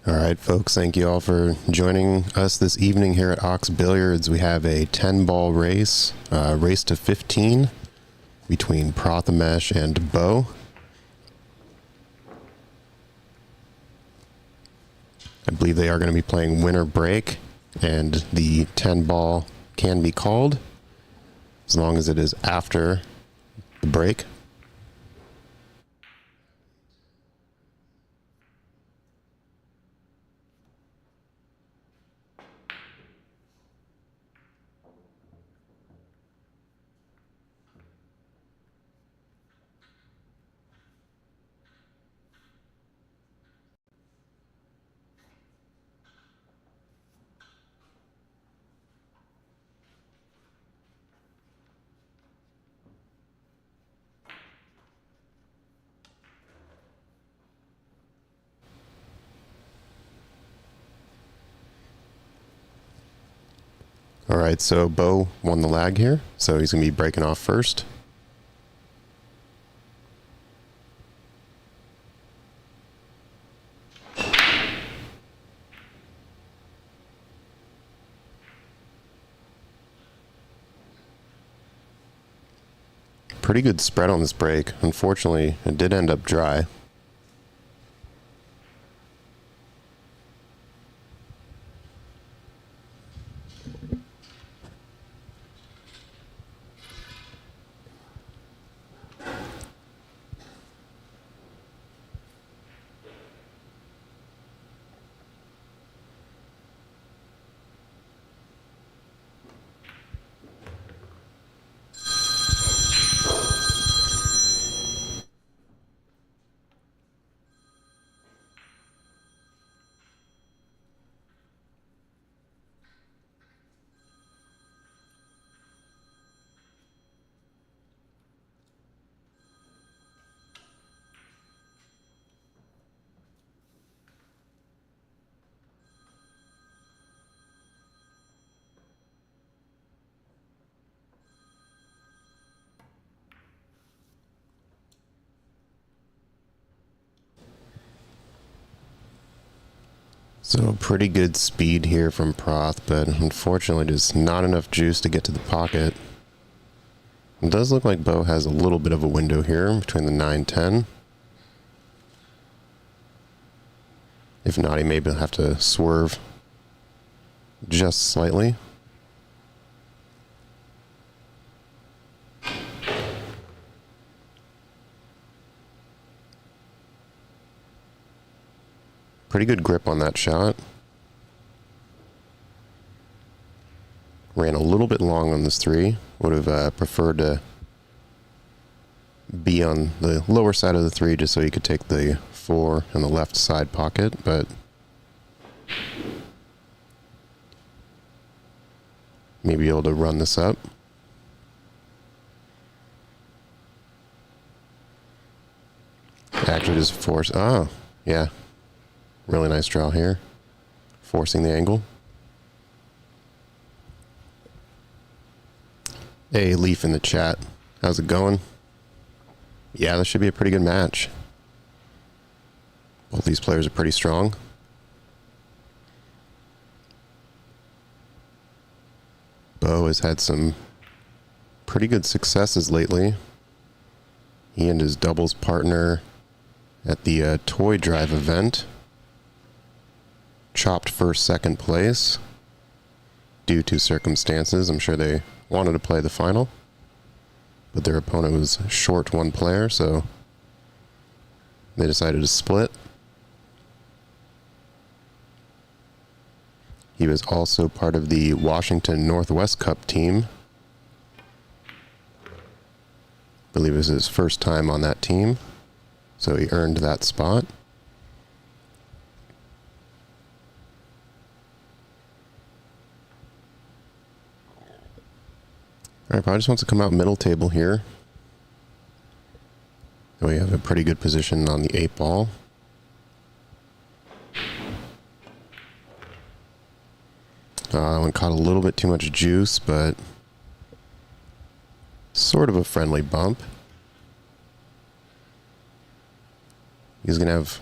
All right, folks, thank you all for joining us this evening here at Ox Billiards. We have a 10-ball race, race to 15 between Prathamesh and Bo. I believe they are going to be playing winner break, and the 10-ball can be called as long as it is after the break. All right, so Bo won the lag here, so he's going to be breaking off first. Pretty good spread on this break. Unfortunately, it did end up dry. So pretty good speed here from Proth, but unfortunately just not enough juice to get to the pocket. It does look like Bo has a little bit of a window here between the 9-10. If not, he may have to swerve just slightly. Pretty good grip on that shot. Ran a little bit long on this three. Would have preferred to be on the lower side of the three just so he could take the 4 in the left side pocket, but maybe able to run this up. Actually just force, oh, yeah. Really nice draw here. Forcing the angle. Hey, Leaf in the chat. How's it going? Yeah, this should be a pretty good match. Both these players are pretty strong. Bo has had some pretty good successes lately. He and his doubles partner at the Toy Drive event chopped first, second place due to circumstances. I'm sure they wanted to play the final, but their opponent was short one player, so they decided to split. He was also part of the Washington Northwest Cup team. I believe it was his first time on that team, so he earned that spot. All right, probably just wants to come out middle table here. We have a pretty good position on the 8-ball. That one caught a little bit too much juice, but sort of a friendly bump. He's going to have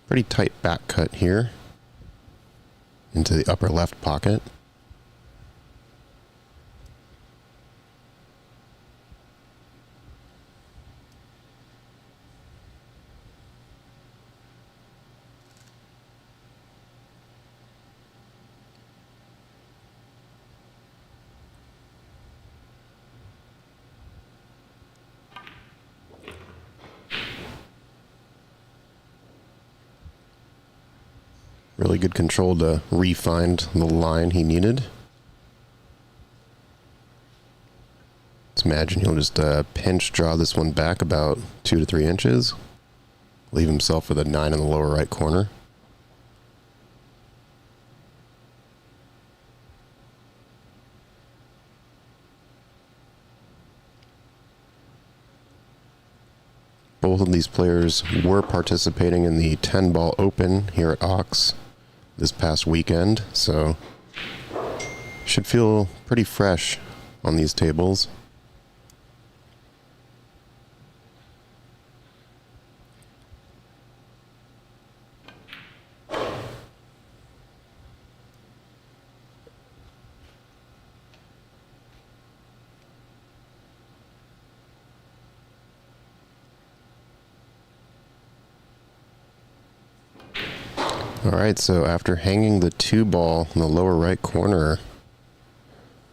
Pretty tight back cut here into the upper left pocket. Really good control to re-find the line he needed. Let's imagine he'll just pinch draw this one back about 2 to 3 inches. Leave himself with a 9 in the lower right corner. Both of these players were participating in the 10-ball open here at Ox this past weekend, so should feel pretty fresh on these tables. Alright, so after hanging the 2-ball in the lower right corner,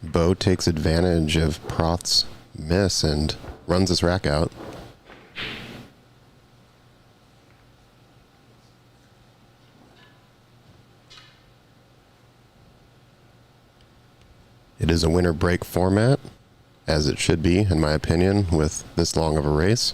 Bo takes advantage of Proth's miss and runs his rack out. It is a winner break format, as it should be, in my opinion, with this long of a race.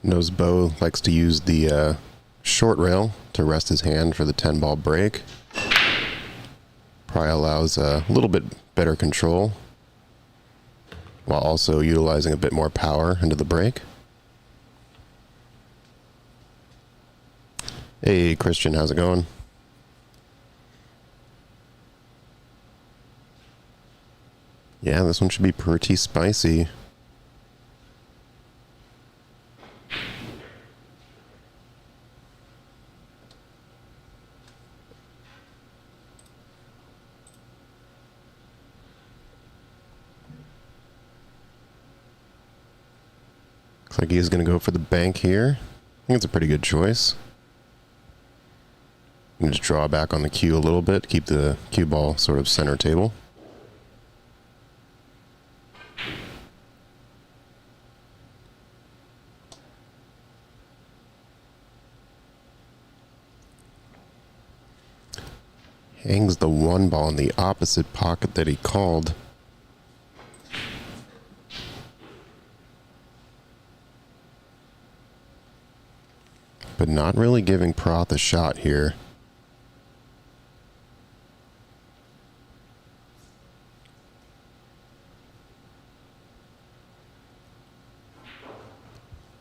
Knows Bo likes to use the short rail to rest his hand for the 10-ball break. Probably allows a little bit better control while also utilizing a bit more power into the break. Hey Christian, how's it going? Yeah, this one should be pretty spicy. Looks like he is going to go for the bank here. I think it's a pretty good choice. And just draw back on the cue a little bit, keep the cue ball sort of center table. Hangs the 1-ball in the opposite pocket that he called. But not really giving Proth a shot here.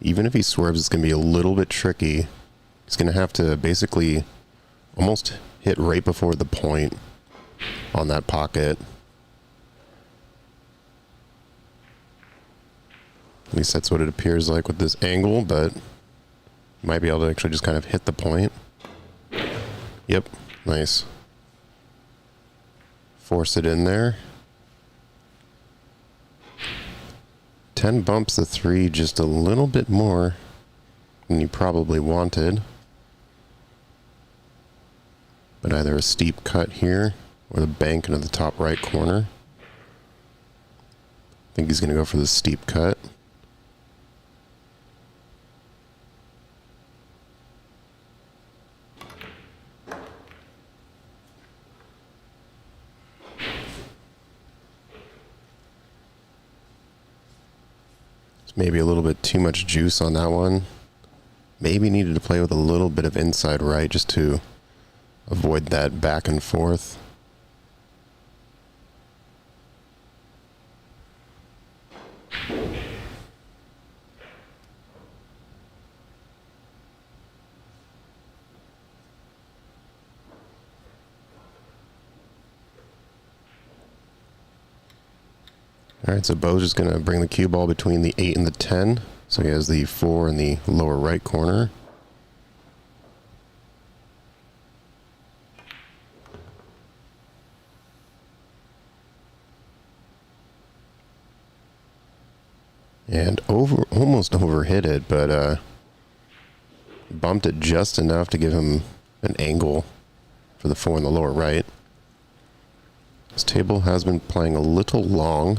Even if he swerves, it's going to be a little bit tricky. He's going to have to basically almost hit right before the point on that pocket. At least that's what it appears like with this angle, but might be able to actually just kind of hit the point. Yep, nice. Force it in there. 10 bumps the 3 just a little bit more than you probably wanted. But either a steep cut here or the bank into the top right corner. I think he's going to go for the steep cut. Maybe a little bit too much juice on that one. Maybe needed to play with a little bit of inside right just to avoid that back and forth. Alright, so Bo's just going to bring the cue ball between the 8 and the 10. So he has the 4 in the lower right corner. And almost overhit it, but bumped it just enough to give him an angle for the 4 in the lower right. This table has been playing a little long.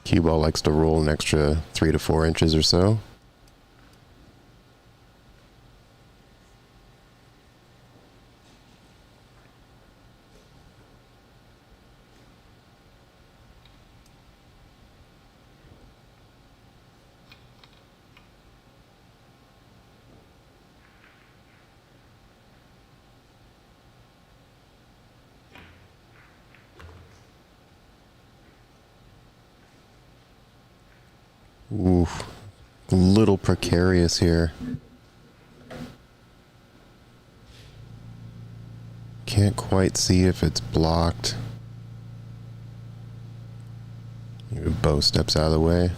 Cue ball likes to roll an extra 3 to 4 inches or so. Oof, a little precarious here. Can't quite see if it's blocked. Maybe Bo steps out of the way.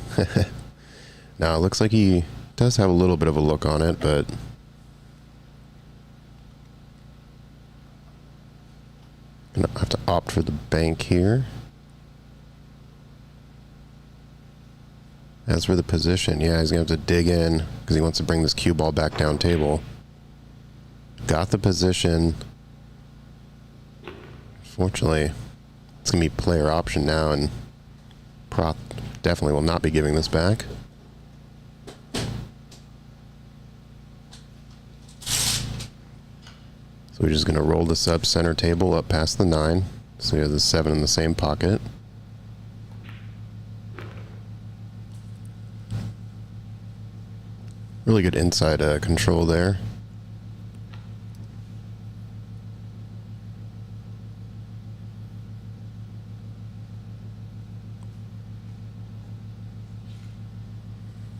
Now it looks like he does have a little bit of a look on it, but gonna have to opt for the bank here. As for the position, yeah, he's going to have to dig in because he wants to bring this cue ball back down table. Got the position. Fortunately, it's going to be player option now, and Proth definitely will not be giving this back. So we're just going to roll this up center table up past the 9. So we have the 7 in the same pocket. Really good inside control there.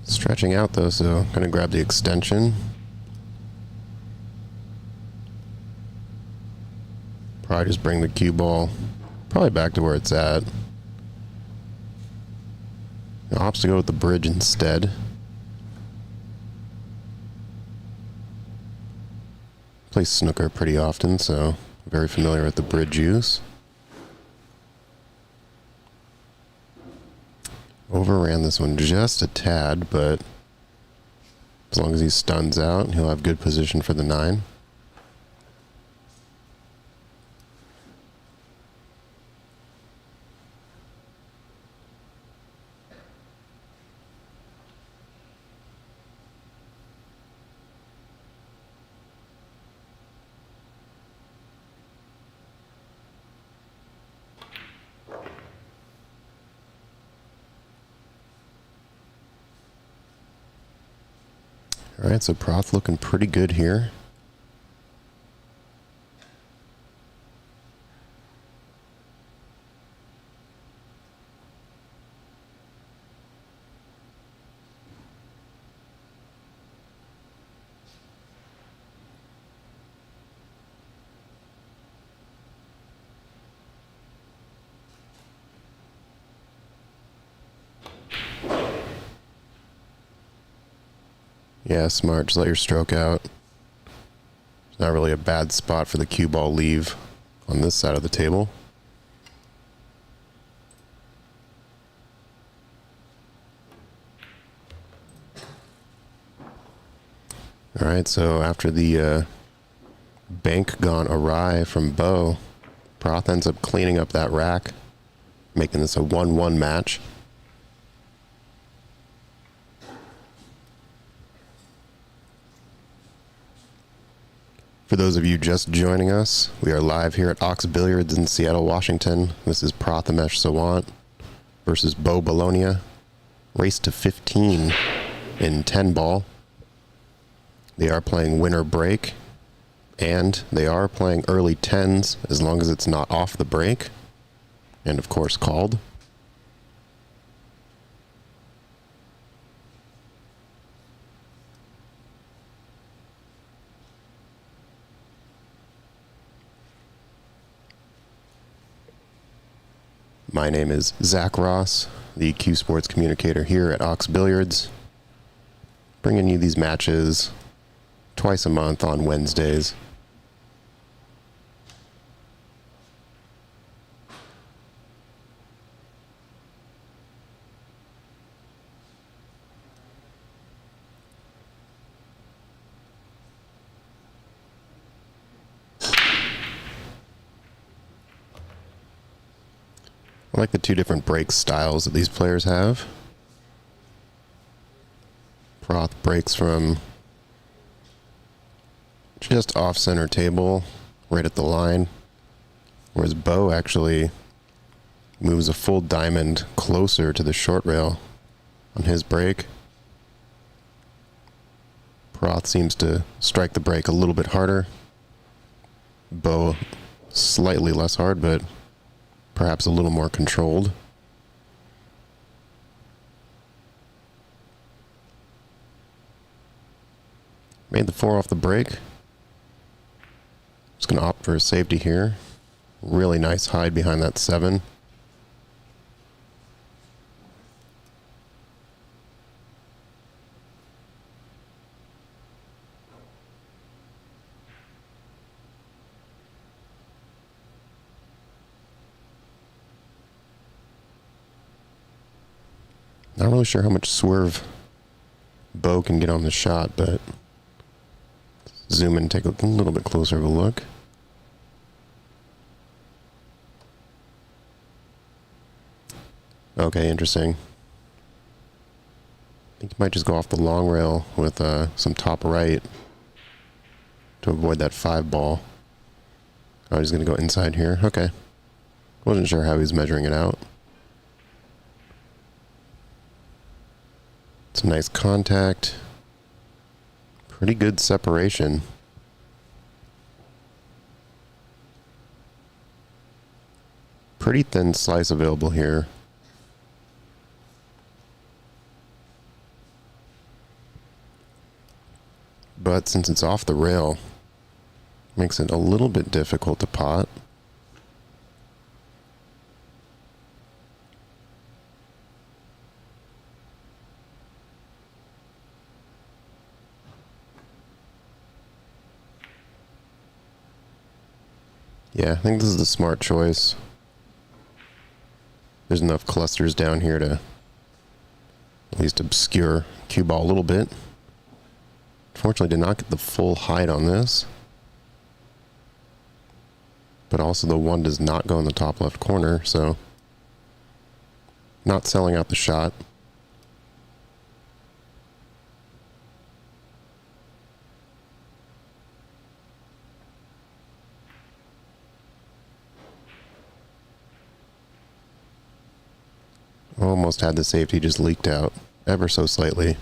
Stretching out though, so I'm going to grab the extension. Probably just bring the cue ball probably back to where it's at. Opts to go with the bridge instead. Play snooker pretty often, so very familiar with the bridge use. Overran this one just a tad, but as long as he stuns out, he'll have good position for the 9. Alright, so Proth looking pretty good here. Yeah, smart. Just let your stroke out. It's not really a bad spot for the cue ball leave on this side of the table. Alright, so after the bank gone awry from Bo, Proth ends up cleaning up that rack, making this a 1-1 match. For those of you just joining us, we are live here at Ox Billiards in Seattle, Washington. This is Prathamesh Sawant. versus Belonia. Race to 15 in 10 ball. They are playing winner break, and they are playing early 10s as long as it's not off the break, and of course called. My name is Zach Ross, the Q Sports communicator here at Ox Billiards, bringing you these matches twice a month on Wednesdays. I like the two different break styles that these players have. Proth breaks from just off center table, right at the line, whereas Bo actually moves a full diamond closer to the short rail on his break. Proth seems to strike the break a little bit harder. Bo slightly less hard, but perhaps a little more controlled. Made the 4 off the break. Just going to opt for a safety here. Really nice hide behind that 7. Not really sure how much swerve Bo can get on the shot, but zoom in and take a little bit closer of a look. Okay, interesting. I think you might just go off the long rail with some top right to avoid that 5 ball. Oh, he's going to go inside here. Okay. Wasn't sure how he's measuring it out. It's a nice contact. Pretty good separation. Pretty thin slice available here. But since it's off the rail, makes it a little bit difficult to pot. Yeah, I think this is the smart choice. There's enough clusters down here to at least obscure cue ball a little bit. Fortunately, did not get the full height on this. But also the 1 does not go in the top left corner, so not selling out the shot. Almost had the safety, just leaked out ever so slightly.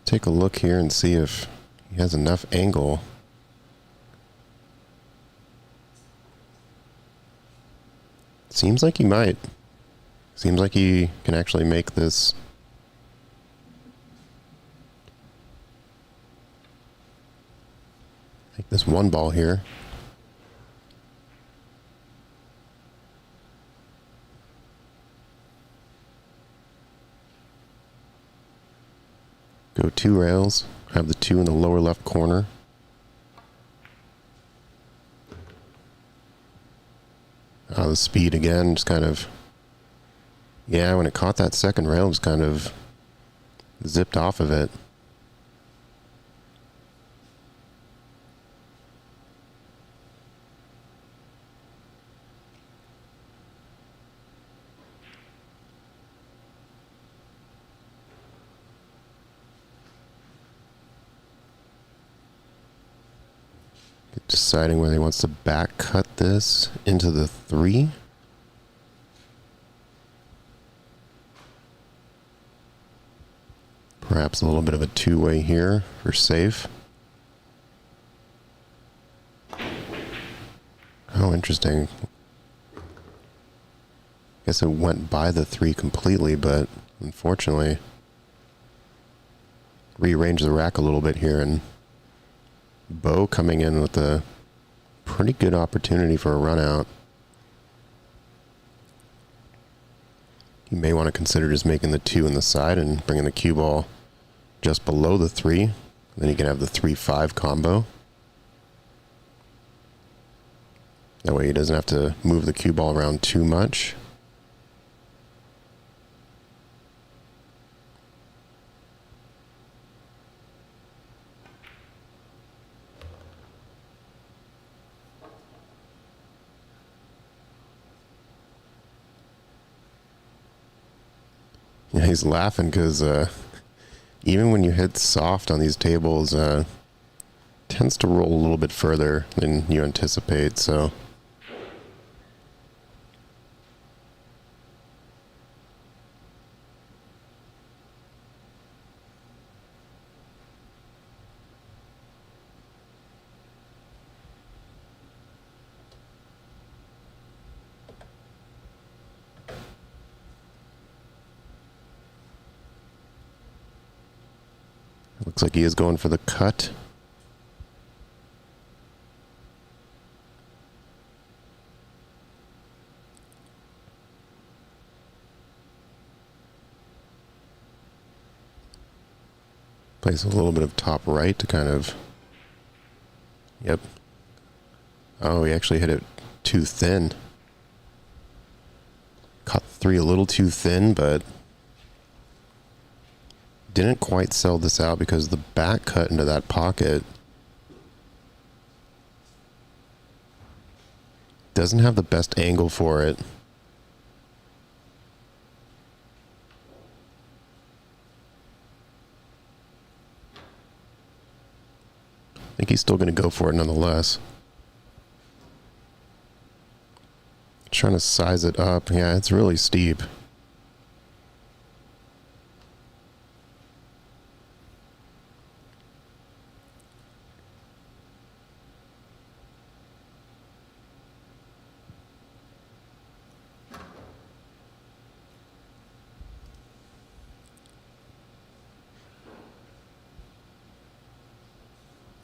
Take a look here and see if he has enough angle. Seems like he might. Seems like he can actually make this this 1 ball here. Go 2 rails, have the 2 in the lower left corner. The speed again, just kind of, yeah, when it caught that second rail, it was kind of zipped off of it. deciding whether he wants to back cut this into the 3. Perhaps a little bit of a two-way here for safe. Oh, interesting. Guess it went by the 3 completely, but unfortunately rearranged the rack a little bit here, and Bo coming in with a pretty good opportunity for a run out. You may want to consider just making the 2 in the side and bringing the cue ball just below the 3. Then you can have the 3-5 combo. That way he doesn't have to move the cue ball around too much. Yeah, he's laughing because even when you hit soft on these tables, tends to roll a little bit further than you anticipate, so... Looks like he is going for the cut. Plays a little bit of top right to kind of... Yep. Oh, he actually hit it too thin. Caught 3 a little too thin, but... didn't quite sell this out because the back cut into that pocket doesn't have the best angle for it. I think he's still going to go for it nonetheless. Trying to size it up. Yeah, it's really steep.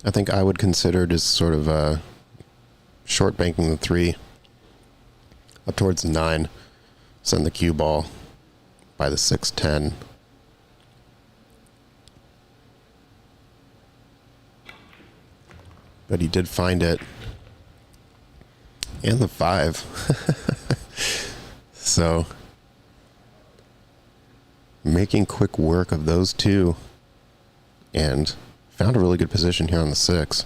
I think I would consider just sort of short banking the 3 up towards the 9. Send the cue ball by the 6-10. But he did find it. And the 5. So, making quick work of those 2. And found a really good position here on the 6.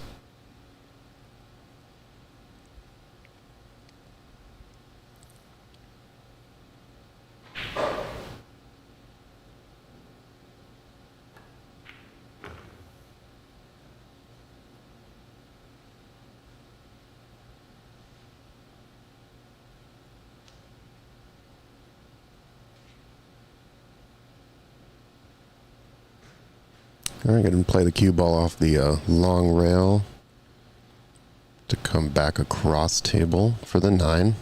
All right, going to play the cue ball off the long rail to come back across table for the 9.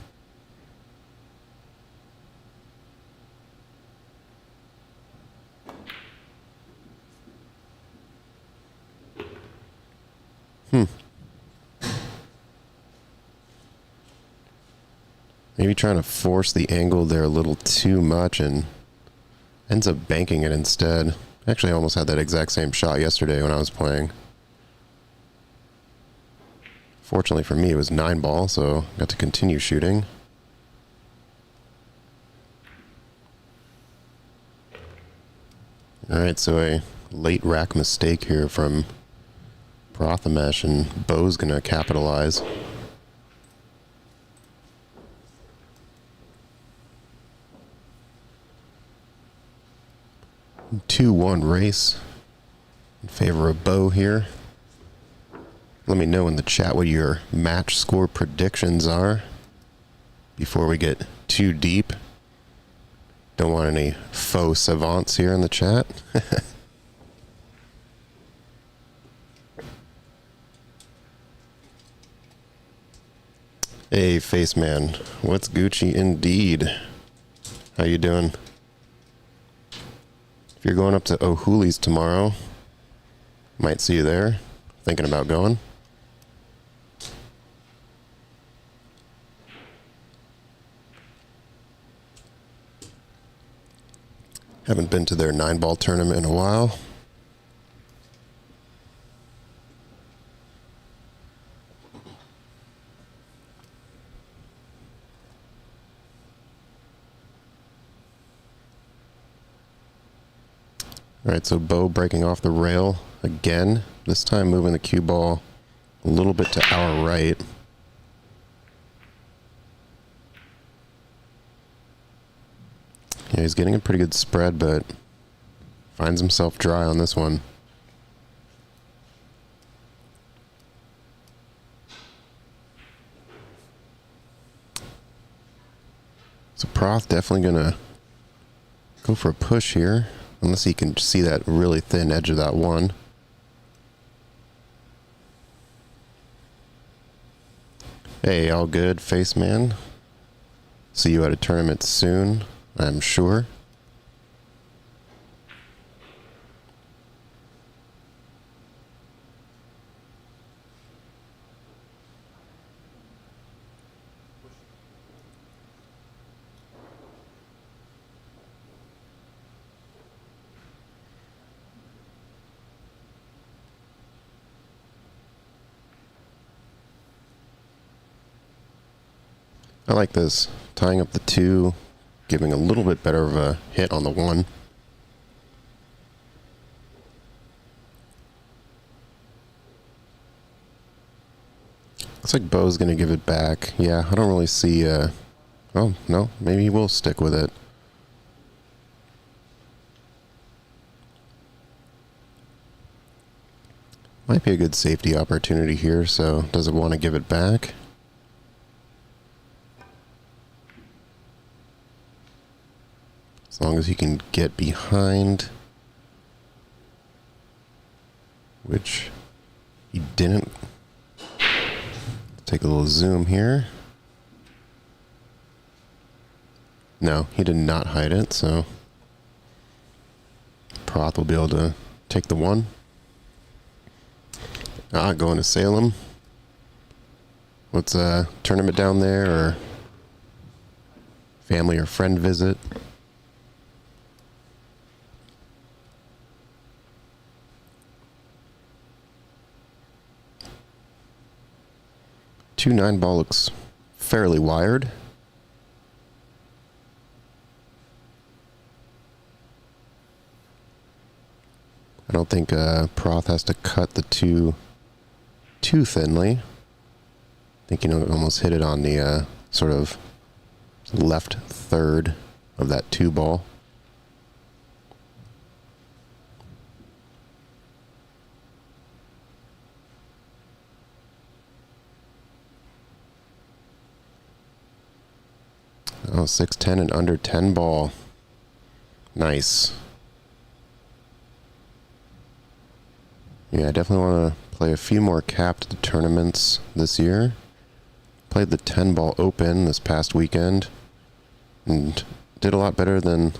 Maybe trying to force the angle there a little too much and ends up banking it instead. Actually, I almost had that exact same shot yesterday when I was playing. Fortunately for me, it was 9 ball, so got to continue shooting. Alright, so a late rack mistake here from Prathamesh, and Bo's going to capitalize. Two-one race in favor of Bo here. Let me know in the chat what your match score predictions are before we get too deep. Don't want any faux savants here in the chat. Hey, Face Man. What's Gucci indeed? How you doing? If you're going up to O'Hooley's tomorrow, might see you there. Thinking about going? Haven't been to their 9-ball tournament in a while. Alright, so Bo breaking off the rail again. This time moving the cue ball a little bit to our right. Yeah, he's getting a pretty good spread, but finds himself dry on this one. So Proth definitely gonna go for a push here, unless he can see that really thin edge of that one. Hey, all good, Face Man. See you at a tournament soon, I'm sure. I like this, tying up the 2, giving a little bit better of a hit on the 1. Looks like Bo's gonna give it back. Yeah, I don't really see, oh, no, maybe he will stick with it. Might be a good safety opportunity here, so does it want to give it back? As long as he can get behind, which he didn't. Take a little zoom here. No, he did not hide it, so Proth will be able to take the 1. Going to Salem. What's a tournament down there, or family or friend visit? Two 9-ball looks fairly wired. I don't think Proth has to cut the 2 too thinly. I think, you know, almost hit it on the sort of left third of that 2 ball. Oh, 6-10 and under 10 ball. Nice. Yeah, I definitely want to play a few more capped tournaments this year. Played the 10 ball open this past weekend and did a lot better than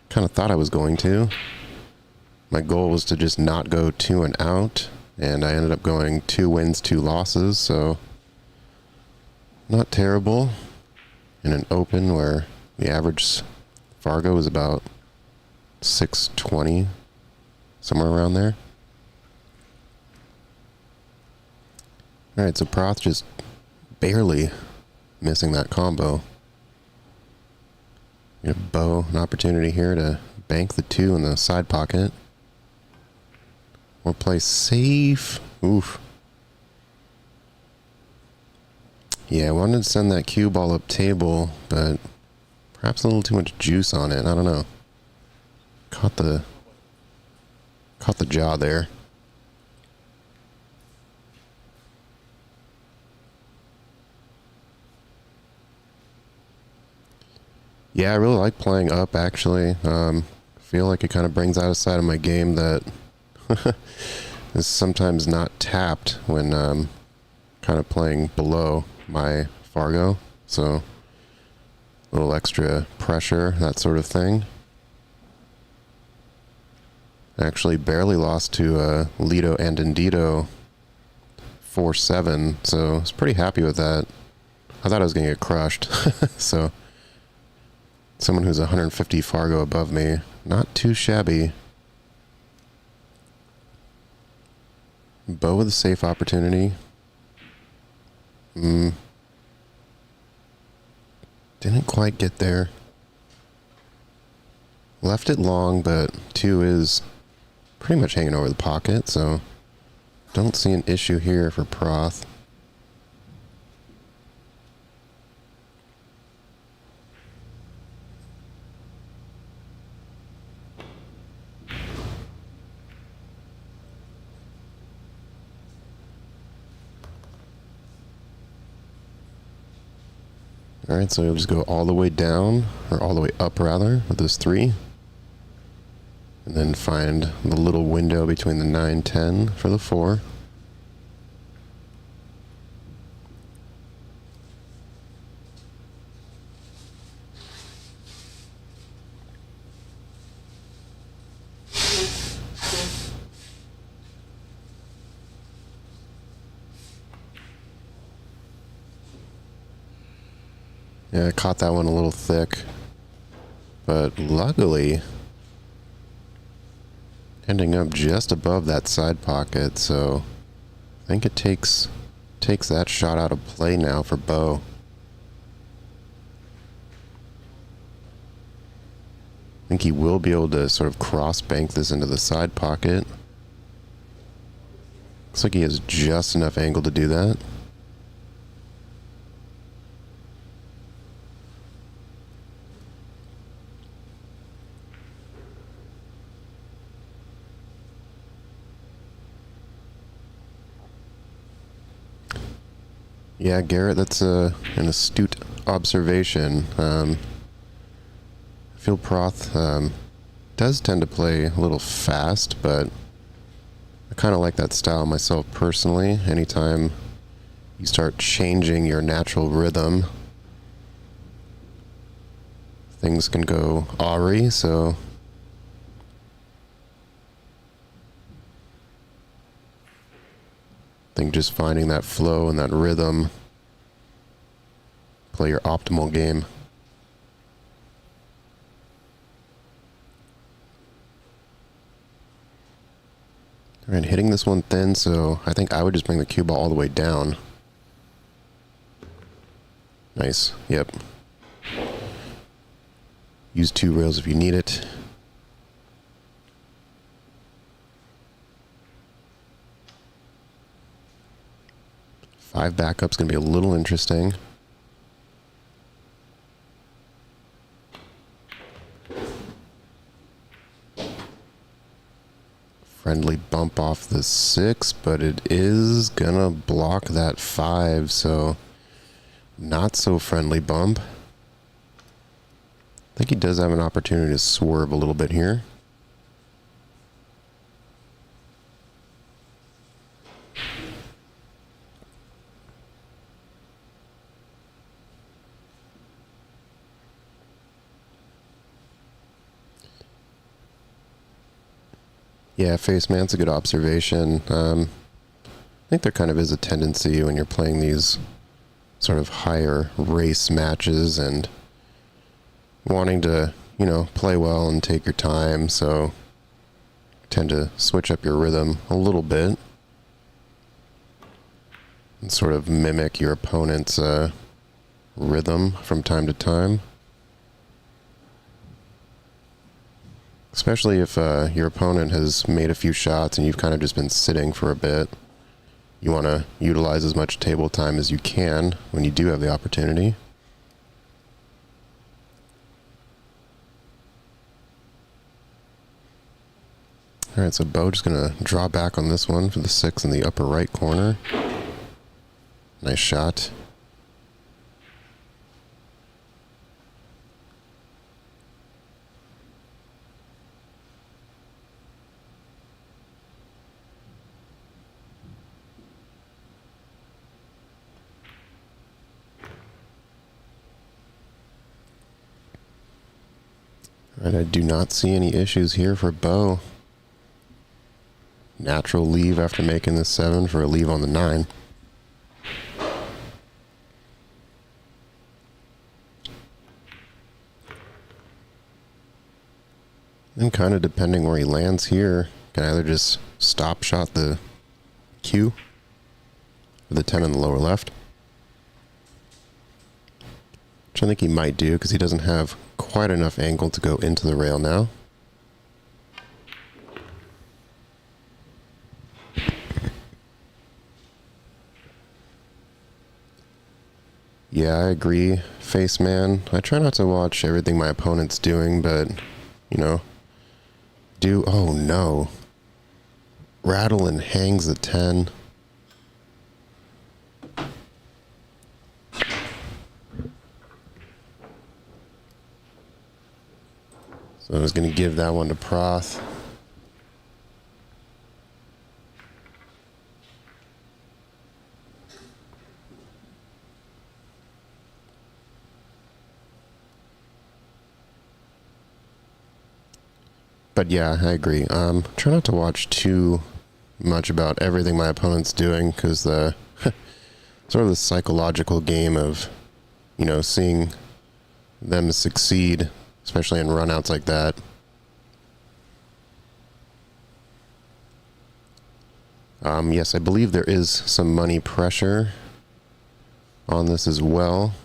kind of thought I was going to. My goal was to just not go 2 and out, and I ended up going 2 wins, 2 losses, so not terrible. In an open where the average Fargo is about 620, somewhere around there. Alright, so Proth just barely missing that combo. Give Bo an opportunity here to bank the 2 in the side pocket. Or play safe. Oof. Yeah, I wanted to send that cue ball up table, but perhaps a little too much juice on it. I don't know. Caught the jaw there. Yeah, I really like playing up, actually. Feel like it kind of brings out a side of my game that is sometimes not tapped when kind of playing below my Fargo. So a little extra pressure, that sort of thing. Actually barely lost to Lido and Indito 4-7, so I was pretty happy with that. I thought I was going to get crushed. So someone who's 150 Fargo above me, not too shabby. Bow with a safe opportunity. Didn't quite get there. Left it long, but 2 is pretty much hanging over the pocket, so don't see an issue here for Proth. Alright, so you'll just go all the way down, or all the way up rather, with this 3. And then find the little window between the 9-10 for the 4. Yeah, I caught that one a little thick, but luckily ending up just above that side pocket, so I think it takes that shot out of play now for Bo. I think he will be able to sort of cross bank this into the side pocket. Looks like he has just enough angle to do that. Yeah, Garrett, that's an astute observation. I feel Proth does tend to play a little fast, but I kind of like that style myself personally. Anytime you start changing your natural rhythm, things can go awry, so I think just finding that flow and that rhythm, play your optimal game. Alright, hitting this one thin, so I think I would just bring the cue ball all the way down. Nice, yep. Use 2 rails if you need it. Five backup's gonna be a little interesting. Friendly bump off the 6, but it is gonna block that 5, so not so friendly bump. I think he does have an opportunity to swerve a little bit here. Yeah, Face Man, it's a good observation. I think there kind of is a tendency when you're playing these sort of higher race matches and wanting to, you know, play well and take your time, so tend to switch up your rhythm a little bit and sort of mimic your opponent's rhythm from time to time. Especially if your opponent has made a few shots and you've kind of just been sitting for a bit. You want to utilize as much table time as you can when you do have the opportunity. Alright, so Bo just going to draw back on this one for the 6 in the upper right corner. Nice shot. Right, I do not see any issues here for Bo. Natural leave after making the 7 for a leave on the 9. And kind of depending where he lands here, can either just stop shot the Q with the 10 in the lower left, which I think he might do because he doesn't have quite enough angle to go into the rail now. Yeah, I agree, Face Man. I try not to watch everything my opponent's doing, but, you know, oh no. Rattle and hangs the 10. So I was going to give that one to Proth. But yeah, I agree. Try not to watch too much about everything my opponent's doing, because the sort of the psychological game of, you know, seeing them succeed, especially in runouts like that. Yes, I believe there is some money pressure on this as well.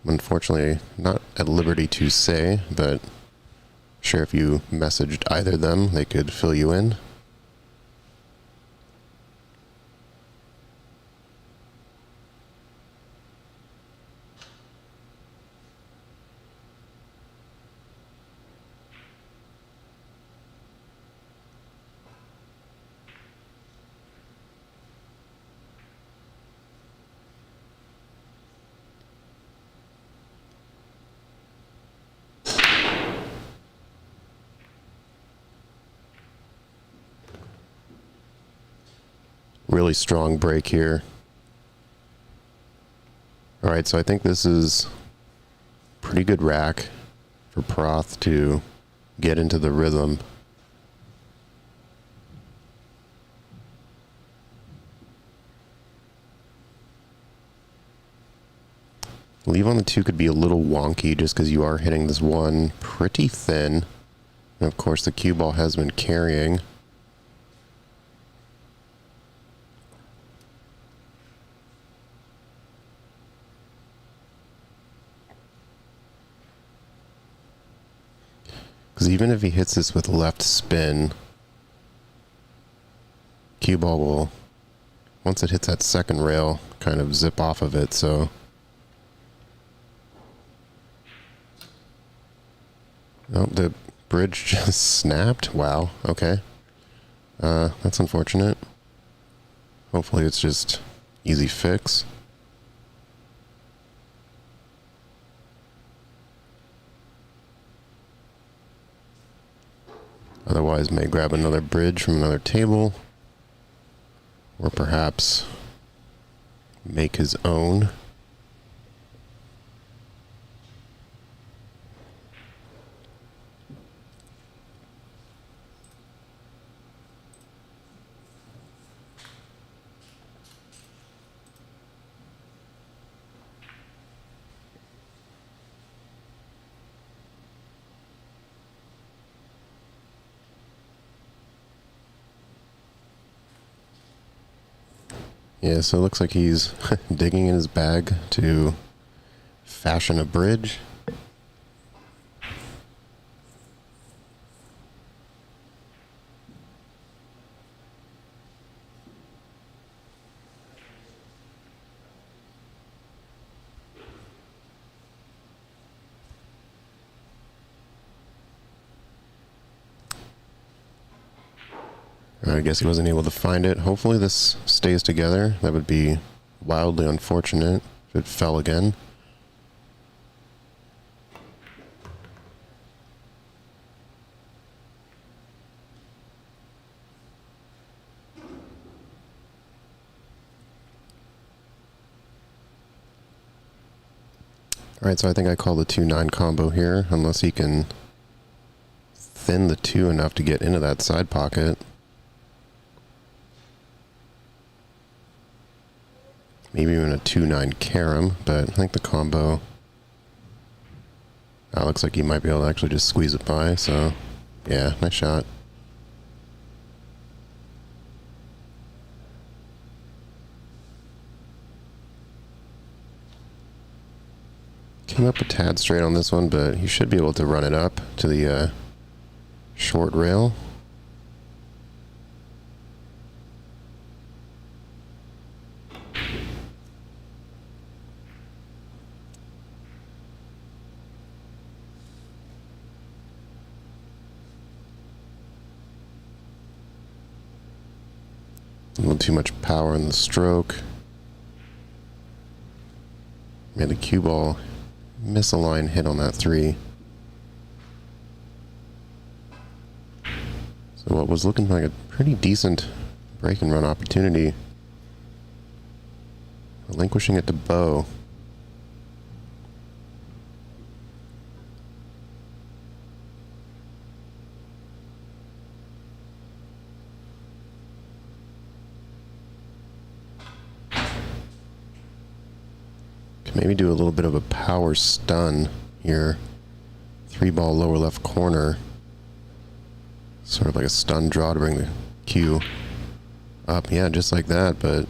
Unfortunately, not at liberty to say, but sure, if you messaged either of them, they could fill you in. Really strong break here. All right, so I think this is pretty good rack for Proth to get into the rhythm. Leave on the 2 could be a little wonky just because you are hitting this 1 pretty thin. And of course the cue ball has been carrying. Because even if he hits this with left spin, cue ball will, once it hits that second rail, kind of zip off of it, so. Oh, the bridge just snapped? Wow, okay. That's unfortunate. Hopefully it's just easy fix. Otherwise, may grab another bridge from another table, or perhaps make his own. Yeah, so it looks like he's digging in his bag to fashion a bridge. I guess he wasn't able to find it. Hopefully this stays together. That would be wildly unfortunate if it fell again. Alright, so I think I call the 2-9 combo here, unless he can thin the 2 enough to get into that side pocket. Maybe even a 2-9 carom, but I think the combo... That looks like he might be able to actually just squeeze it by, so... Yeah, nice shot. Came up a tad straight on this one, but he should be able to run it up to the short rail. A little too much power in the stroke. Made the cue ball miss a line hit on that 3. So what was looking like a pretty decent break and run opportunity, relinquishing it to Bo. Maybe do a little bit of a power stun here. 3-ball lower left corner. Sort of like a stun draw to bring the cue up. Yeah, just like that, but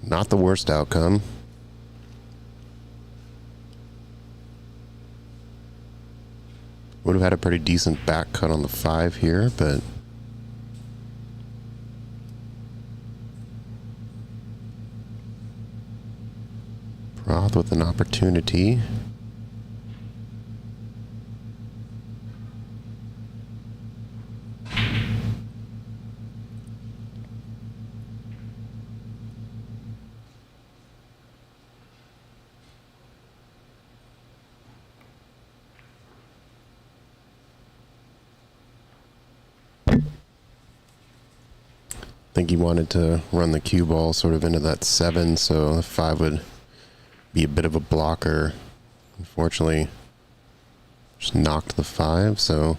not the worst outcome. Would have had a pretty decent back cut on the 5 here, but Proth with an opportunity. I think he wanted to run the cue ball sort of into that 7, so the 5 would be a bit of a blocker. Unfortunately, just knocked the 5, so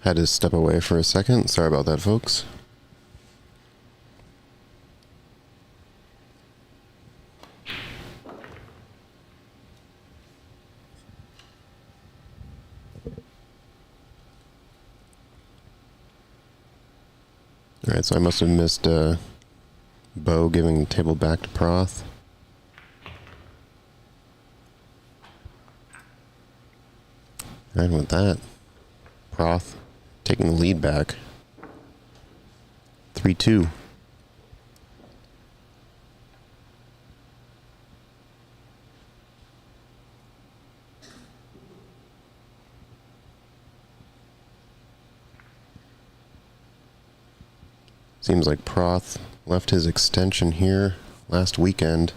Had to step away for a second. Sorry about that, folks. Alright, so I must have missed Bo giving the table back to Proth. And with that, Proth taking the lead back. 3-2. Seems like Proth left his extension here last weekend.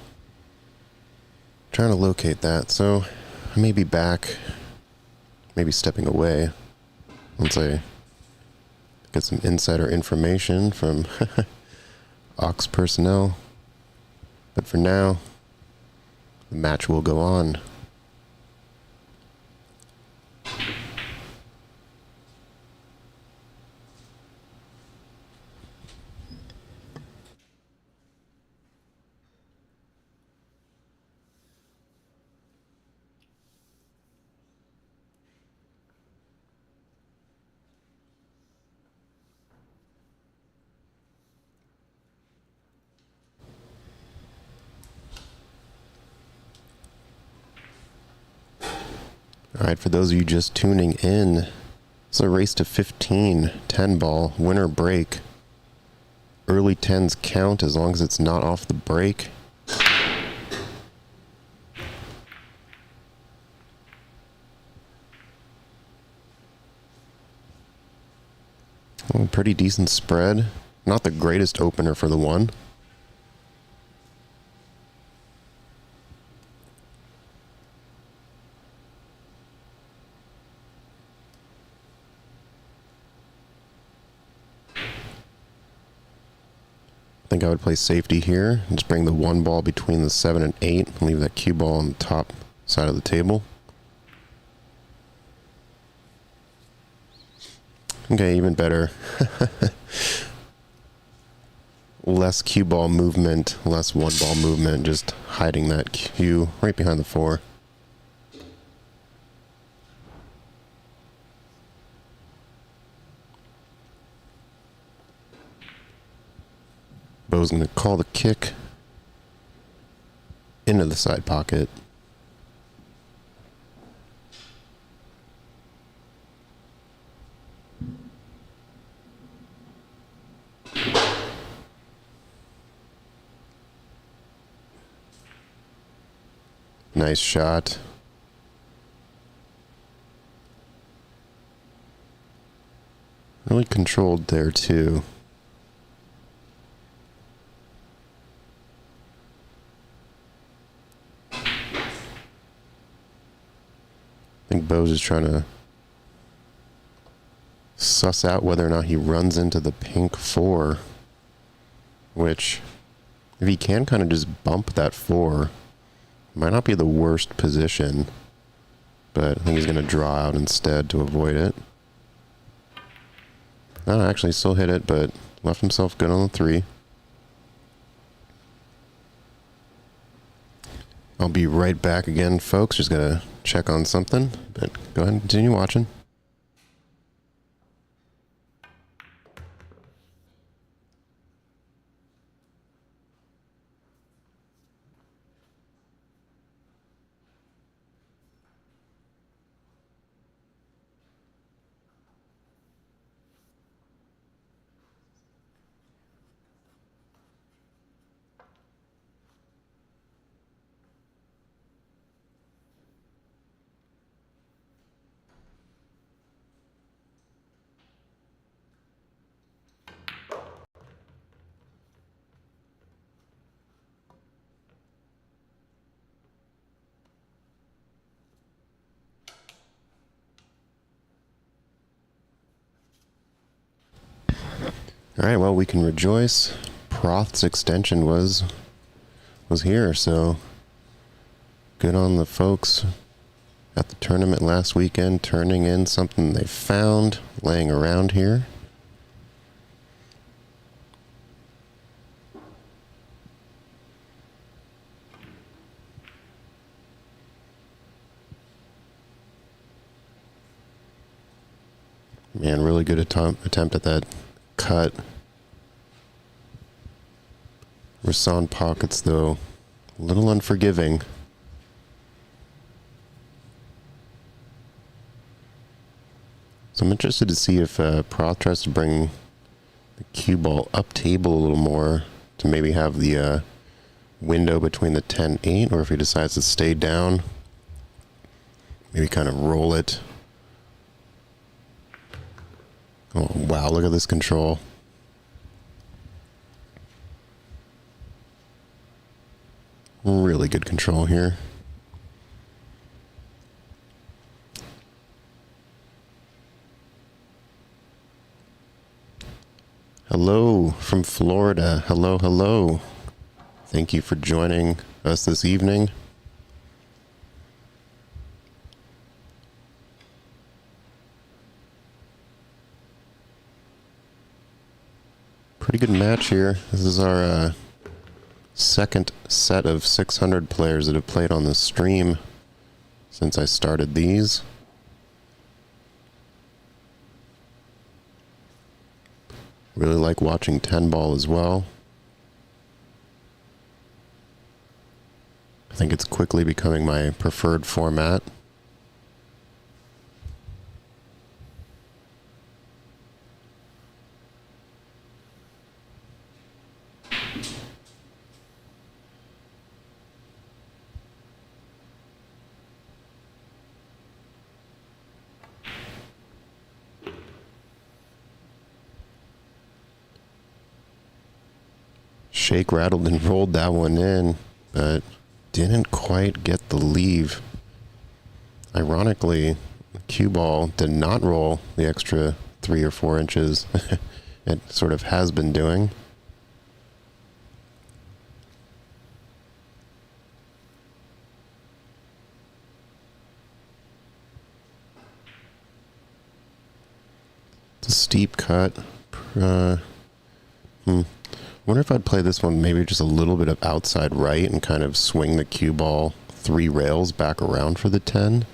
Trying to locate that, so I may be back, maybe stepping away once I get some insider information from Ox personnel. But for now, the match will go on. Alright, for those of you just tuning in, it's a race to 15, 10 ball, winner break. Early 10s count as long as it's not off the break. Oh, pretty decent spread. Not the greatest opener for the one. I think I would play safety here and just bring the one ball between the 7 and 8 and leave that cue ball on the top side of the table. Okay, even better. Less cue ball movement, less one ball movement, just hiding that cue right behind the 4. Bo's going to call the kick into the side pocket. Nice shot. Really controlled there too. I think Bo's just trying to suss out whether or not he runs into the pink 4, which, if he can kind of just bump that 4, might not be the worst position, but I think he's going to draw out instead to avoid it. Oh, actually still hit it, but left himself good on the 3. I'll be right back again, folks. Just gotta check on something, but go ahead and continue watching. Alright, well, we can rejoice. Proth's extension was here, so good on the folks at the tournament last weekend, turning in something they found laying around here. Man, really good attempt at that cut. Rasan pockets, though, a little unforgiving. So I'm interested to see if Proth tries to bring the cue ball up table a little more to maybe have the window between the 10-8, or if he decides to stay down, maybe kind of roll it. Oh, wow, look at this control. Really good control here. Hello from Florida. Hello, hello. Thank you for joining us this evening. Pretty good match here. This is our second set of 600 players that have played on the stream since I started these. Really like watching 10 ball as well. I think it's quickly becoming my preferred format. Shake, rattled, and rolled that one in, but didn't quite get the leave. Ironically, the cue ball did not roll the extra 3 or 4 inches it sort of has been doing. It's a steep cut. Wonder if I'd play this one maybe just a little bit of outside right and kind of swing the cue ball 3 rails back around for the 10.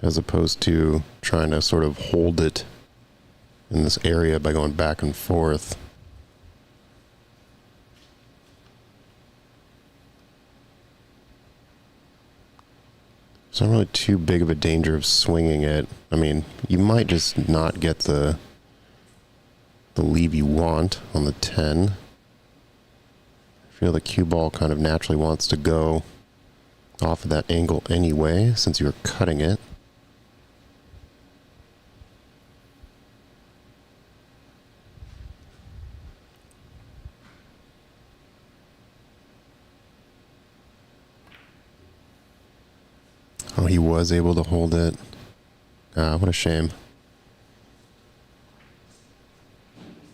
As opposed to trying to sort of hold it in this area by going back and forth. It's not really too big of a danger of swinging it. I mean, you might just not get the leave you want on the 10. I feel the cue ball kind of naturally wants to go off of that angle anyway, since you're cutting it. Oh, he was able to hold it. What a shame.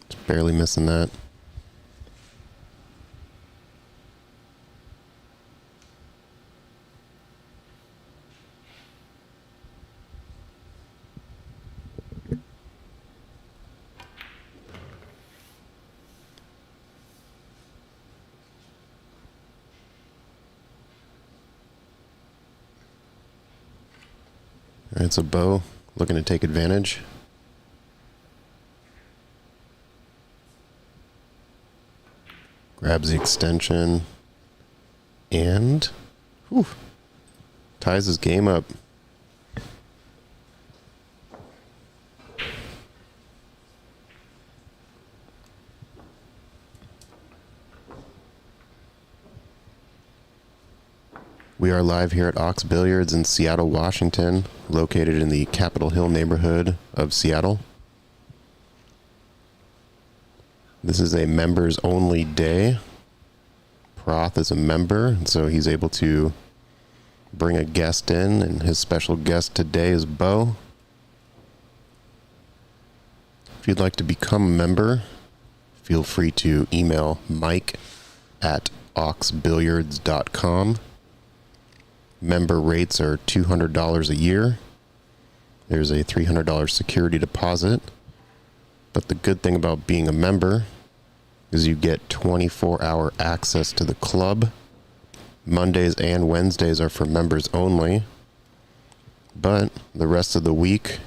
Just barely missing that. All right, so Bo looking to take advantage. Grabs the extension and ties his game up. We are live here at Ox Billiards in Seattle, Washington, located in the Capitol Hill neighborhood of Seattle. This is a members only day. Proth is a member, and so he's able to bring a guest in, and his special guest today is Bo. If you'd like to become a member, feel free to email Mike at oxbilliards.com. Member rates are $200 a year. There's a $300 security deposit. But the good thing about being a member is you get 24-hour access to the club. Mondays and Wednesdays are for members only. But the rest of the week,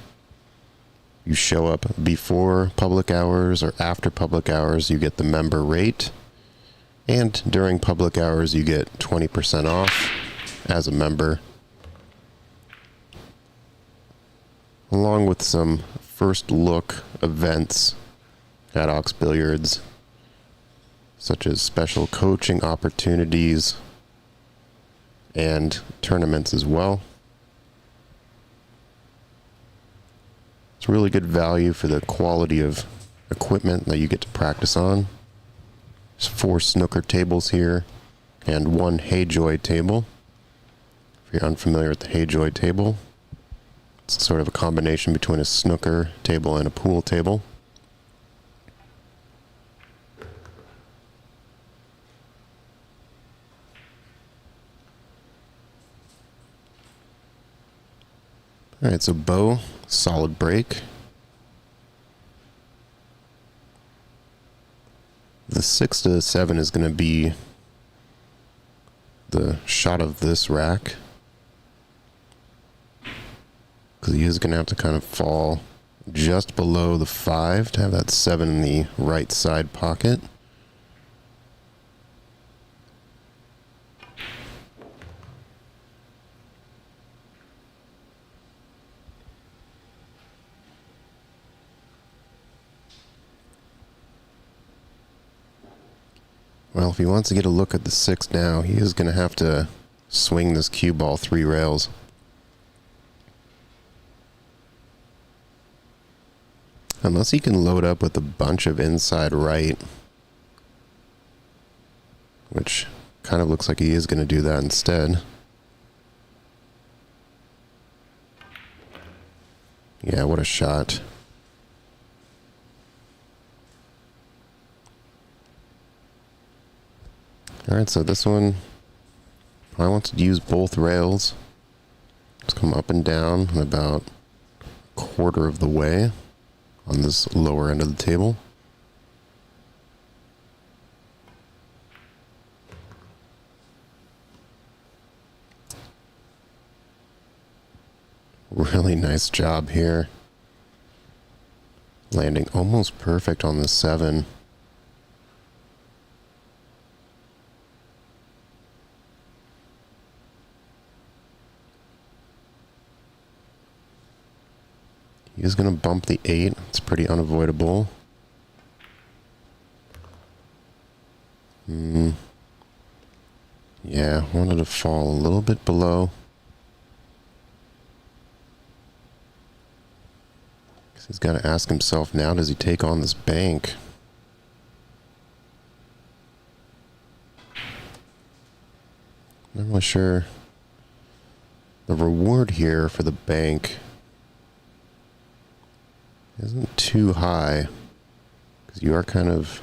you show up before public hours or after public hours, you get the member rate. And during public hours, you get 20% off as a member. Along with some first look events at Ox Billiards, such as special coaching opportunities and tournaments as well. It's really good value for the quality of equipment that you get to practice on. There's 4 snooker tables here and 1 Hey-Joy table. If you're unfamiliar with the Hey-Joy table, it's sort of a combination between a snooker table and a pool table. Alright, so bow, solid break. The 6 to 7 is going to be the shot of this rack, because he is going to have to kind of fall just below the 5 to have that 7 in the right side pocket. Well, if he wants to get a look at the 6 now, he is going to have to swing this cue ball 3 rails. Unless he can load up with a bunch of inside right, which kind of looks like he is going to do that instead. Yeah, what a shot. Alright, so this one, I want to use both rails. Just come up and down about a quarter of the way on this lower end of the table. Really nice job here. Landing almost perfect on the 7. He's going to bump the 8. It's pretty unavoidable. Yeah, wanted to fall a little bit below. He's got to ask himself now, does he take on this bank? I'm not really sure. The reward here for the bank isn't too high, because you are kind of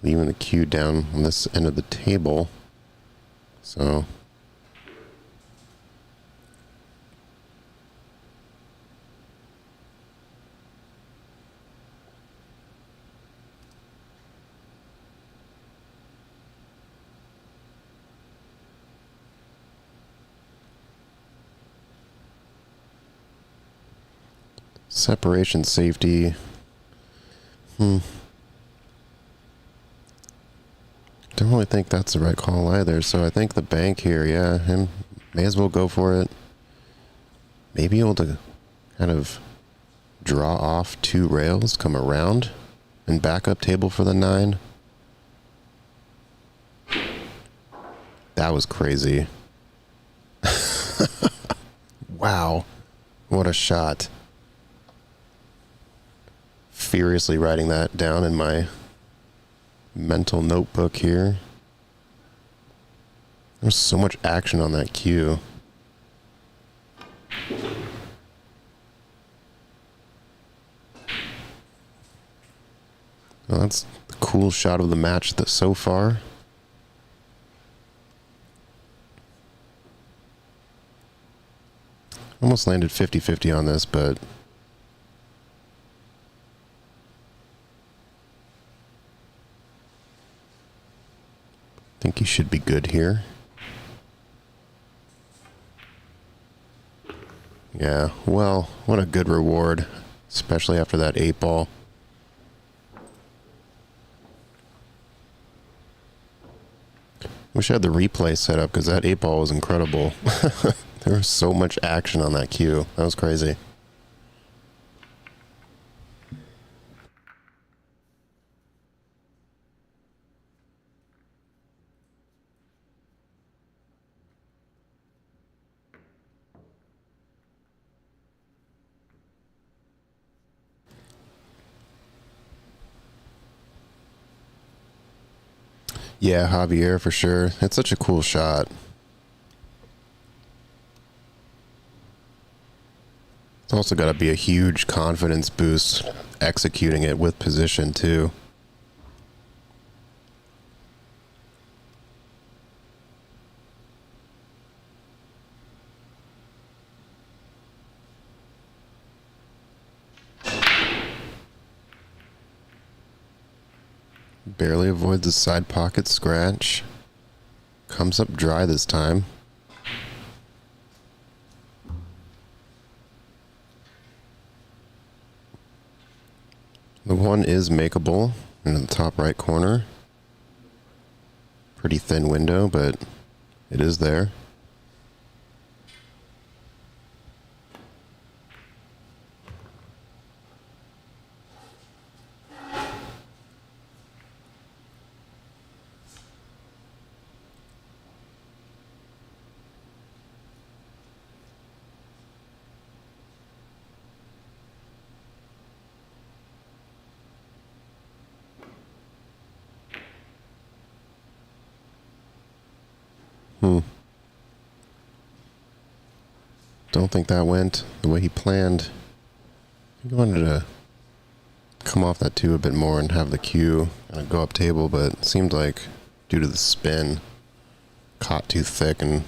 leaving the cue down on this end of the table. So separation safety. Don't really think that's the right call either. So I think the bank here, yeah, him may as well go for it. Maybe able to kind of draw off 2 rails, come around, and backup table for the 9. That was crazy. Wow. What a shot. Furiously writing that down in my mental notebook here. There's so much action on that cue. Well, that's the cool shot of the match so far. Almost landed 50-50 on this, but I think he should be good here. Yeah, well, what a good reward, especially after that 8-ball. Wish I had the replay set up because that 8-ball was incredible. There was so much action on that cue. That was crazy. Yeah, Javier for sure. It's such a cool shot. It's also got to be a huge confidence boost executing it with position too. Barely avoids the side pocket scratch. Comes up dry this time. The one is makeable in the top right corner. Pretty thin window, but it is there. Don't think that went the way he planned. He wanted to come off that 2 a bit more and have the cue kind of go up table, but it seemed like due to the spin, caught too thick and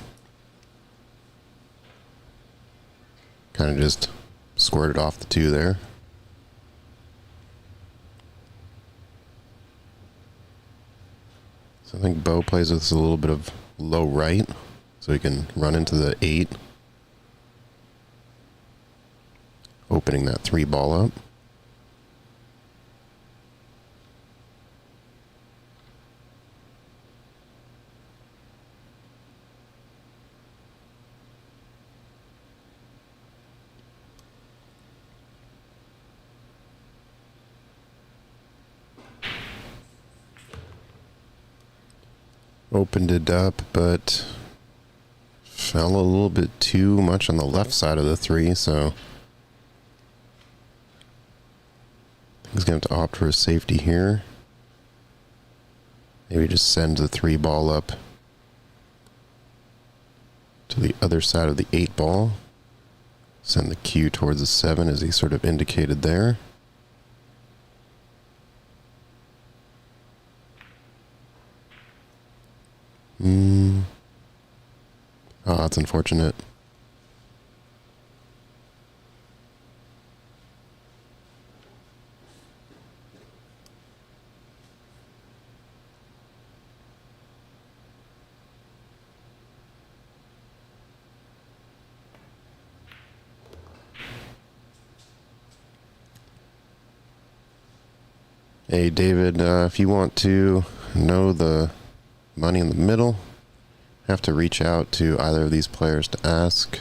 kind of just squirted off the 2 there. So I think Bo plays with a little bit of low right, so he can run into the 8. Opening that 3-ball up. Opened it up, but fell a little bit too much on the left side of the 3, so he's going to have to opt for a safety here. Maybe just send the 3-ball up to the other side of the 8-ball. Send the cue towards the 7 as he sort of indicated there. Oh, that's unfortunate. Hey, David, if you want to know the money in the middle, have to reach out to either of these players to ask.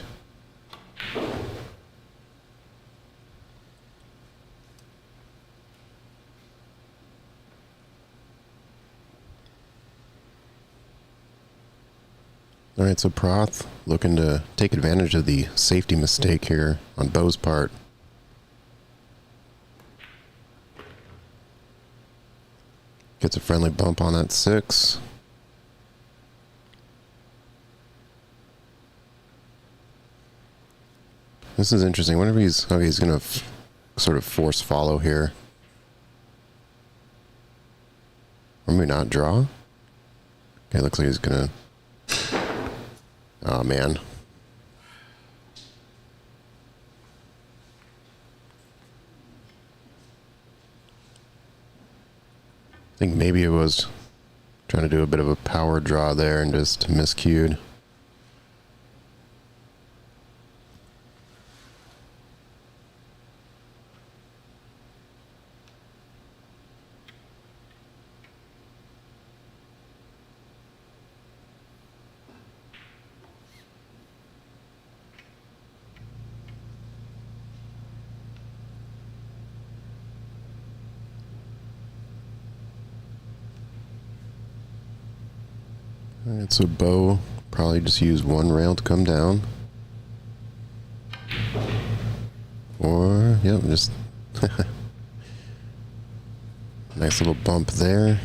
All right, so Proth looking to take advantage of the safety mistake here on Bo's part. Gets a friendly bump on that 6. This is interesting. Whenever he's going to sort of force follow here. Or maybe not draw. Okay, looks like he's going to... Oh, man. I think maybe it was trying to do a bit of a power draw there and just miscued. Alright, so Bo probably just use one rail to come down. Or, yep, just nice little bump there.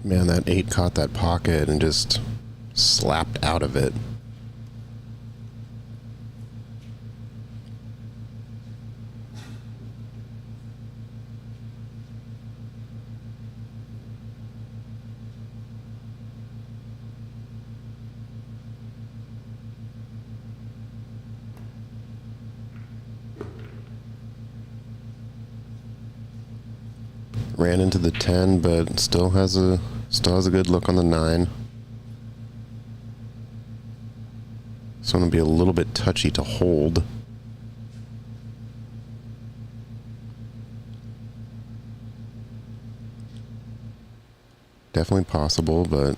Man, that 8 caught that pocket and just slapped out of it. Ran into the 10, but still has a good look on the 9. It's going to be a little bit touchy to hold. Definitely possible, but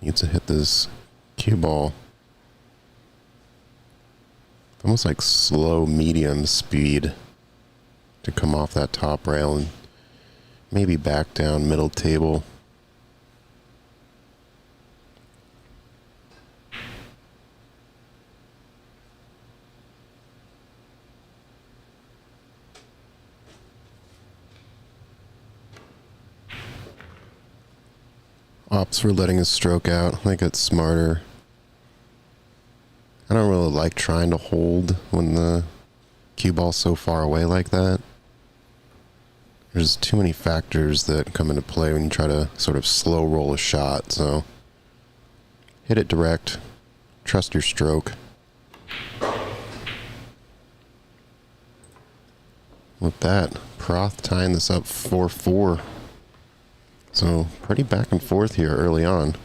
needs to hit this cue ball. Almost like slow medium speed to come off that top rail and maybe back down middle table. Opts for letting his stroke out. I think it's smarter. I don't really like trying to hold when the cue ball's so far away like that. There's too many factors that come into play when you try to sort of slow roll a shot, so hit it direct, trust your stroke. With that, Proth tying this up 4-4. So pretty back and forth here early on.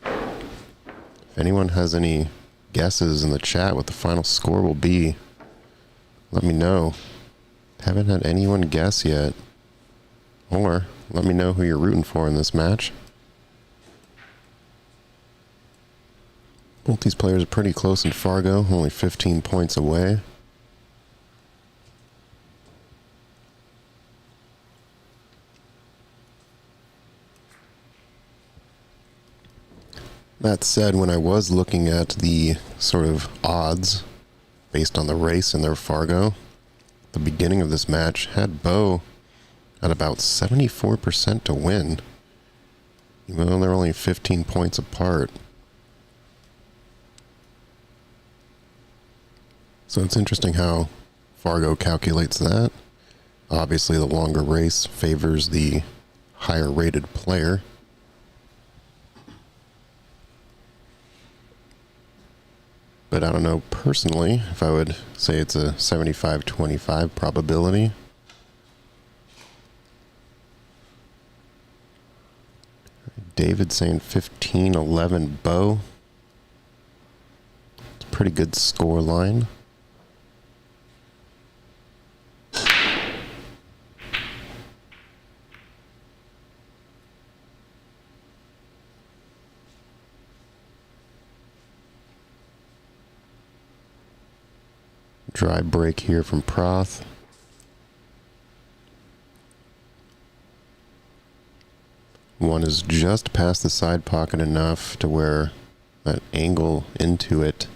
If anyone has any guesses in the chat what the final score will be, let me know. Haven't had anyone guess yet. Or let me know who you're rooting for in this match. Both these players are pretty close in Fargo, only 15 points away. That said, when I was looking at the sort of odds based on the race in their Fargo, the beginning of this match had Bo at about 74% to win, even though they're only 15 points apart. So it's interesting how Fargo calculates that. Obviously, the longer race favors the higher rated player. But I don't know personally if I would say it's a 75-25 probability. David saying 15-11 Bo. It's a pretty good score line. Dry break here from Proth. One is just past the side pocket enough to where that angle into it,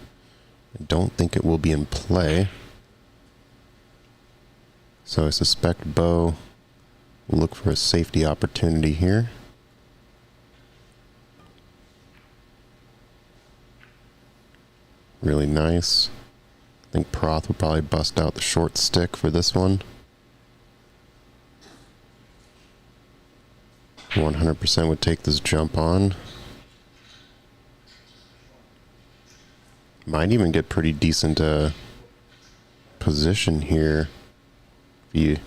I don't think it will be in play. So I suspect Bo will look for a safety opportunity here. Really nice. I think Proth will probably bust out the short stick for this one. 100% would take this jump on. Might even get pretty decent position here. If he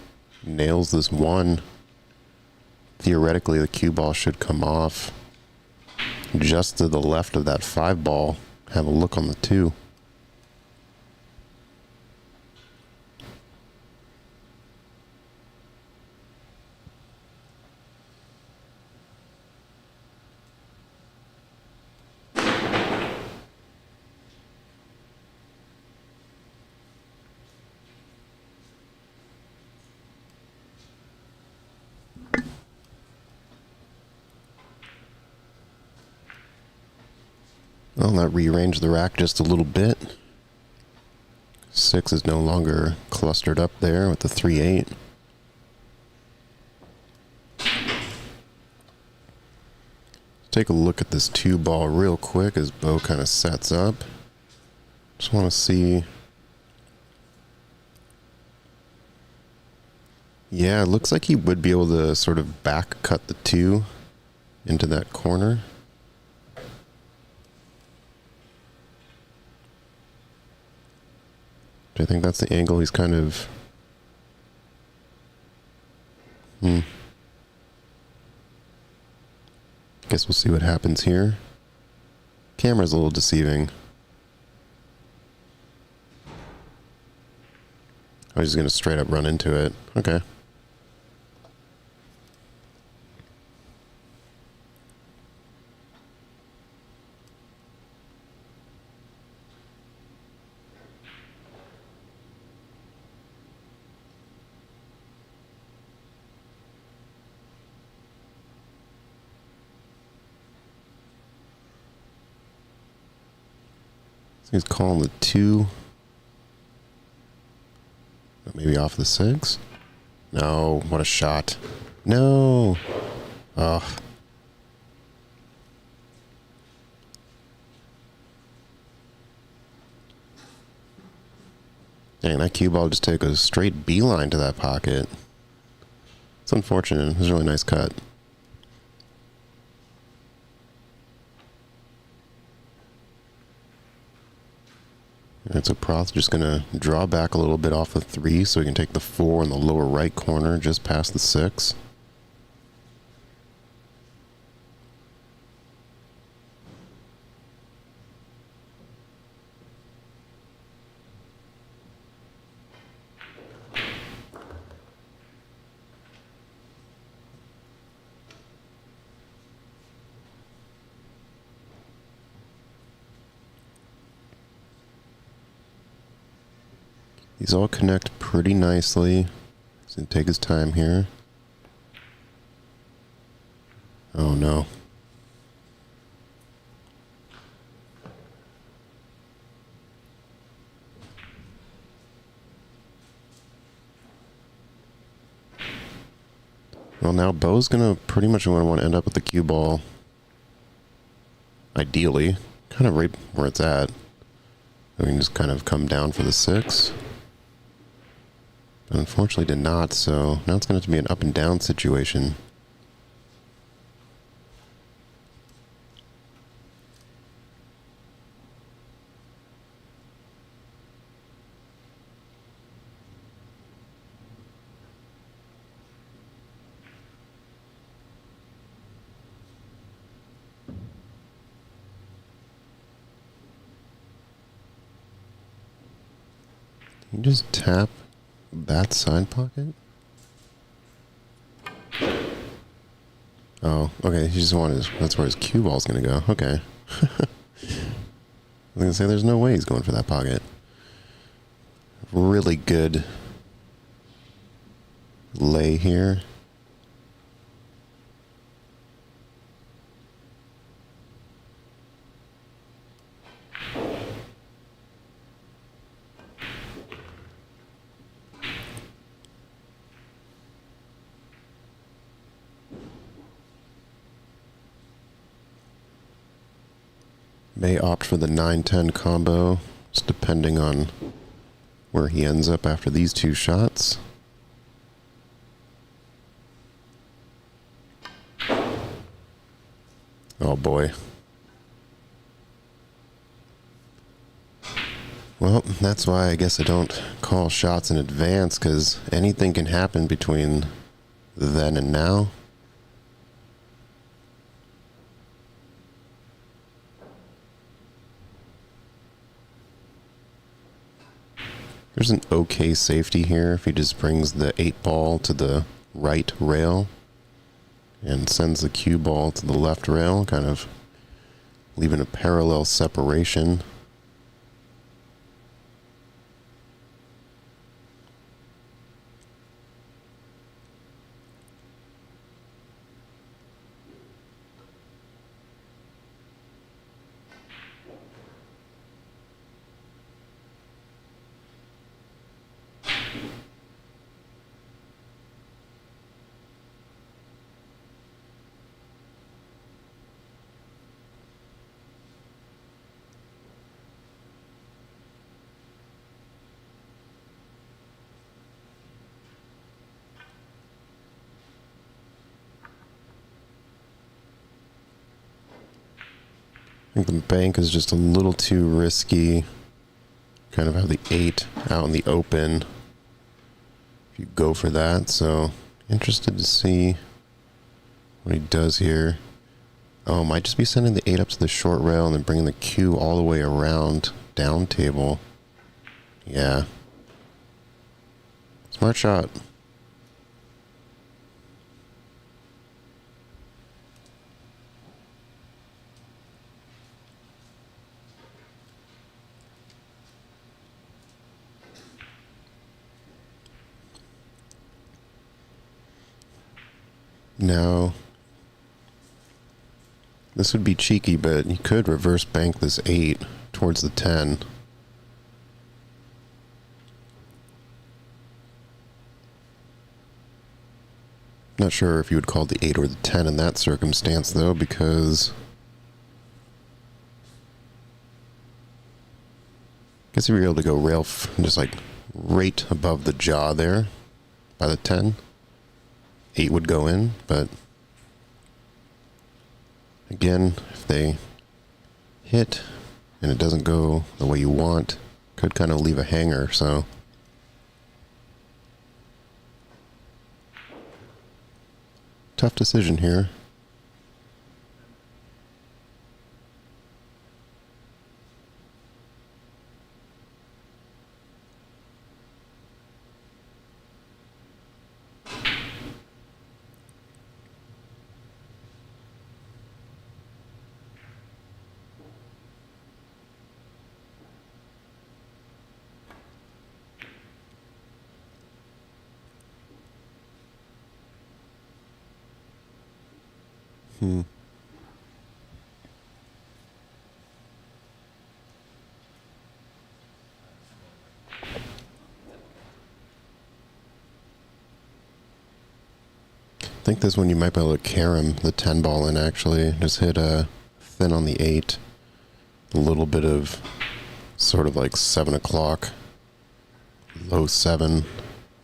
nails this one, theoretically the cue ball should come off. Just to the left of that 5 ball. Have a look on the 2. Well, that rearranged the rack just a little bit. 6 is no longer clustered up there with the 3-8. Take a look at this 2 ball real quick as Bo kind of sets up. Just want to see. Yeah, it looks like he would be able to sort of back cut the 2 into that corner. I think that's the angle he's kind of... Guess we'll see what happens here. Camera's a little deceiving. I was just going to straight up run into it. Okay. He's calling the 2. Maybe off the 6? No, what a shot. No! Ugh. Dang, that cue ball just took a straight beeline to that pocket. It's unfortunate. It was a really nice cut. Alright, so Proth's just going to draw back a little bit off the 3 so he can take the 4 in the lower right corner just past the 6. These all connect pretty nicely. He's going to take his time here. Oh no. Well, now Bo's going to pretty much want to end up with the cue ball. Ideally. Kind of right where it's at. We can just kind of come down for the 6. But unfortunately did not, so now it's going to have to be an up and down situation. Can you just tap that side pocket? Oh, okay. He just wanted that's where his cue ball's gonna go. Okay. I was gonna say there's no way he's going for that pocket. Really good lay here. May opt for the 9-10 combo, just depending on where he ends up after these two shots. Oh boy. Well, that's why I guess I don't call shots in advance, because anything can happen between then and now. There's an okay safety here if he just brings the 8 ball to the right rail and sends the cue ball to the left rail, kind of leaving a parallel separation. I think the bank is just a little too risky. Kind of have the 8 out in the open if you go for that. So interested to see what he does here. Oh, might just be sending the 8 up to the short rail and then bringing the cue all the way around down table. Yeah. Smart shot. Now, this would be cheeky, but you could reverse bank this 8 towards the 10. Not sure if you would call the 8 or the 10 in that circumstance, though, because I guess if you're able to go rail just like right above the jaw there by the 10, 8 would go in, but again, if they hit and it doesn't go the way you want, could kind of leave a hanger, so tough decision here. I think this one you might be able to carom the 10 ball in, actually. Just hit a thin on the 8. A little bit of sort of like 7 o'clock. Low 7.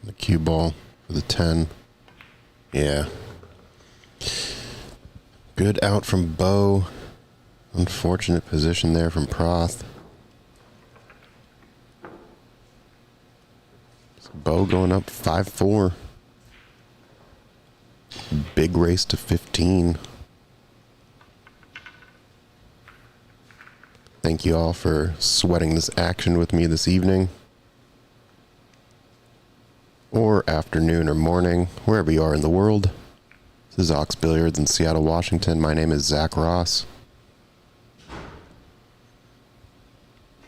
The cue ball for the 10. Yeah. Good out from Bo. Unfortunate position there from Proth. Bo going up 5-4. Big race to 15. Thank you all for sweating this action with me this evening. Or afternoon or morning, wherever you are in the world. This is Ox Billiards in Seattle, Washington. My name is Zach Ross.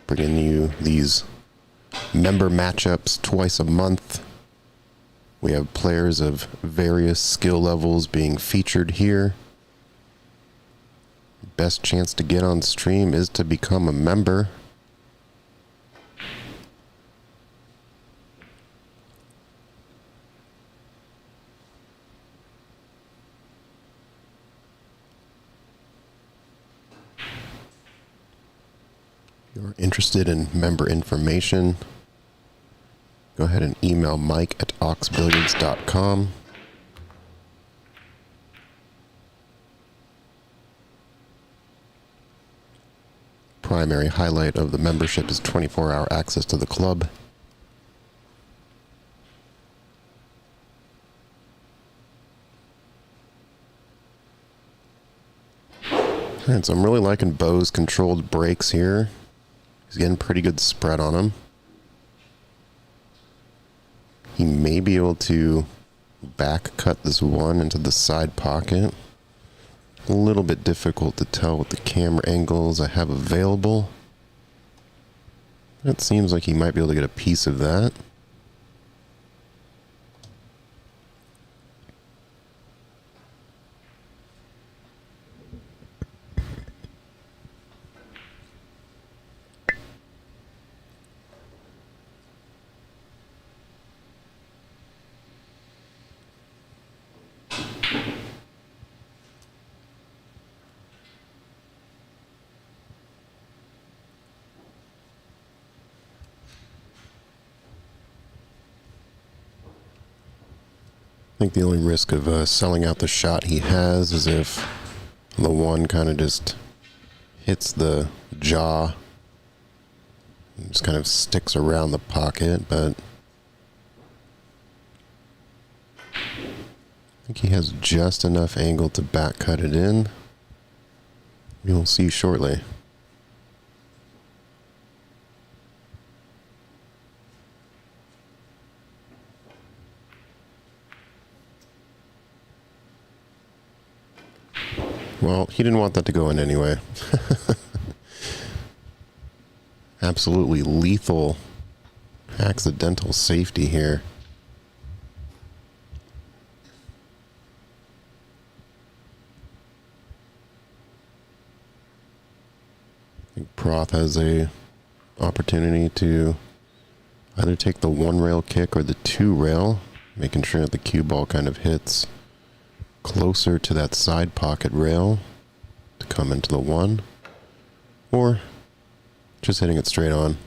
Bringing you these member matchups twice a month. We have players of various skill levels being featured here. Best chance to get on stream is to become a member. If you're interested in member information, go ahead and email mike@oxbilliards.com. Primary highlight of the membership is 24-hour access to the club. Alright, so I'm really liking Bo's controlled breaks here. He's getting pretty good spread on him. He may be able to back cut this one into the side pocket. A little bit difficult to tell with the camera angles I have available. It seems like he might be able to get a piece of that. I think the only risk of selling out the shot he has is if the one kind of just hits the jaw and just kind of sticks around the pocket, but I think he has just enough angle to back cut it in. You'll see shortly. Well, he didn't want that to go in anyway. Absolutely lethal accidental safety here. I think Proth has a opportunity to either take the one rail kick or the two rail, making sure that the cue ball kind of hits closer to that side pocket rail to come into the one, or just hitting it straight on.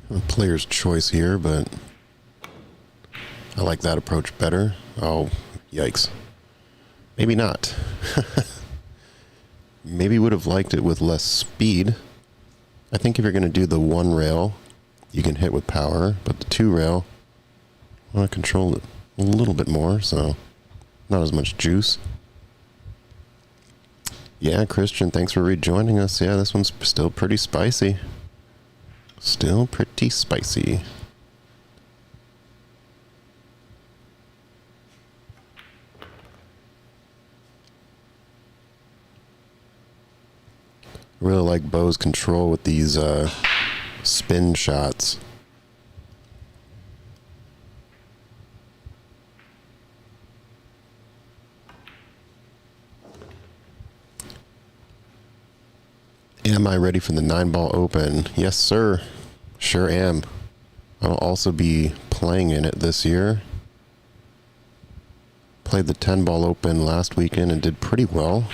A player's choice here, but I like that approach better. Oh, yikes. Maybe not. Maybe would have liked it with less speed. I think if you're going to do the one rail, you can hit with power, but the two rail, I want to control it a little bit more, so not as much juice. Yeah, Christian, thanks for rejoining us. Yeah, this one's still pretty spicy. Still pretty spicy. Really like Bo's control with these spin shots. Am I ready for the 9-ball open? Yes, sir. Sure am. I'll also be playing in it this year. Played the 10-ball open last weekend and did pretty well,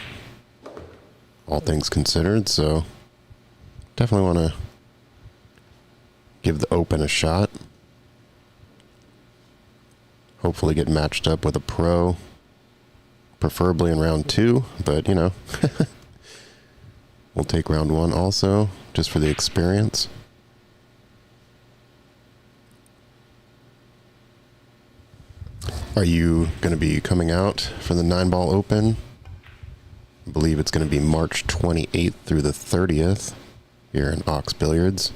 all things considered, so definitely want to give the open a shot. Hopefully get matched up with a pro, preferably in round 2, but you know. We'll take round 1 also, just for the experience. Are you going to be coming out for the 9-ball open? I believe it's going to be March 28th through the 30th here in Ox Billiards.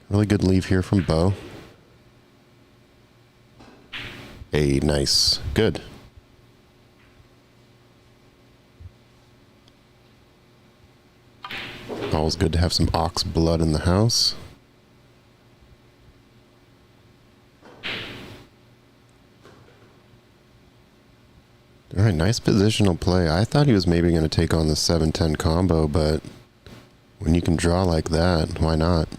Really good leave here from Bo. A nice, good. Always good to have some ox blood in the house. Alright, nice positional play. I thought he was maybe going to take on the 7-10 combo, but when you can draw like that, why not?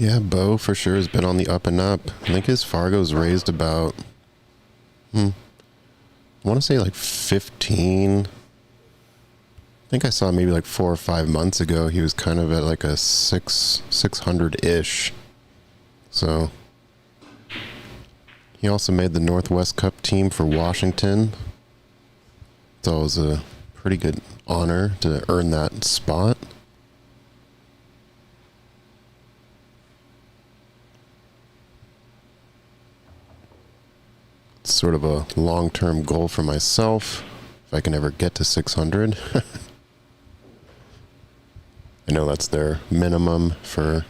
Yeah, Bo for sure has been on the up and up. I think his Fargo's raised about, I want to say like 15. I think I saw maybe like 4 or 5 months ago. He was kind of at like a 600-ish. So he also made the Northwest Cup team for Washington. So it was a pretty good honor to earn that spot. It's sort of a long-term goal for myself, if I can ever get to 600. I know that's their minimum for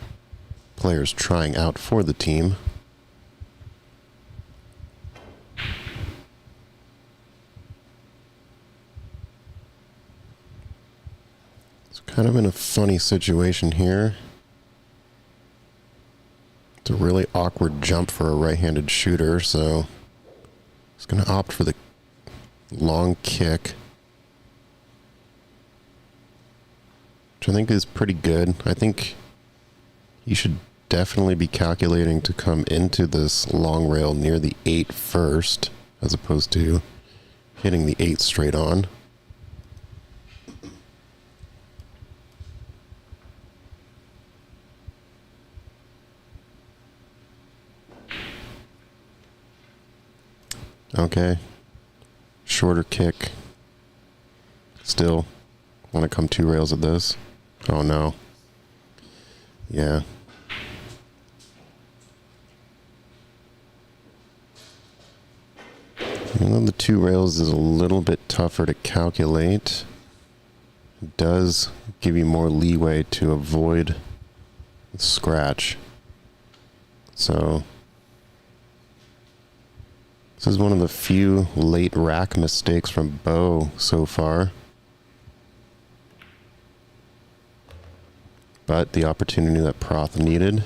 players trying out for the team. It's kind of in a funny situation here. It's a really awkward jump for a right-handed shooter, so he's going to opt for the long kick, which I think is pretty good. I think he should definitely be calculating to come into this long rail near the 8 first, as opposed to hitting the 8 straight on. Okay. Shorter kick. Still want to come 2 rails at this. Oh no. Yeah. Even though the 2 rails is a little bit tougher to calculate, it does give you more leeway to avoid scratch. So this is one of the few late rack mistakes from Bo so far. But the opportunity that Proth needed.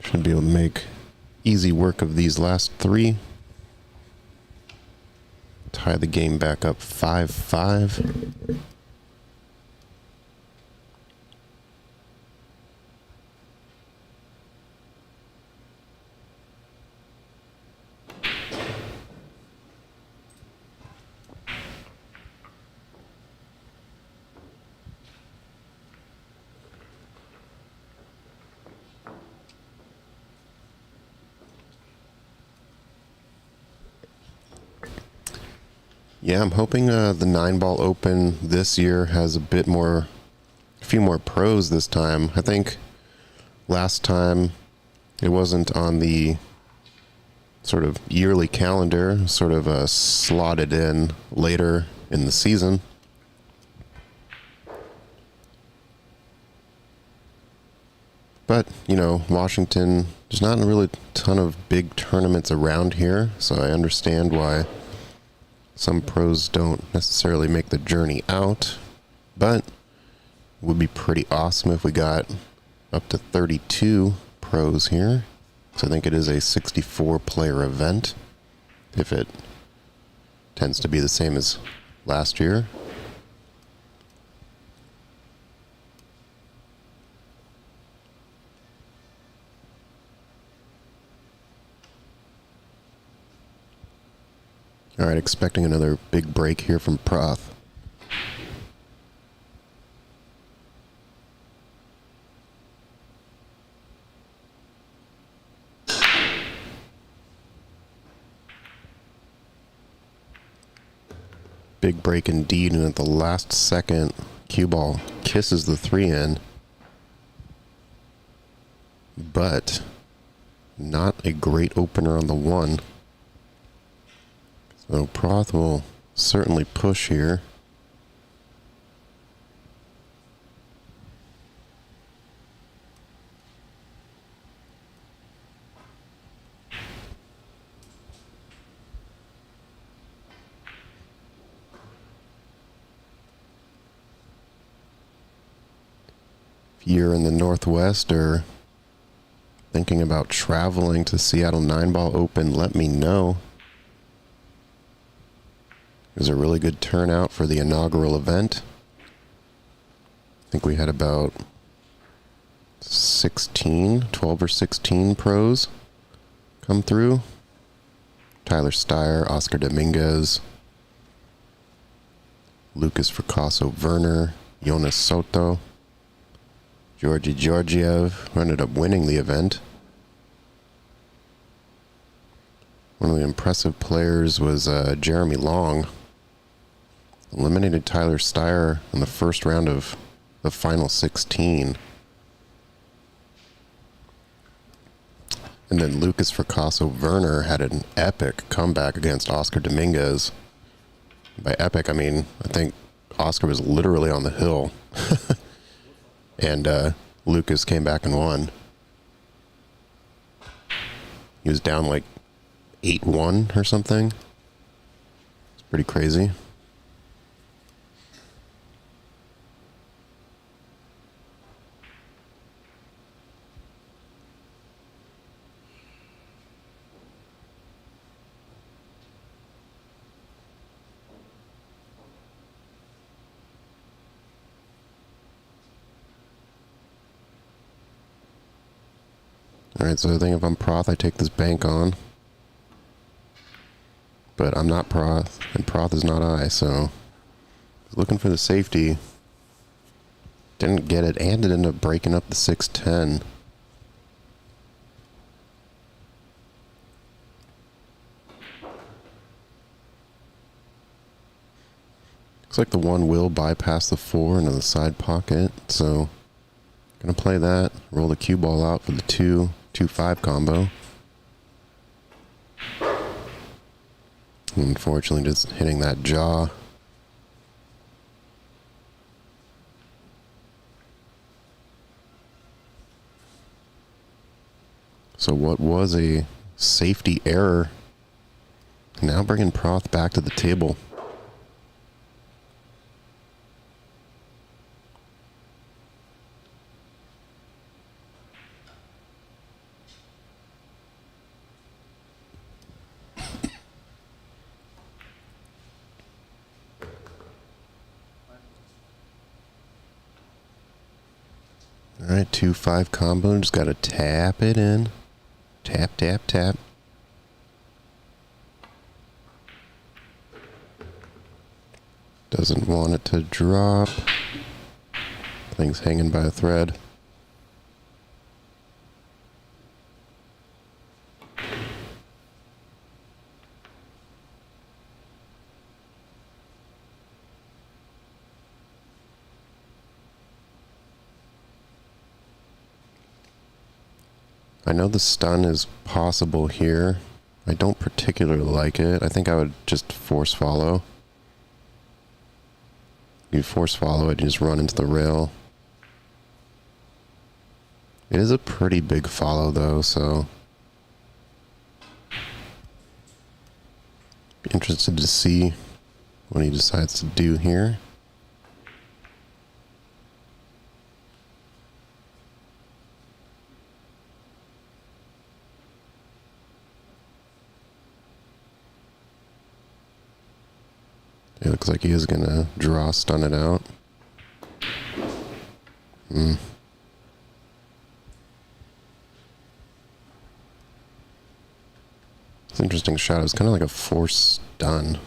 Should be able to make easy work of these last 3. Tie the game back up 5-5. Yeah, I'm hoping the 9-ball open this year has a few more pros this time. I think last time it wasn't on the sort of yearly calendar, sort of slotted in later in the season. But, Washington, there's not really a ton of big tournaments around here, so I understand why some pros don't necessarily make the journey out, but it would be pretty awesome if we got up to 32 pros here. So I think it is a 64-player event, if it tends to be the same as last year. All right, expecting another big break here from Proth. Big break indeed, and at the last second, cue ball kisses the 3 in. But not a great opener on the 1. So Proth will certainly push here. If you're in the Northwest or thinking about traveling to Seattle 9-ball open, let me know. It was a really good turnout for the inaugural event. I think we had about 12 or 16 pros come through. Tyler Steyer, Oscar Dominguez, Lucas Fracasso-Werner, Jonas Soto, Georgi Georgiev, who ended up winning the event. One of the impressive players was Jeremy Long. Eliminated Tyler Steyer in the first round of the final 16. And then Lucas Fracasso-Werner had an epic comeback against Oscar Dominguez. By epic, I mean, I think Oscar was literally on the hill. And Lucas came back and won. He was down like 8-1 or something. It's pretty crazy. Alright, so I think if I'm Proth, I take this bank on. But I'm not Proth, and Proth is not I, so... looking for the safety. Didn't get it, and it ended up breaking up the 6-10. Looks like the 1 will bypass the 4 into the side pocket, so... gonna play that, roll the cue ball out for the 2-5 combo. Unfortunately, just hitting that jaw. So what was a safety error, now bringing Proth back to the table. Alright, 2-5 combo, just gotta tap it in. Tap, tap, tap. Doesn't want it to drop. Thing's hanging by a thread. I know the stun is possible here. I don't particularly like it. I think I would just force follow. You force follow it, you just run into the rail. It is a pretty big follow though, so... be interested to see what he decides to do here. It looks like he is going to draw, stun it out. It's an interesting shot. It was kind of like a forced stun.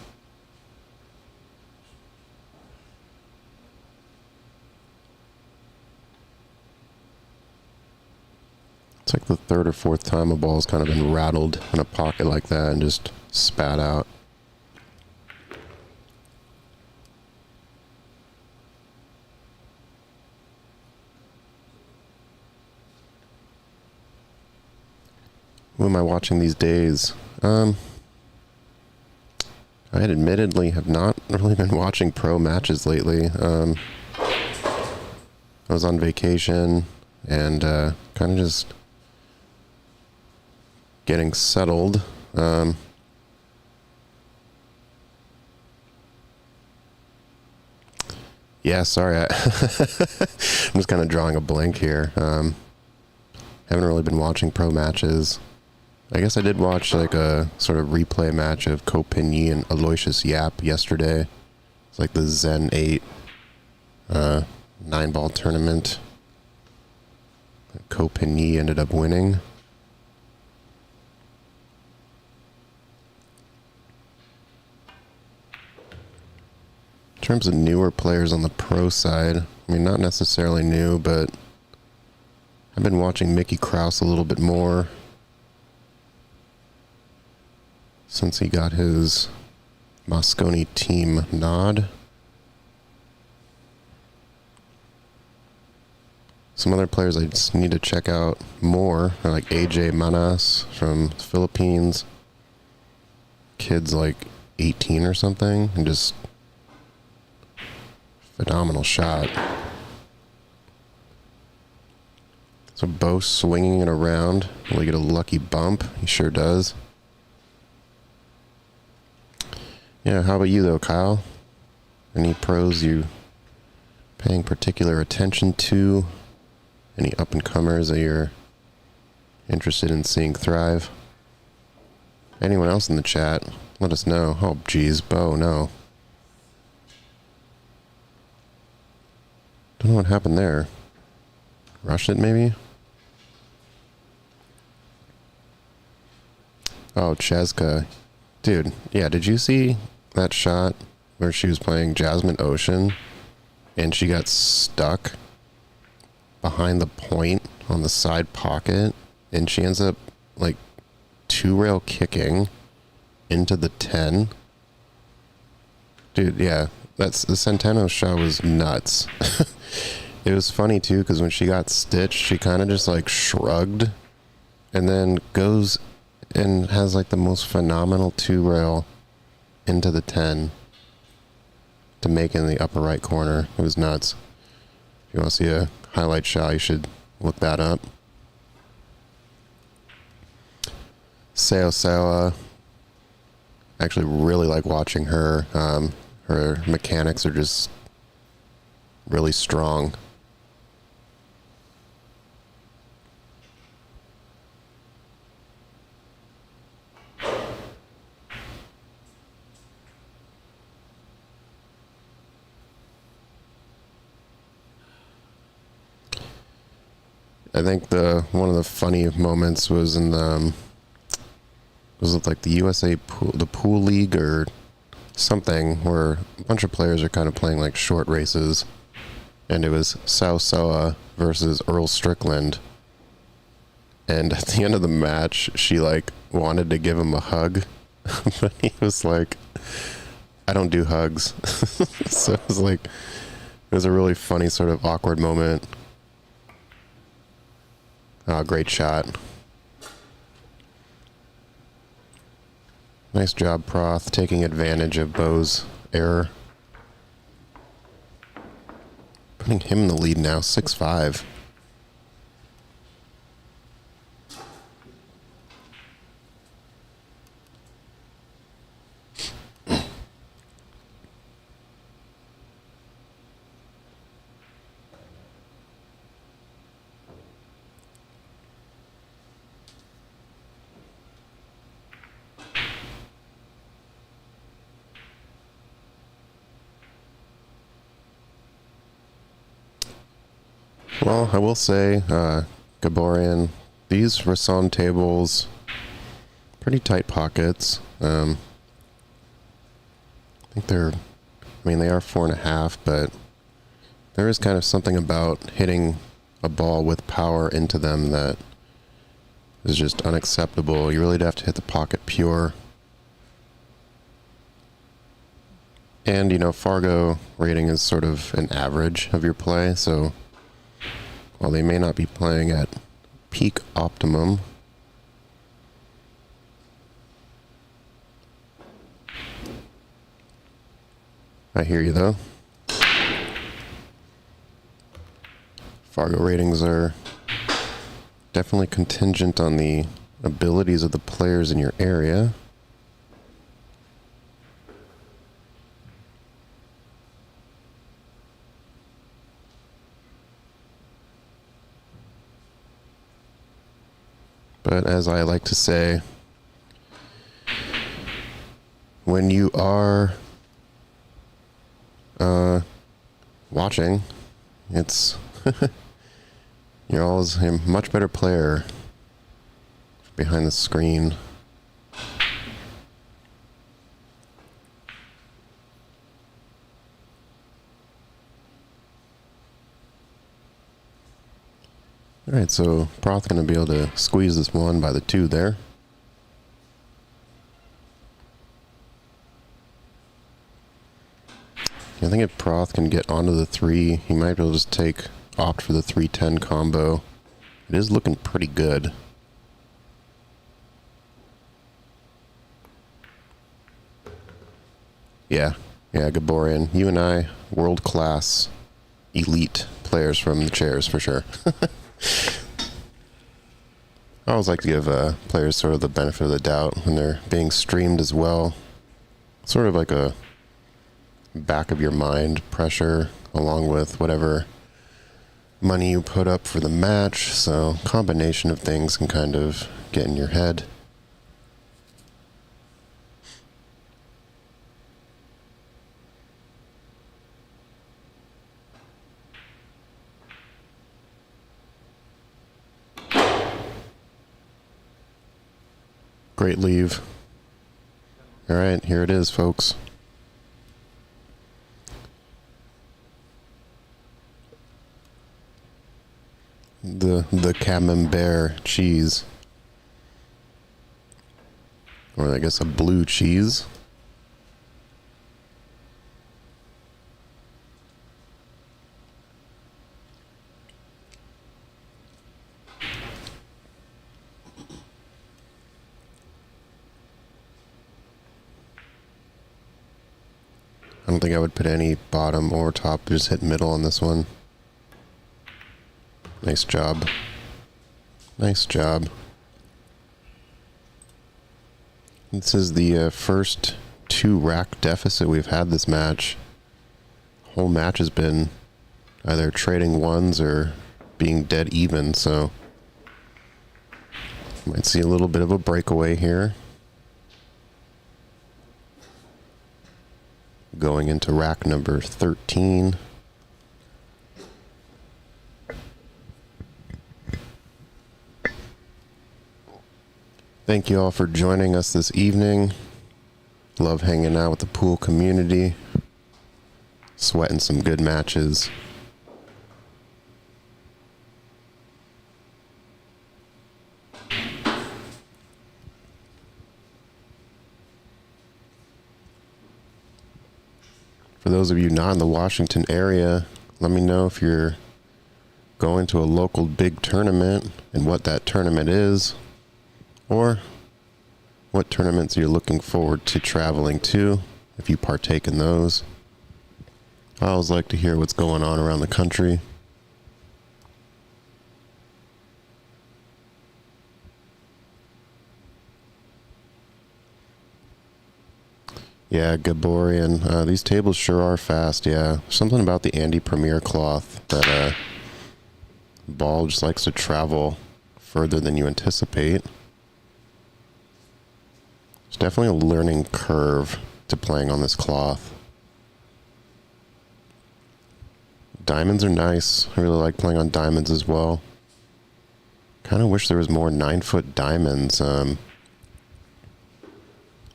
It's like the third or fourth time a ball's kind of been rattled in a pocket like that and just spat out. Who am I watching these days? I admittedly have not really been watching pro matches lately. I was on vacation and kind of just getting settled. Yeah, sorry. I'm just kind of drawing a blank here. Haven't really been watching pro matches. I guess I did watch like a sort of replay match of Ko Pin-Yi and Aloysius Yap yesterday. It's like the Zen 8 9-ball tournament. Ko Pin-Yi ended up winning. In terms of newer players on the pro side, I mean, not necessarily new, but I've been watching Mickey Krause a little bit more since he got his Mosconi team nod. Some other players I just need to check out more are like AJ Manas from the Philippines. Kid's like 18 or something, and just phenomenal shot. So Bo swinging it around. Will he get a lucky bump? He sure does. Yeah, how about you though, Kyle? Any pros you paying particular attention to? Any up-and-comers that you're interested in seeing thrive? Anyone else in the chat, let us know. Oh, geez, Bo, no. Don't know what happened there. Rushed it, maybe? Oh, Cheska. Dude, yeah, did you see that shot where she was playing Jasmine Ocean and she got stuck behind the point on the side pocket and she ends up like 2-rail kicking into the 10? Dude, yeah, the Centeno shot was nuts. It was funny too because when she got stitched, she kind of just like shrugged and then goes and has like the most phenomenal 2-rail into the 10 to make in the upper right corner. It was nuts. If you want to see a highlight shot, you should look that up. Seo Sawa, I actually really like watching her. Her mechanics are just really strong. I think one of the funny moments was in the was it like the USA pool, the pool league or something, where a bunch of players are kind of playing like short races, and it was Sao Soa versus Earl Strickland, and at the end of the match she like wanted to give him a hug but he was like, I don't do hugs. So it was like, it was a really funny sort of awkward moment. Oh, great shot. Nice job, Proth, taking advantage of Bo's error. Putting him in the lead now, 6-5. Well, I will say, Gaborian, these Rason tables, pretty tight pockets. I think they're, I mean, they are 4.5, but there is kind of something about hitting a ball with power into them that is just unacceptable. You really do have to hit the pocket pure. And, you know, Fargo rating is sort of an average of your play, so while they may not be playing at peak optimum, I hear you though. Fargo ratings are definitely contingent on the abilities of the players in your area. But as I like to say, when you are watching, it's you're always a much better player behind the screen. Alright, so Proth's going to be able to squeeze this one by the 2 there. I think if Proth can get onto the 3, he might be able to just opt for the 3-10 combo. It is looking pretty good. Yeah, Gaborian, you and I, world-class, elite players from the chairs for sure. I always like to give players sort of the benefit of the doubt when they're being streamed as well. Sort of like a back of your mind pressure along with whatever money you put up for the match. So combination of things can kind of get in your head. Great leave. All right, here it is, folks. The camembert cheese. Or I guess a blue cheese. I don't think I would put any bottom or top, just hit middle on this one. Nice job. Nice job. This is the first 2 rack deficit we've had this match. Whole match has been either trading ones or being dead even, so might see a little bit of a breakaway here. Going into rack number 13. Thank you all for joining us this evening. Love hanging out with the pool community. Sweating some good matches. For those of you not in the Washington area, let me know if you're going to a local big tournament and what that tournament is, or what tournaments you're looking forward to traveling to, if you partake in those. I always like to hear what's going on around the country. Yeah, Gaborian. These tables sure are fast, yeah. Something about the Andy Premier cloth that ball just likes to travel further than you anticipate. There's definitely a learning curve to playing on this cloth. Diamonds are nice. I really like playing on diamonds as well. Kind of wish there was more 9-foot diamonds.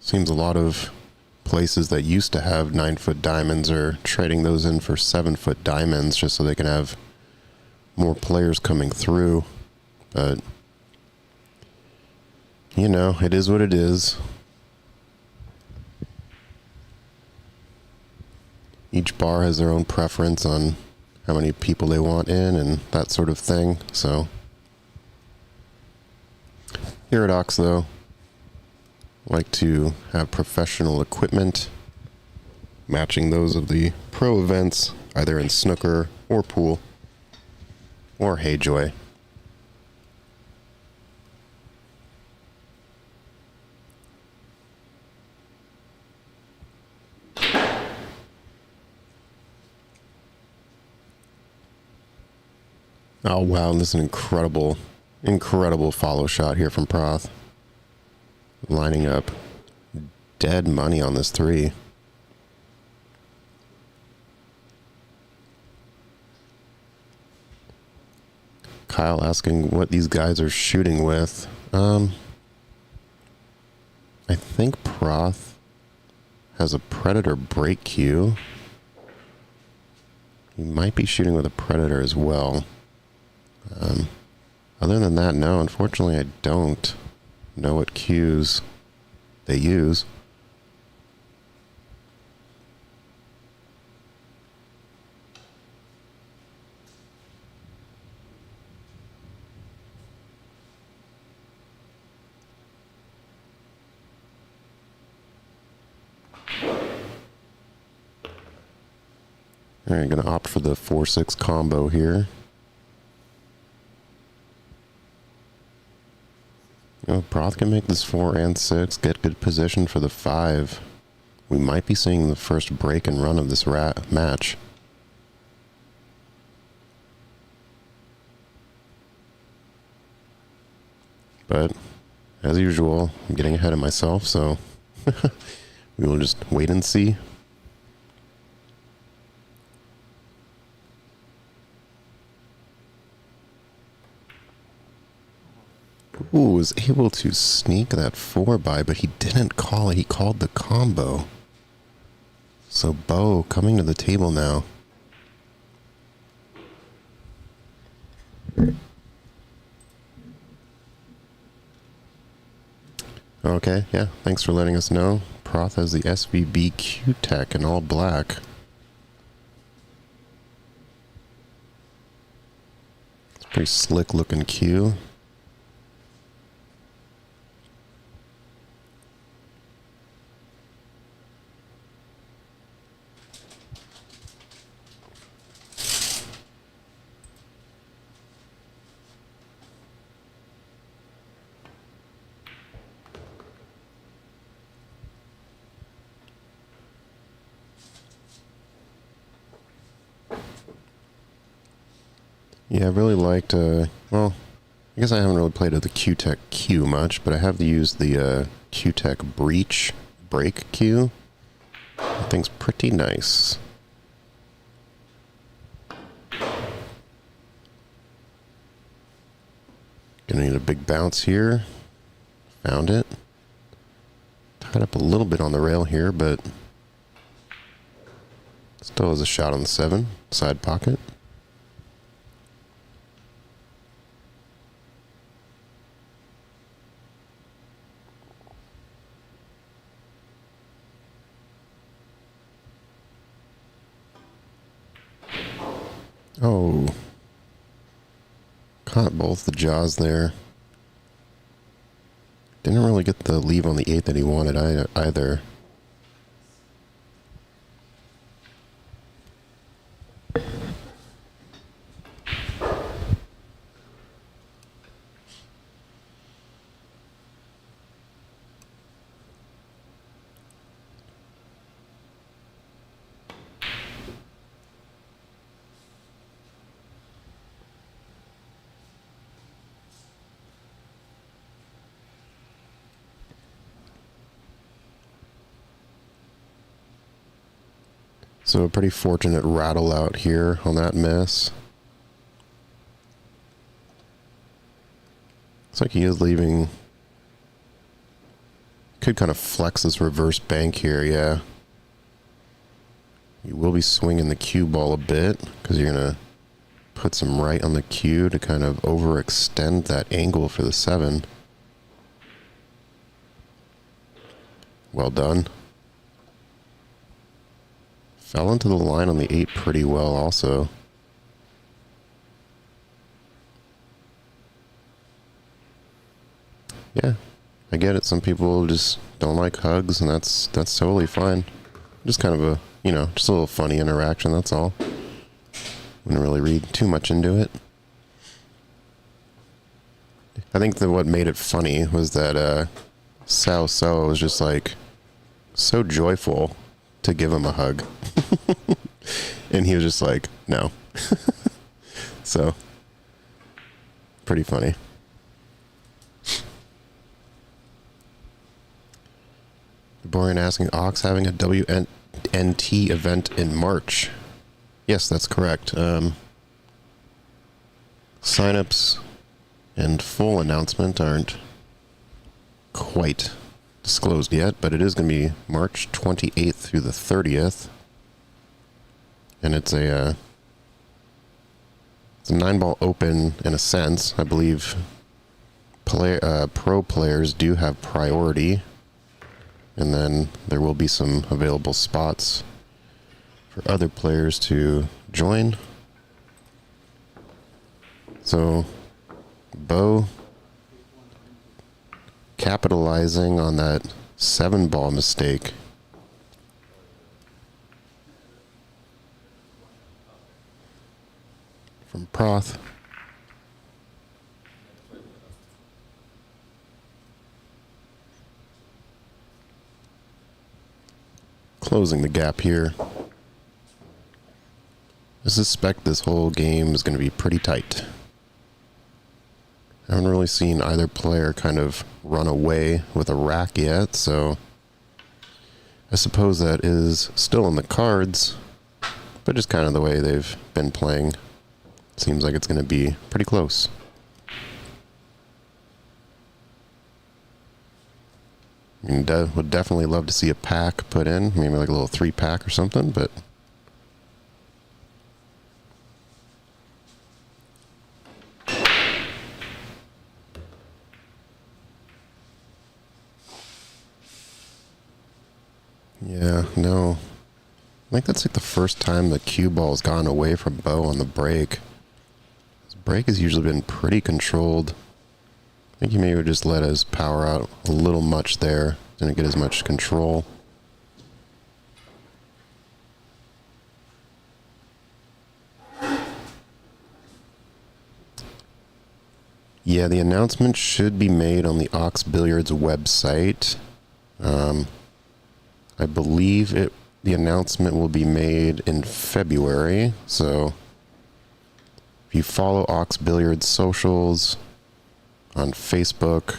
Seems a lot of places that used to have 9-foot diamonds are trading those in for 7-foot diamonds just so they can have more players coming through. But, you know, it is what it is. Each bar has their own preference on how many people they want in and that sort of thing. So, here at Ox, though, like to have professional equipment matching those of the pro events, either in snooker or pool or Hayjoy. Oh wow, this is an incredible Incredible follow shot here from Proth. Lining up dead money on this 3. Kyle asking what these guys are shooting with. I think Proth has a Predator break cue. He might be shooting with a Predator as well. Other than that, no, unfortunately I don't know what cues they use. All right, gonna opt for the 4-6 combo here. You know, Proth can make this 4 and 6, get good position for the 5. We might be seeing the first break and run of this match. But, as usual, I'm getting ahead of myself, so we will just wait and see. Ooh, was able to sneak that 4 by, but he didn't call it. He called the combo. So Bo coming to the table now. Okay, yeah, thanks for letting us know. Proth has the SVB Q-Tech in all black. It's a pretty slick looking Q. Yeah, I really liked, well, I guess I haven't really played with the Q-Tech Q much, but I have used the Q-Tech Breach Break Q. That thing's pretty nice. Gonna need a big bounce here. Found it. Tied up a little bit on the rail here, but still has a shot on the 7, side pocket. Oh, caught both the jaws there. Didn't really get the leave on the 8 that he wanted either. So a pretty fortunate rattle out here on that miss. Looks like he is leaving. Could kind of flex this reverse bank here, yeah. You will be swinging the cue ball a bit because you're going to put some right on the cue to kind of overextend that angle for the 7. Well done. Fell into the line on the 8 pretty well also. Yeah, I get it. Some people just don't like hugs, and that's totally fine. Just kind of a, you know, just a little funny interaction, that's all. Wouldn't really read too much into it. I think that what made it funny was that Sao was just like so joyful to give him a hug. And he was just like, no. So, pretty funny. Gaborian asking, Ox having a WNT event in March. Yes, that's correct. Signups and full announcement aren't quite disclosed yet, but it is going to be March 28th through the 30th. And it's a 9-ball open in a sense. I believe pro players do have priority, and then there will be some available spots for other players to join. So, Bo capitalizing on that 7-ball mistake. From Proth. Closing the gap here. I suspect this whole game is going to be pretty tight. I haven't really seen either player kind of run away with a rack yet, so I suppose that is still in the cards, but just kind of the way they've been playing. Seems like it's going to be pretty close. Would definitely love to see a pack put in, maybe like a little 3-pack or something, but yeah, no. I think that's like the first time the cue ball's gone away from Bo on the break. His break has usually been pretty controlled. I think he maybe just let his power out a little much there. Didn't get as much control. Yeah, the announcement should be made on the Ox Billiards website. I believe the announcement will be made in February, so if you follow Ox Billiards socials on Facebook,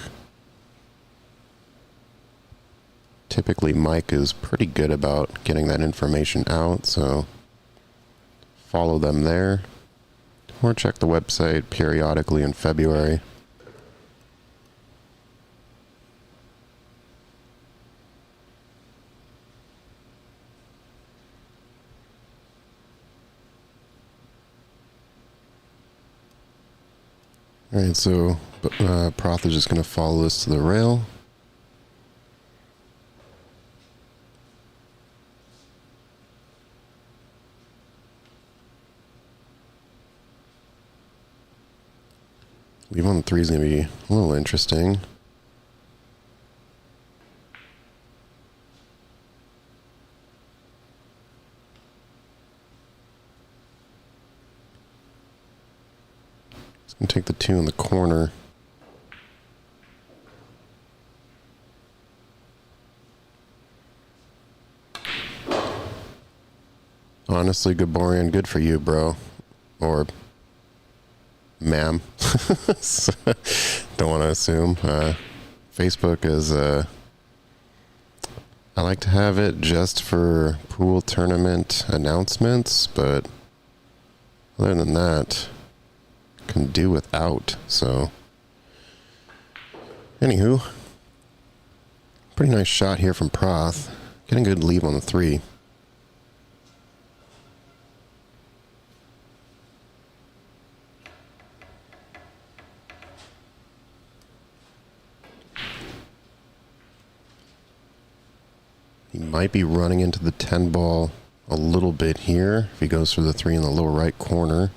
typically Mike is pretty good about getting that information out, so follow them there, or check the website periodically in February. Alright, so Proth is just going to follow this to the rail. Leave on the 3 is going to be a little interesting. It's going to take the 2 in the corner. Honestly, Gaborian, good for you, bro. Or ma'am. Don't want to assume. Facebook is, I like to have it just for pool tournament announcements, but other than that, can do without. So, anywho, pretty nice shot here from Proth. Getting a good leave on the 3. He might be running into the 10 ball a little bit here if he goes for the 3 in the lower right corner.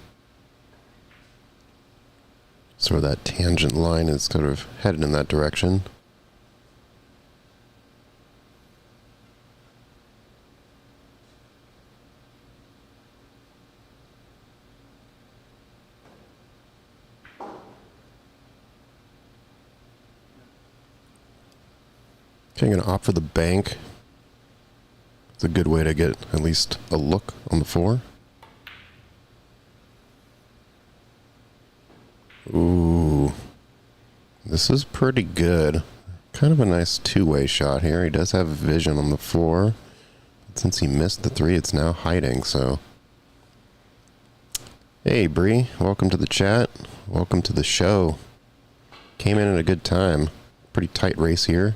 So that tangent line is sort of headed in that direction. Okay, I'm going to opt for the bank. It's a good way to get at least a look on the 4. Ooh. This is pretty good. kind of a nice two-way shot here. He does have vision on the 4. But since he missed the 3, it's now hiding, so... Hey, Bree. Welcome to the chat. Welcome to the show. Came in at a good time. Pretty tight race here.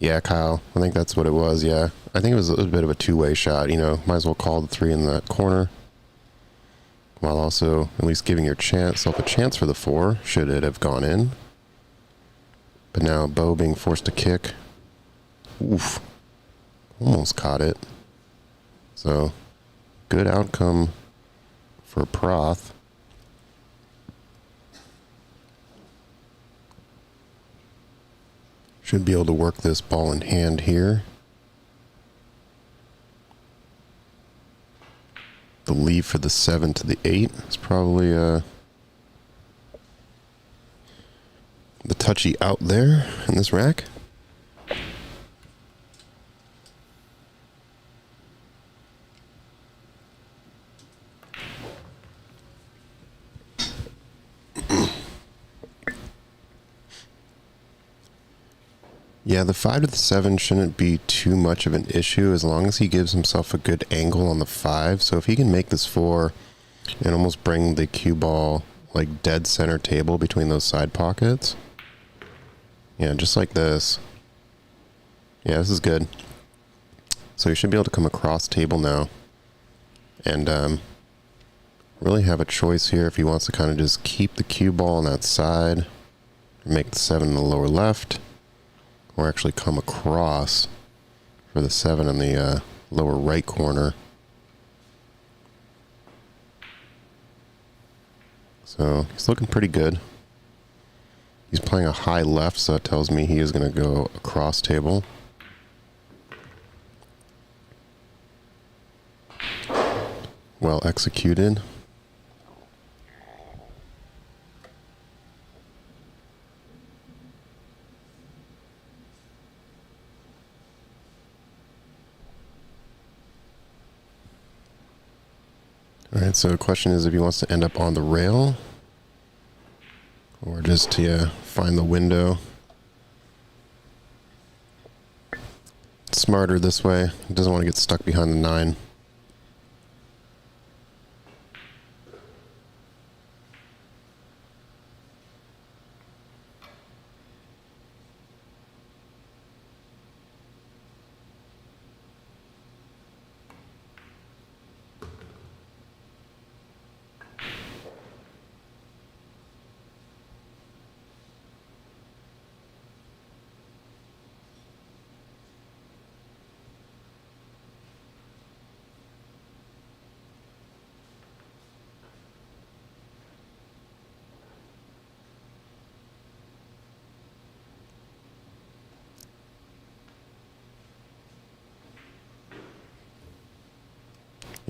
Yeah, Kyle. I think that's what it was, yeah. I think it was a bit of a two-way shot. You know, might as well call the 3 in that corner. While also at least giving yourself a chance for the 4, should it have gone in. But now Bo being forced to kick. Oof. Almost caught it. So, good outcome for Proth. Should be able to work this ball in hand here. The leave for the 7 to the 8 is probably the touchy out there in this rack. Yeah, the 5 to the 7 shouldn't be too much of an issue as long as he gives himself a good angle on the 5. So if he can make this 4 and almost bring the cue ball like dead center table between those side pockets. Yeah, just like this. Yeah, this is good. So he should be able to come across table now. And really have a choice here if he wants to kind of just keep the cue ball on that side. Or make the 7 in the lower left. Or actually come across for the 7 in the lower right corner. So he's looking pretty good. He's playing a high left, so that tells me he is going to go across table. Well executed. Alright, so the question is if he wants to end up on the rail or just to find the window. It's smarter this way. He doesn't want to get stuck behind the 9.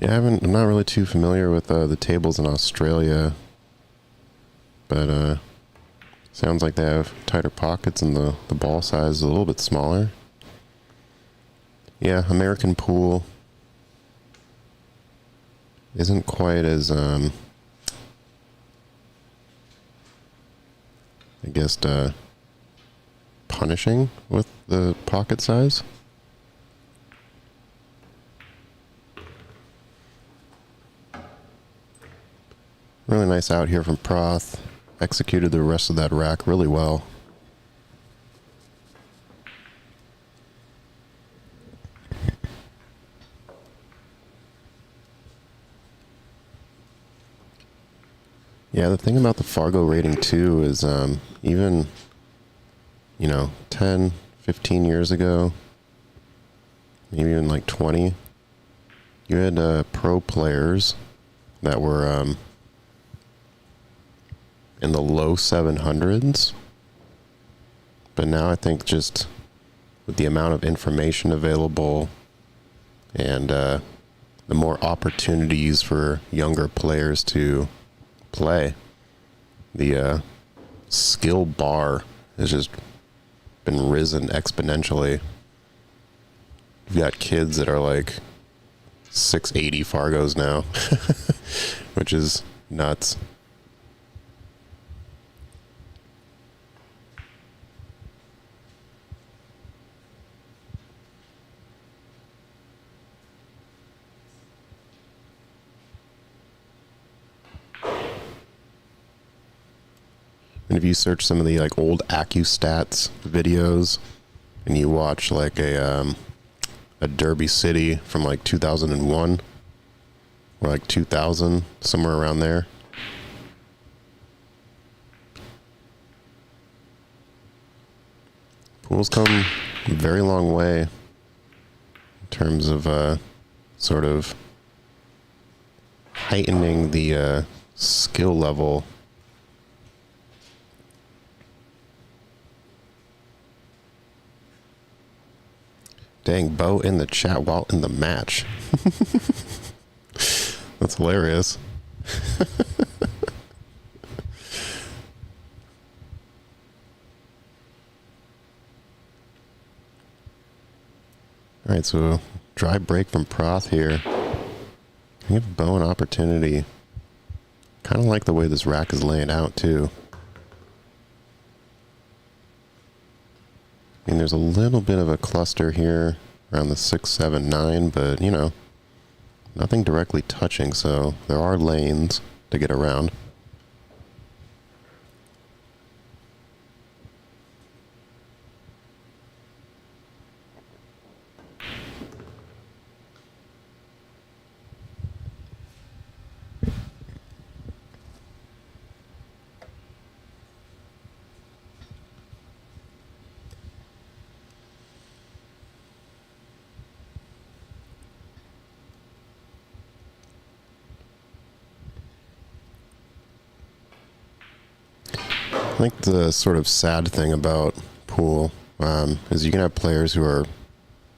Yeah, I'm not really too familiar with the tables in Australia, but sounds like they have tighter pockets and the ball size is a little bit smaller. Yeah, American pool isn't quite as, I guess, punishing with the pocket size. Really nice out here from Proth. Executed the rest of that rack really well. Yeah, the thing about the Fargo rating too is even, 10, 15 years ago, maybe even like 20, you had pro players that were in the low 700s. But now I think just with the amount of information available and the more opportunities for younger players to play, the skill bar has just been risen exponentially. You've got kids that are like 680 Fargos now, which is nuts. And if you search some of the like old AccuStats videos and you watch like a Derby City from like 2001 or like 2000, somewhere around there. Pool's come a very long way in terms of sort of heightening the skill level. Dang, Bo in the chat while in the match. That's hilarious. Alright, so dry break from Proth here. Give Bo an opportunity. Kind of like the way this rack is laying out, too. I mean, there's a little bit of a cluster here around the 6, 7, 9, but, you know, nothing directly touching, so there are lanes to get around. I think the sort of sad thing about pool is you can have players who are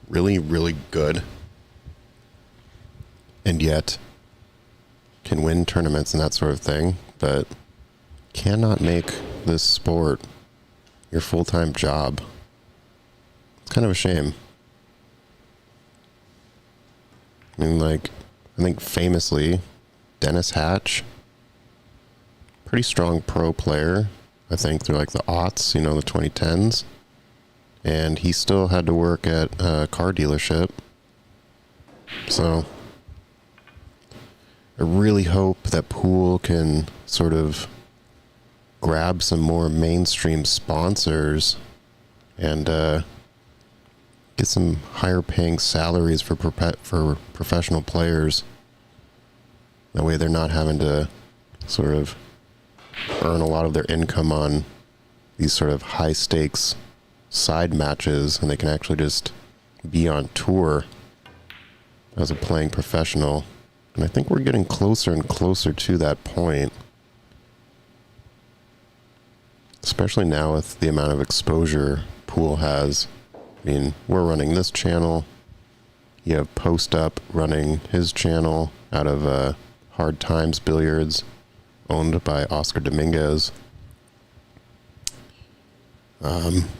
really, really good and yet can win tournaments and that sort of thing, but cannot make this sport your full-time job. It's kind of a shame. I mean, like, I think famously, Dennis Hatch, pretty strong pro player, I think through like the aughts, you know, the 2010s. And he still had to work at a car dealership. So I really hope that pool can sort of grab some more mainstream sponsors and get some higher paying salaries for professional players. That way they're not having to sort of earn a lot of their income on these sort of high stakes side matches, and they can actually just be on tour as a playing professional. And I think we're getting closer and closer to that point, especially now with the amount of exposure pool has. I mean, we're running this channel. You have Post Up running his channel out of Hard Times Billiards, owned by Oscar Dominguez.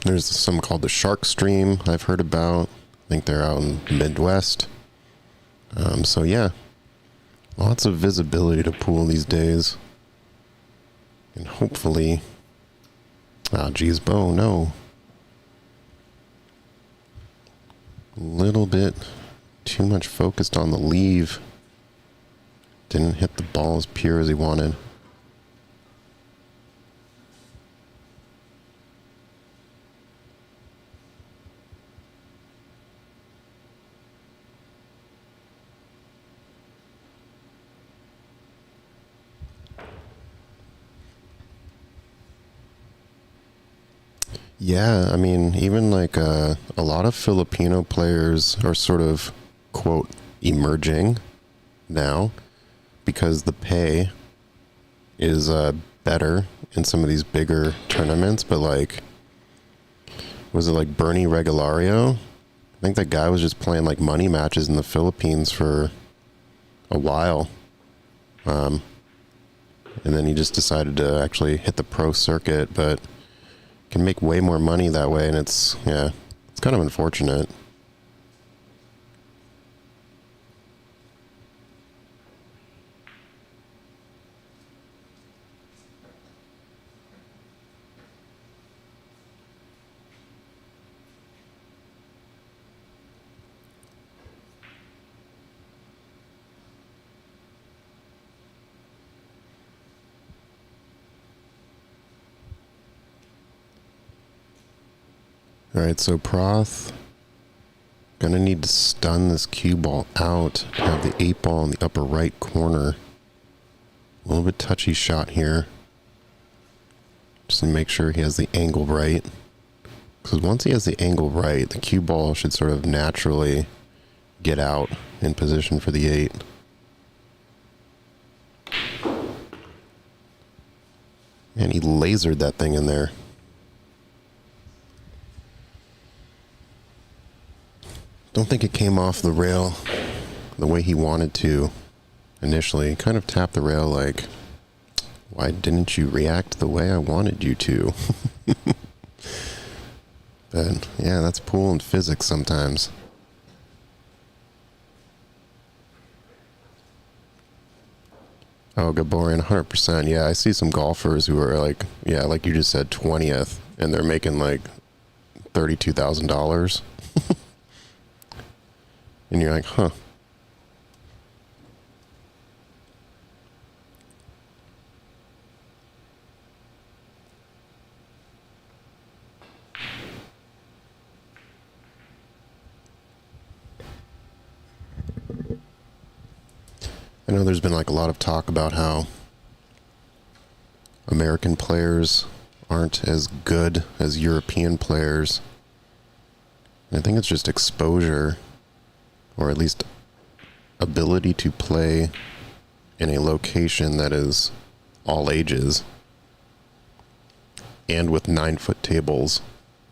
There's some called the Shark Stream I've heard about. I think they're out in the Midwest. So yeah, lots of visibility to pool these days. And hopefully... Ah, geez, Bo, no. A little bit too much focused on the leave. Didn't hit the ball as pure as he wanted. Yeah, I mean, even like a lot of Filipino players are sort of, quote, emerging now because the pay is better in some of these bigger tournaments. But like, was it like Bernie Regalario? I think that guy was just playing like money matches in the Philippines for a while. And then he just decided to actually hit the pro circuit, but can make way more money that way, and it's kind of unfortunate. Alright, so Proth gonna need to stun this cue ball out. Have the 8 ball in the upper right corner. A little bit touchy shot here. Just to make sure he has the angle right. Because once he has the angle right, the cue ball should sort of naturally get out in position for the 8. Man, he lasered that thing in there. Don't think it came off the rail the way he wanted to initially. He kind of tapped the rail like, why didn't you react the way I wanted you to? But yeah, that's pool and physics sometimes. Oh, Gaborian, 100%. Yeah, I see some golfers who are like, yeah, like you just said, 20th, and they're making like $32,000. And you're like, huh. I know there's been like a lot of talk about how American players aren't as good as European players. I think it's just exposure, or at least ability to play in a location that is all ages and with 9-foot tables.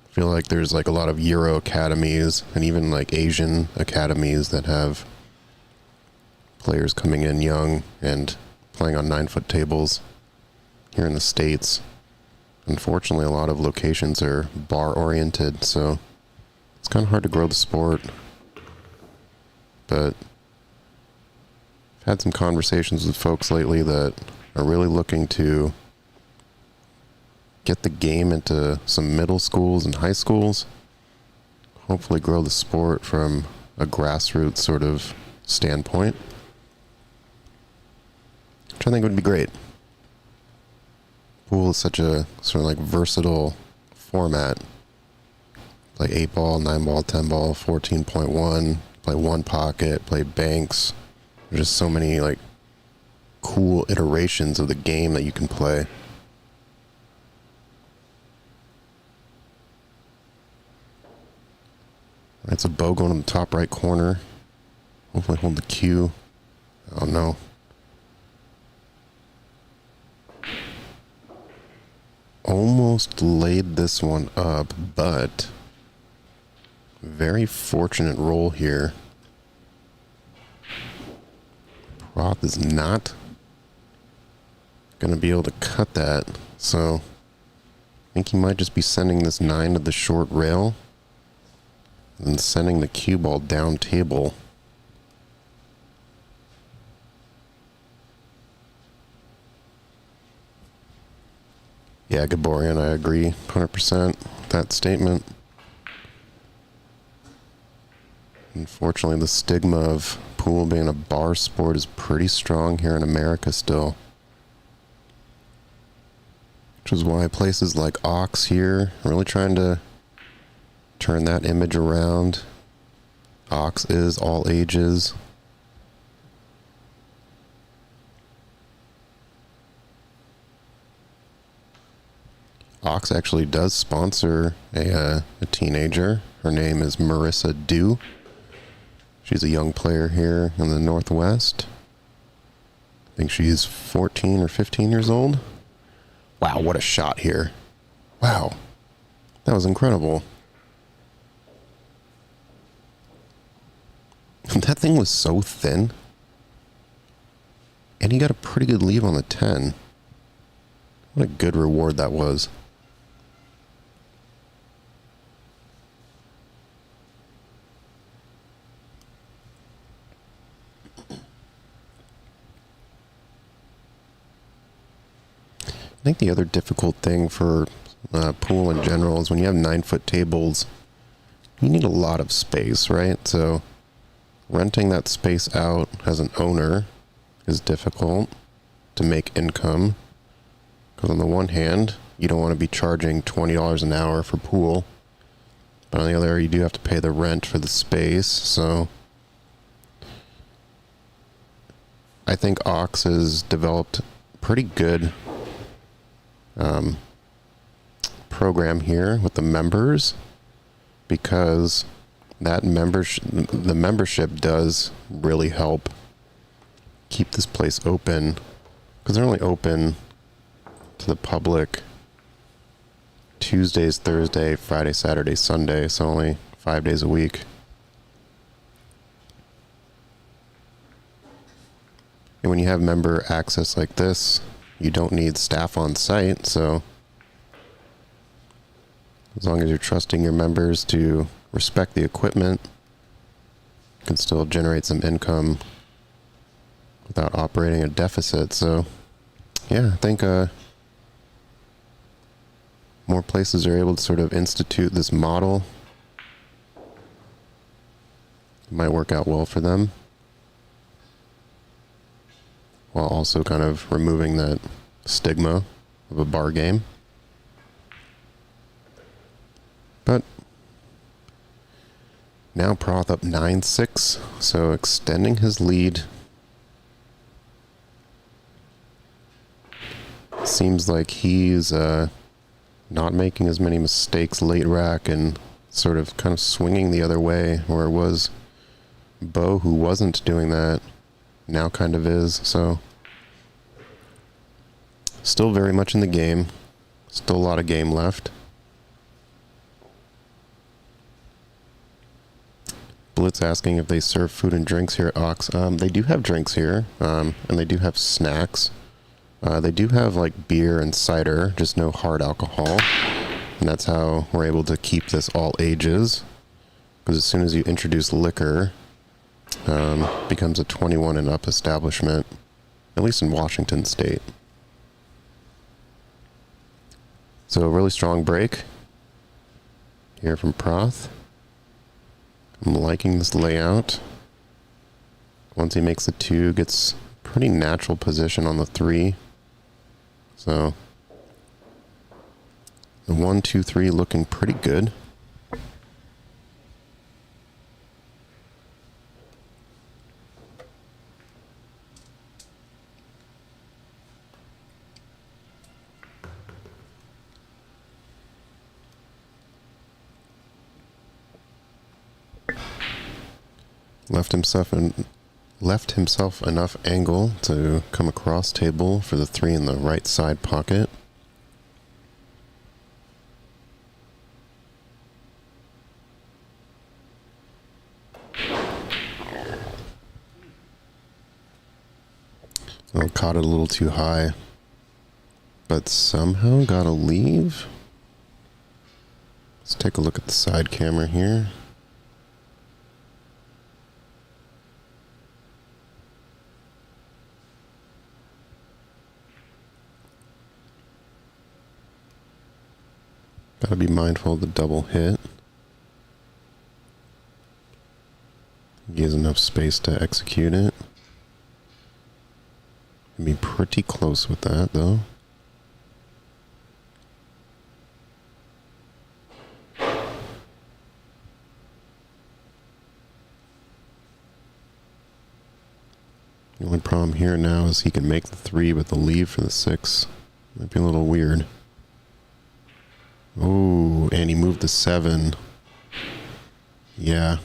I feel like there's like a lot of Euro academies and even like Asian academies that have players coming in young and playing on 9-foot tables. Here in the States, unfortunately, a lot of locations are bar oriented, so it's kind of hard to grow the sport. But I've had some conversations with folks lately that are really looking to get the game into some middle schools and high schools. Hopefully grow the sport from a grassroots sort of standpoint, which I think would be great. Pool is such a sort of like versatile format. Play 8 ball, 9 ball, 10 ball, 14.1, play one pocket, play banks. There's just so many like cool iterations of the game that you can play. That's a bow going in the top right corner. Hopefully hold the cue. Oh no. Almost laid this one up, but very fortunate roll here. Proth is not going to be able to cut that, so I think he might just be sending this 9 to the short rail and sending the cue ball down table. Yeah, Gaborian, I agree 100% with that statement. Unfortunately, the stigma of pool being a bar sport is pretty strong here in America still. Which is why places like Ox here are really trying to turn that image around. Ox is all ages. Ox actually does sponsor a teenager. Her name is Marissa Dew. She's a young player here in the Northwest. I think she's 14 or 15 years old. Wow, what a shot here. Wow, that was incredible. That thing was so thin. And he got a pretty good lead on the 10. What a good reward that was. I think the other difficult thing for pool in general is when you have 9-foot tables, you need a lot of space, right? So renting that space out as an owner is difficult to make income. Because on the one hand, you don't want to be charging $20 an hour for pool. But on the other, you do have to pay the rent for the space, so I think Ox has developed pretty good program here with the members, because that the membership does really help keep this place open, because they're only open to the public Tuesdays, Thursday, Friday, Saturday, Sunday, so only 5 days a week. And when you have member access like this, you don't need staff on site, so as long as you're trusting your members to respect the equipment, you can still generate some income without operating a deficit. So yeah, I think more places are able to sort of institute this model. It might work out well for them, while also kind of removing that stigma of a bar game. But now Proth up 9-6, so extending his lead. Seems like he's not making as many mistakes late rack and sort of kind of swinging the other way, where it was Bo who wasn't doing that, now kind of is. So still very much in the game, still a lot of game left. Blitz asking if they serve food and drinks here at Ox. They do have drinks here, and they do have snacks. They do have like beer and cider, just no hard alcohol. And that's how we're able to keep this all ages. Because as soon as you introduce liquor, it becomes a 21 and up establishment, at least in Washington State. So a really strong break here from Proth. I'm liking this layout. Once he makes the 2, gets pretty natural position on the 3. So the 1, 2, 3 looking pretty good. Left himself enough angle to come across table for the 3 in the right side pocket. Oh, caught it a little too high, but somehow got a leave. Let's take a look at the side camera here. Gotta be mindful of the double hit. He has enough space to execute it. Be pretty close with that, though. The only problem here now is he can make the 3, but the leave for the 6 might be a little weird. Oh, and he moved the 7. Yeah.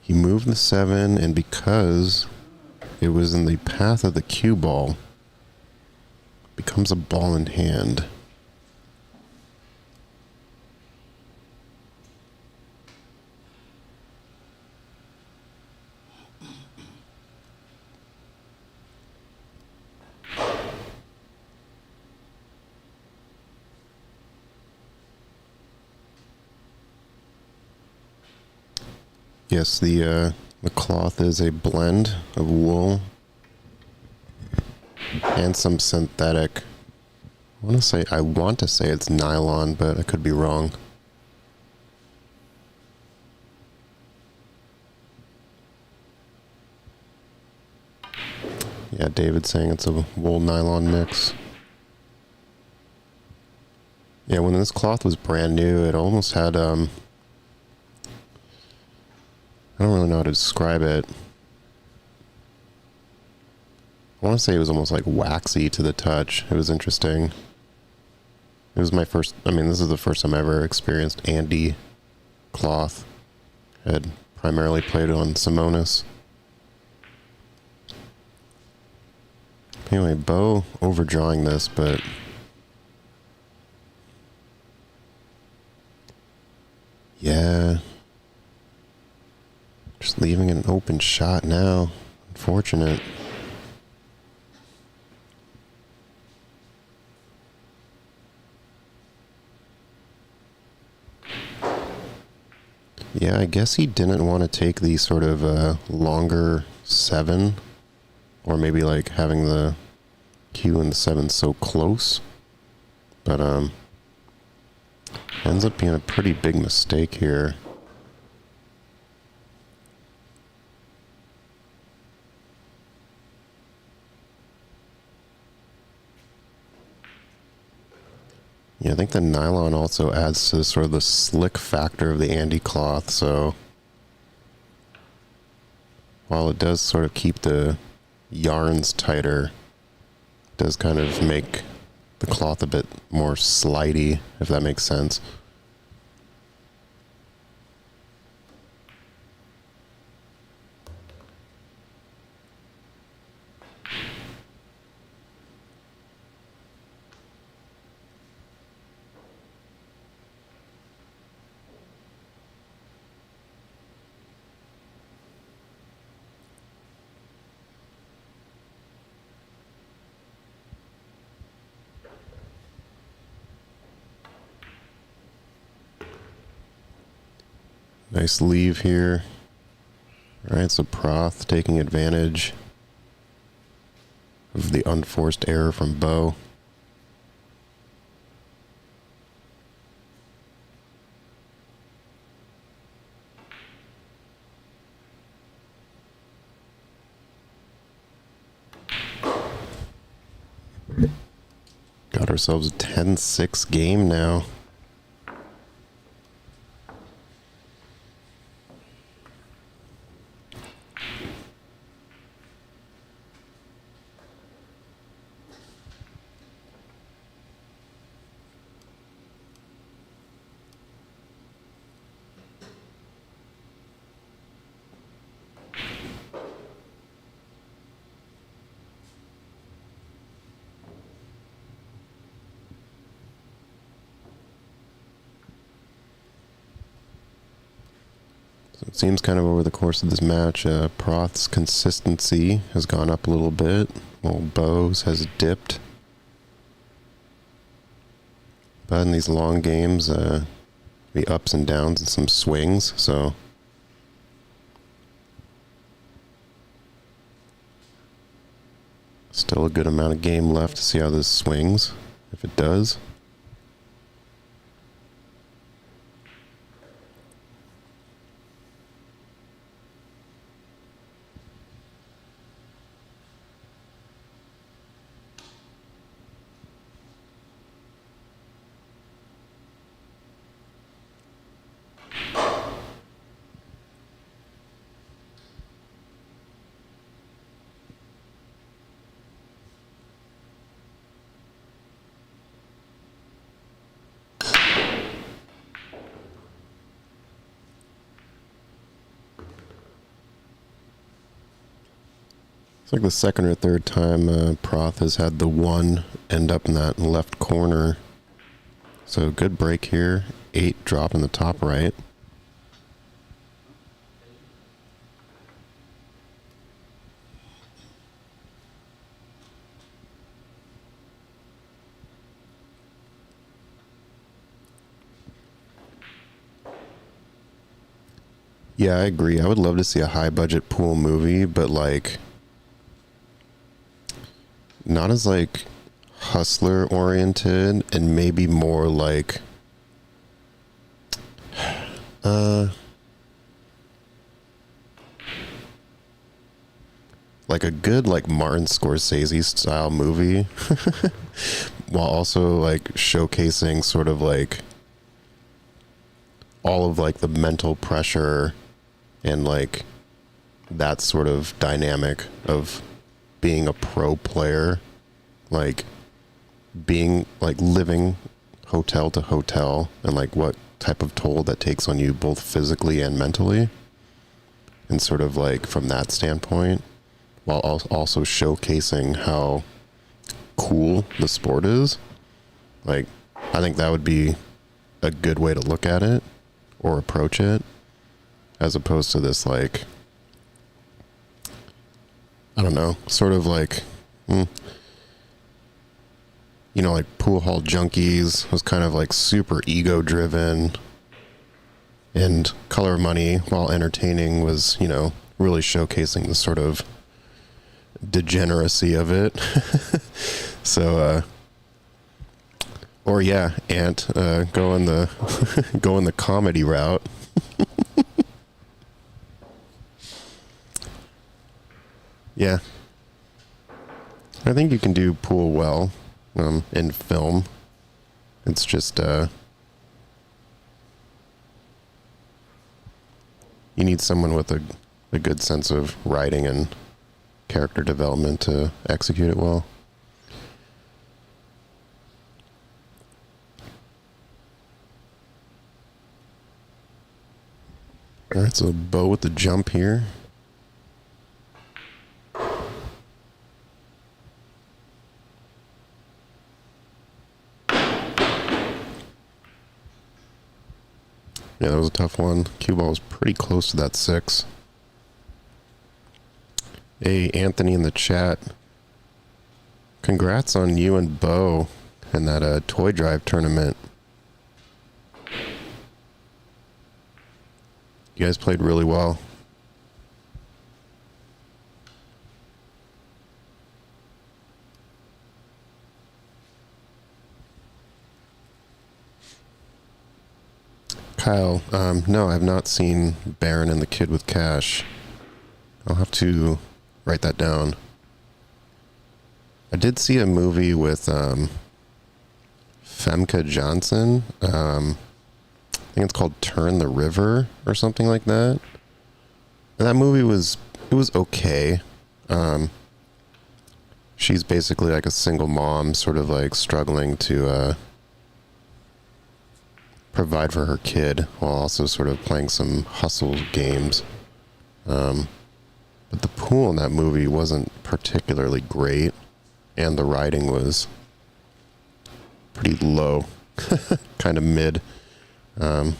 He moved the 7, and because it was in the path of the cue ball, it becomes a ball in hand. Yes, the cloth is a blend of wool and some synthetic. I want to say it's nylon, but I could be wrong. Yeah, David's saying it's a wool nylon mix. Yeah, when this cloth was brand new, it almost had I don't really know how to describe it. I want to say it was almost like waxy to the touch. It was interesting. It was my first, I mean, this is the first time I ever experienced Andy cloth. I had primarily played on Simonis. Anyway, Bo overdrawing this, but yeah, just leaving an open shot now. Unfortunate. Yeah, I guess he didn't want to take the sort of longer 7, or maybe like having the Q and the 7 so close. But ends up being a pretty big mistake here. Yeah, I think the nylon also adds to sort of the slick factor of the Andy cloth, so while it does sort of keep the yarns tighter, it does kind of make the cloth a bit more slidey, if that makes sense. Nice leave here. Alright, so Proth taking advantage of the unforced error from Bo. Got ourselves a 10-6 game now. So it seems kind of over the course of this match, Proth's consistency has gone up a little bit, while Bo's has dipped. But in these long games, be ups and downs and some swings, so still a good amount of game left to see how this swings, if it does. It's like the second or third time Proth has had the 1 end up in that left corner. So good break here. 8 drop in the top right. Yeah, I agree. I would love to see a high budget pool movie, but like not as like hustler oriented and maybe more like like a good like Martin Scorsese style movie while also like showcasing sort of like all of like the mental pressure and like that sort of dynamic of being a pro player, like being like living hotel to hotel, and like what type of toll that takes on you both physically and mentally, and sort of like from that standpoint, while also showcasing how cool the sport is. Like, I think that would be a good way to look at it or approach it, as opposed to this, like, I don't know, sort of like, like Pool Hall Junkies was kind of like super ego driven, and Color of Money, while entertaining, was, really showcasing the sort of degeneracy of it. So, or yeah, Ant, going the comedy route. Yeah, I think you can do pool well in film. It's just you need someone with a good sense of writing and character development to execute it well. All right, so Bo with the jump here. Yeah, that was a tough one. Cue ball was pretty close to that 6. Hey, Anthony in the chat. Congrats on you and Bo in that toy drive tournament. You guys played really well. Kyle, no, I've not seen Baron and the Kid with Cash. I'll have to write that down. I did see a movie with Femke Johnson. I think it's called Turn the River or something like that. And that movie was okay. She's basically like a single mom, sort of like struggling to provide for her kid while also sort of playing some hustle games. But the pool in that movie wasn't particularly great, and the writing was pretty low, kind of mid. It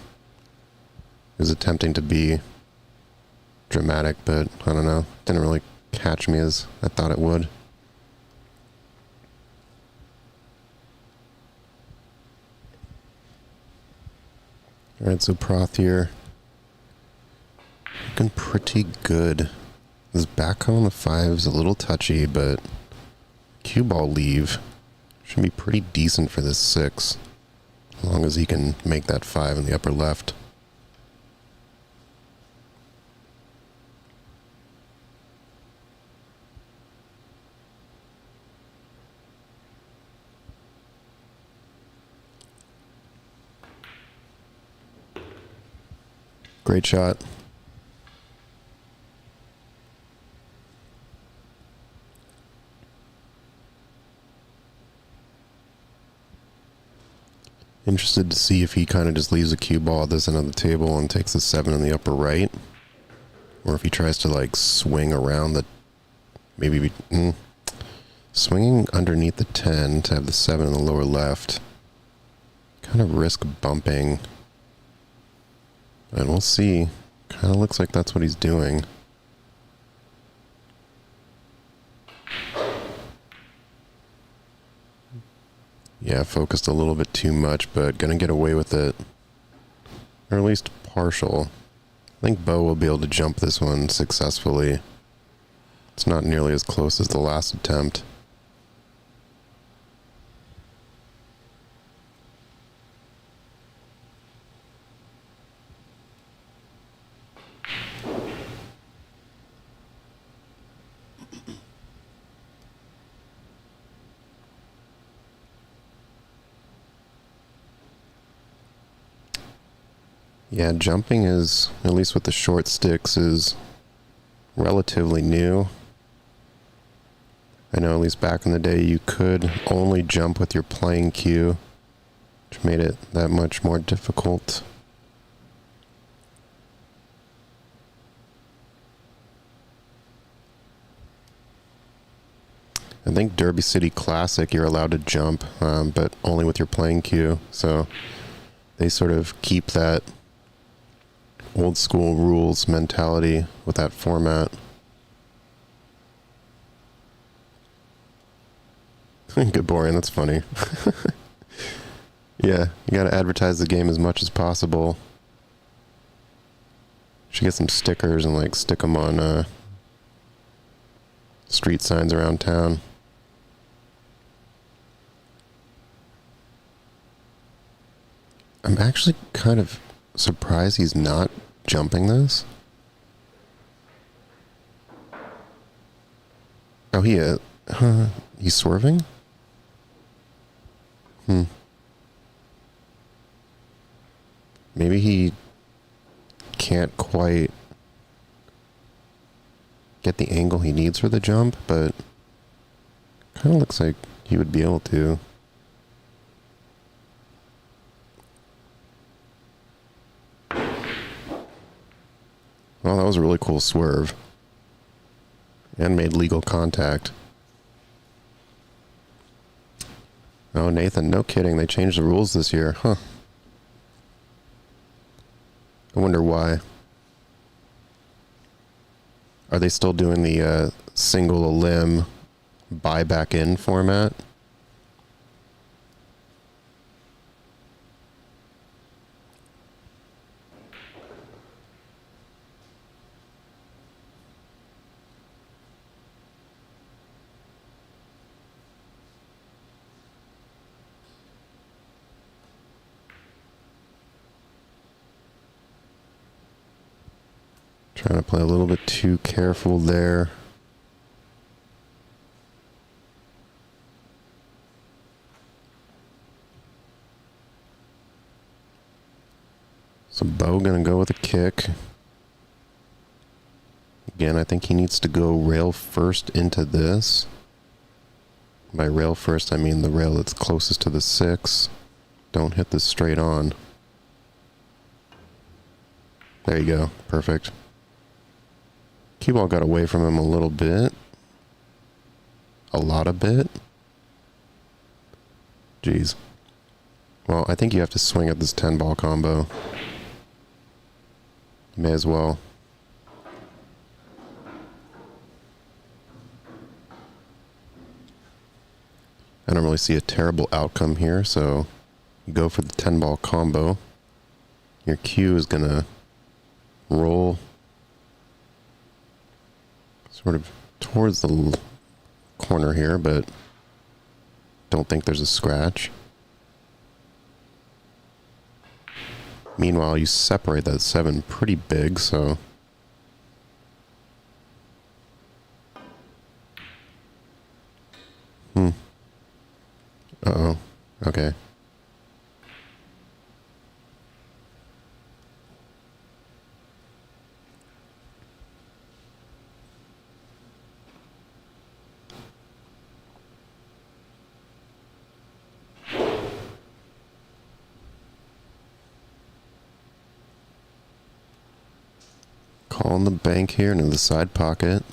was attempting to be dramatic, but I don't know, didn't really catch me as I thought it would. All right, so Proth here, looking pretty good. This back on the 5 is a little touchy, but cue ball leave should be pretty decent for this 6, as long as he can make that 5 in the upper left. Great shot. Interested to see if he kind of just leaves a cue ball at this end of the table and takes the 7 in the upper right, or if he tries to like swing around the, swinging underneath the 10 to have the 7 in the lower left. Kind of risk bumping, and we'll see. Kind of looks like that's what he's doing. Yeah, focused a little bit too much, but gonna get away with it. Or at least partial. I think Bo will be able to jump this one successfully. It's not nearly as close as the last attempt. Yeah, jumping is, at least with the short sticks, is relatively new. I know at least back in the day you could only jump with your playing cue, which made it that much more difficult. I think Derby City Classic you're allowed to jump, but only with your playing cue, so they sort of keep that old school rules mentality with that format. Good boring, that's funny. Yeah, you gotta advertise the game as much as possible. Should get some stickers and like stick them on street signs around town. I'm actually kind of surprised he's not jumping this. Oh, he is. He's swerving? Maybe he can't quite get the angle he needs for the jump, but kind of looks like he would be able to. Well, that was a really cool swerve. And made legal contact. Oh, Nathan, no kidding. They changed the rules this year. Huh. I wonder why. Are they still doing the single a limb buy back in format? Trying to play a little bit too careful there. So Bo gonna go with a kick. Again, I think he needs to go rail first into this. By rail first, I mean the rail that's closest to the 6. Don't hit this straight on. There you go. Perfect. Cue ball got away from him a little bit. A lot of bit. Jeez. Well, I think you have to swing at this 10-ball combo. May as well. I don't really see a terrible outcome here, so go for the 10-ball combo. Your cue is gonna roll sort of towards the corner here, but don't think there's a scratch. Meanwhile, you separate that 7 pretty big, so uh-oh. Okay. Calling the bank here into the side pocket.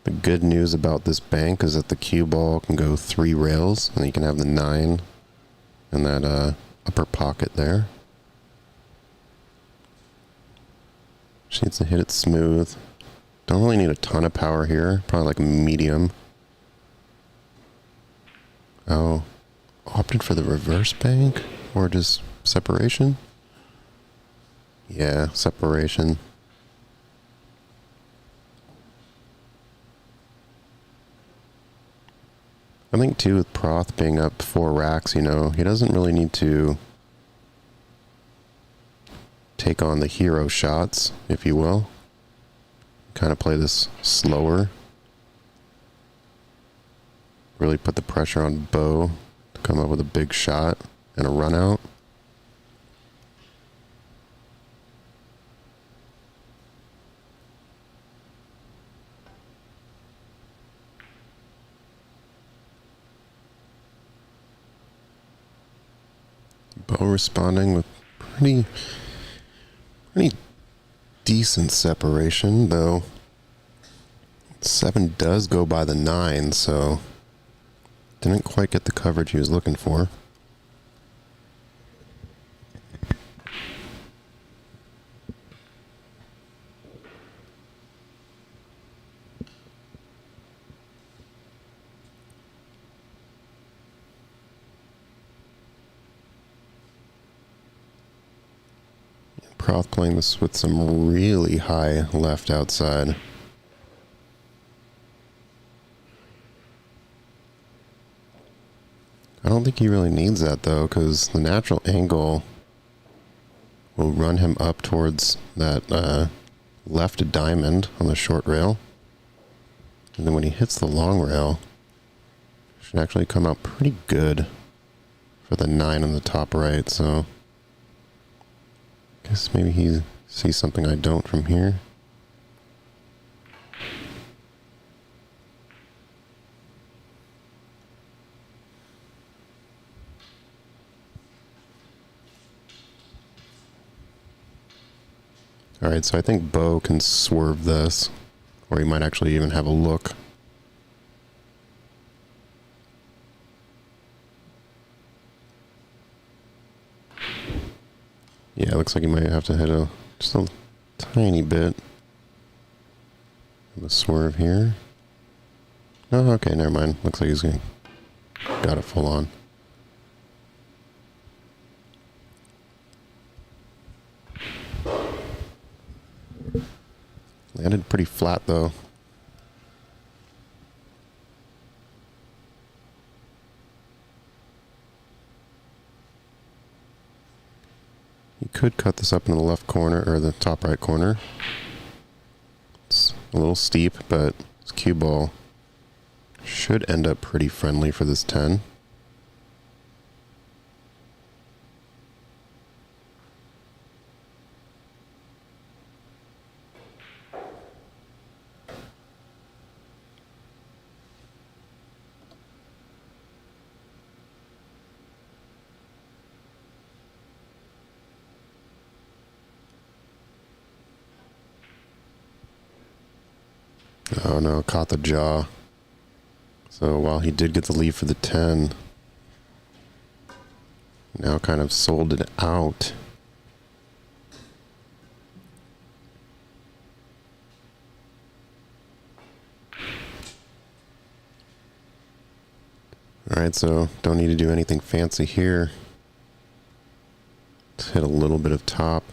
The good news about this bank is that the cue ball can go 3 rails, and you can have the 9 in that upper pocket there. Just needs to hit it smooth. Don't really need a ton of power here, probably like a medium. Oh, opted for the reverse bank or just separation? Yeah, separation. I think too with Proth being up 4 racks, you know, he doesn't really need to take on the hero shots, if you will. Kind of play this slower. Really put the pressure on Bo come up with a big shot and a run out. Bo responding with pretty decent separation, though 7 does go by the 9, so didn't quite get the coverage he was looking for. Proth playing this with some really high left outside. I don't think he really needs that though, because the natural angle will run him up towards that left diamond on the short rail. And then when he hits the long rail, it should actually come out pretty good for the 9 on the top right, so guess maybe he sees something I don't from here. Alright, so I think Bo can swerve this, or he might actually even have a look. Yeah, it looks like he might have to hit just a tiny bit of a swerve here. Oh, okay, never mind. Looks like he's got it full on. Landed pretty flat though. You could cut this up in the left corner, or the top right corner. It's a little steep, but this cue ball should end up pretty friendly for this 10. Oh no, caught the jaw. So while he did get the lead for the 10, now kind of sold it out. Alright, so don't need to do anything fancy here. Let's hit a little bit of top.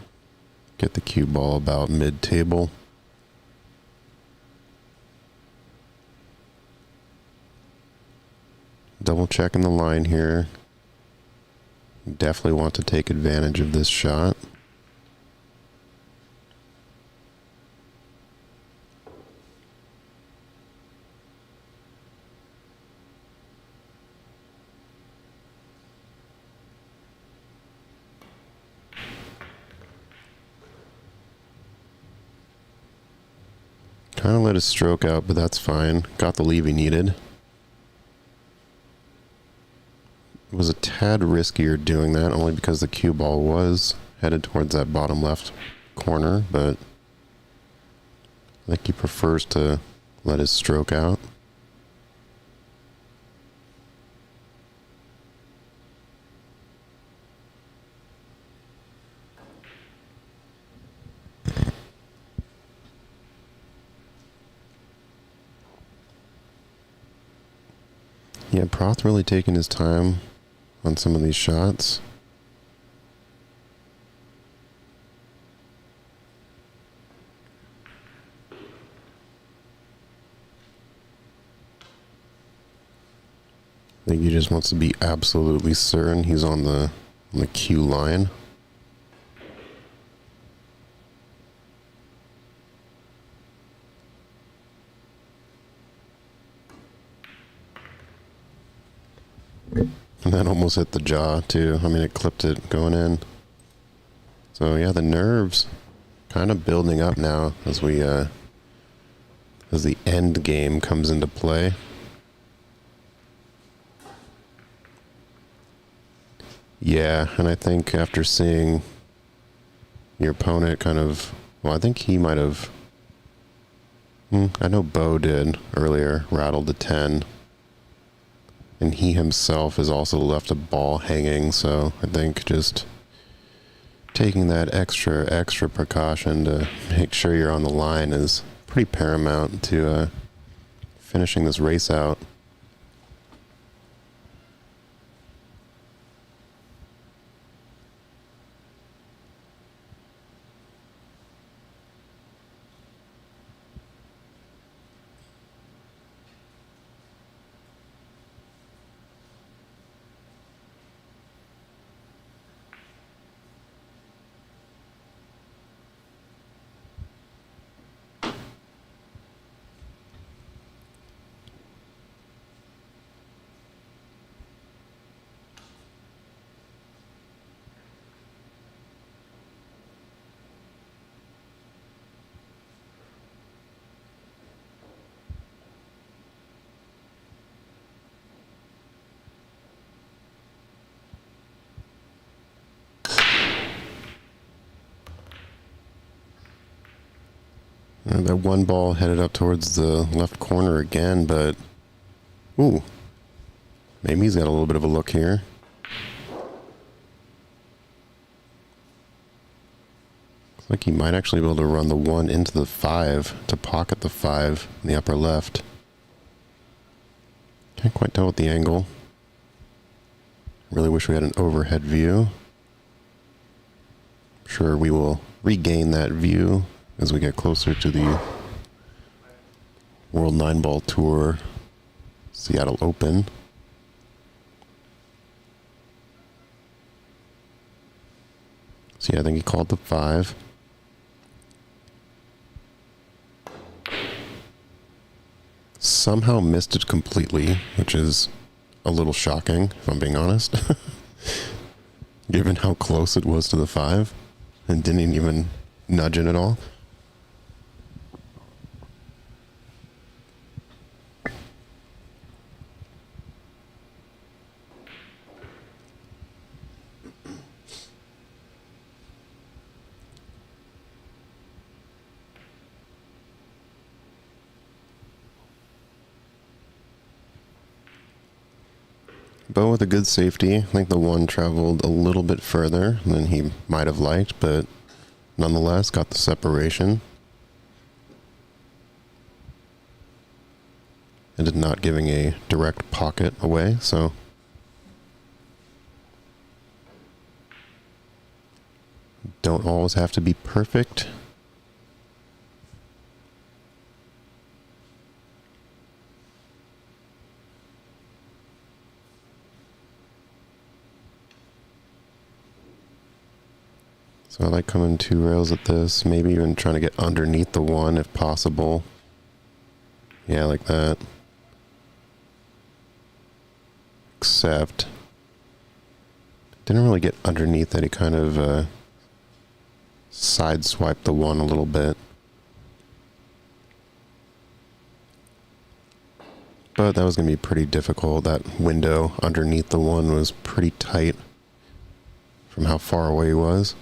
Get the cue ball about mid-table. Double checking the line here. Definitely want to take advantage of this shot. Kind of let his stroke out, but that's fine. Got the leave he needed. It was a tad riskier doing that, only because the cue ball was headed towards that bottom left corner, but I think he prefers to let his stroke out. Yeah, Proth really taking his time on some of these shots. I think he just wants to be absolutely certain he's on the cue line. And that almost hit the jaw, too. I mean, it clipped it going in. So, yeah, the nerves kind of building up now as the end game comes into play. Yeah, and I think after seeing your opponent kind of... Well, I think he might have... I know Bo did earlier, rattled the 10. And he himself has also left a ball hanging, so I think just taking that extra precaution to make sure you're on the line is pretty paramount to finishing this race out. That one ball headed up towards the left corner again, but... Ooh. Maybe he's got a little bit of a look here. Looks like he might actually be able to run the 1 into the 5 to pocket the 5 in the upper left. Can't quite tell with the angle. Really wish we had an overhead view. I'm sure we will regain that view as we get closer to the World 9-Ball Tour Seattle Open. So yeah, I think he called the 5. Somehow missed it completely, which is a little shocking, if I'm being honest. Given how close it was to the 5, and didn't even nudge it at all. Bo with a good safety. I think the 1 traveled a little bit further than he might have liked, but nonetheless got the separation. Ended not giving a direct pocket away, so... Don't always have to be perfect. So I like coming 2 rails at this, maybe even trying to get underneath the 1 if possible. Yeah, like that. Except, didn't really get underneath that. He kind of sideswiped the 1 a little bit. But that was going to be pretty difficult. That window underneath the 1 was pretty tight from how far away he was.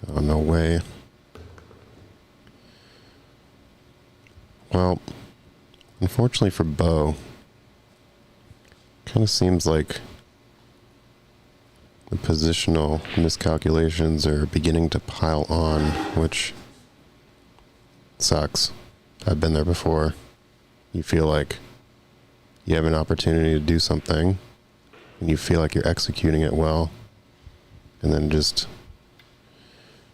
Oh, no way. Well, unfortunately for Bo, kind of seems like the positional miscalculations are beginning to pile on, which sucks. I've been there before. You feel like you have an opportunity to do something, and you feel like you're executing it well, and then just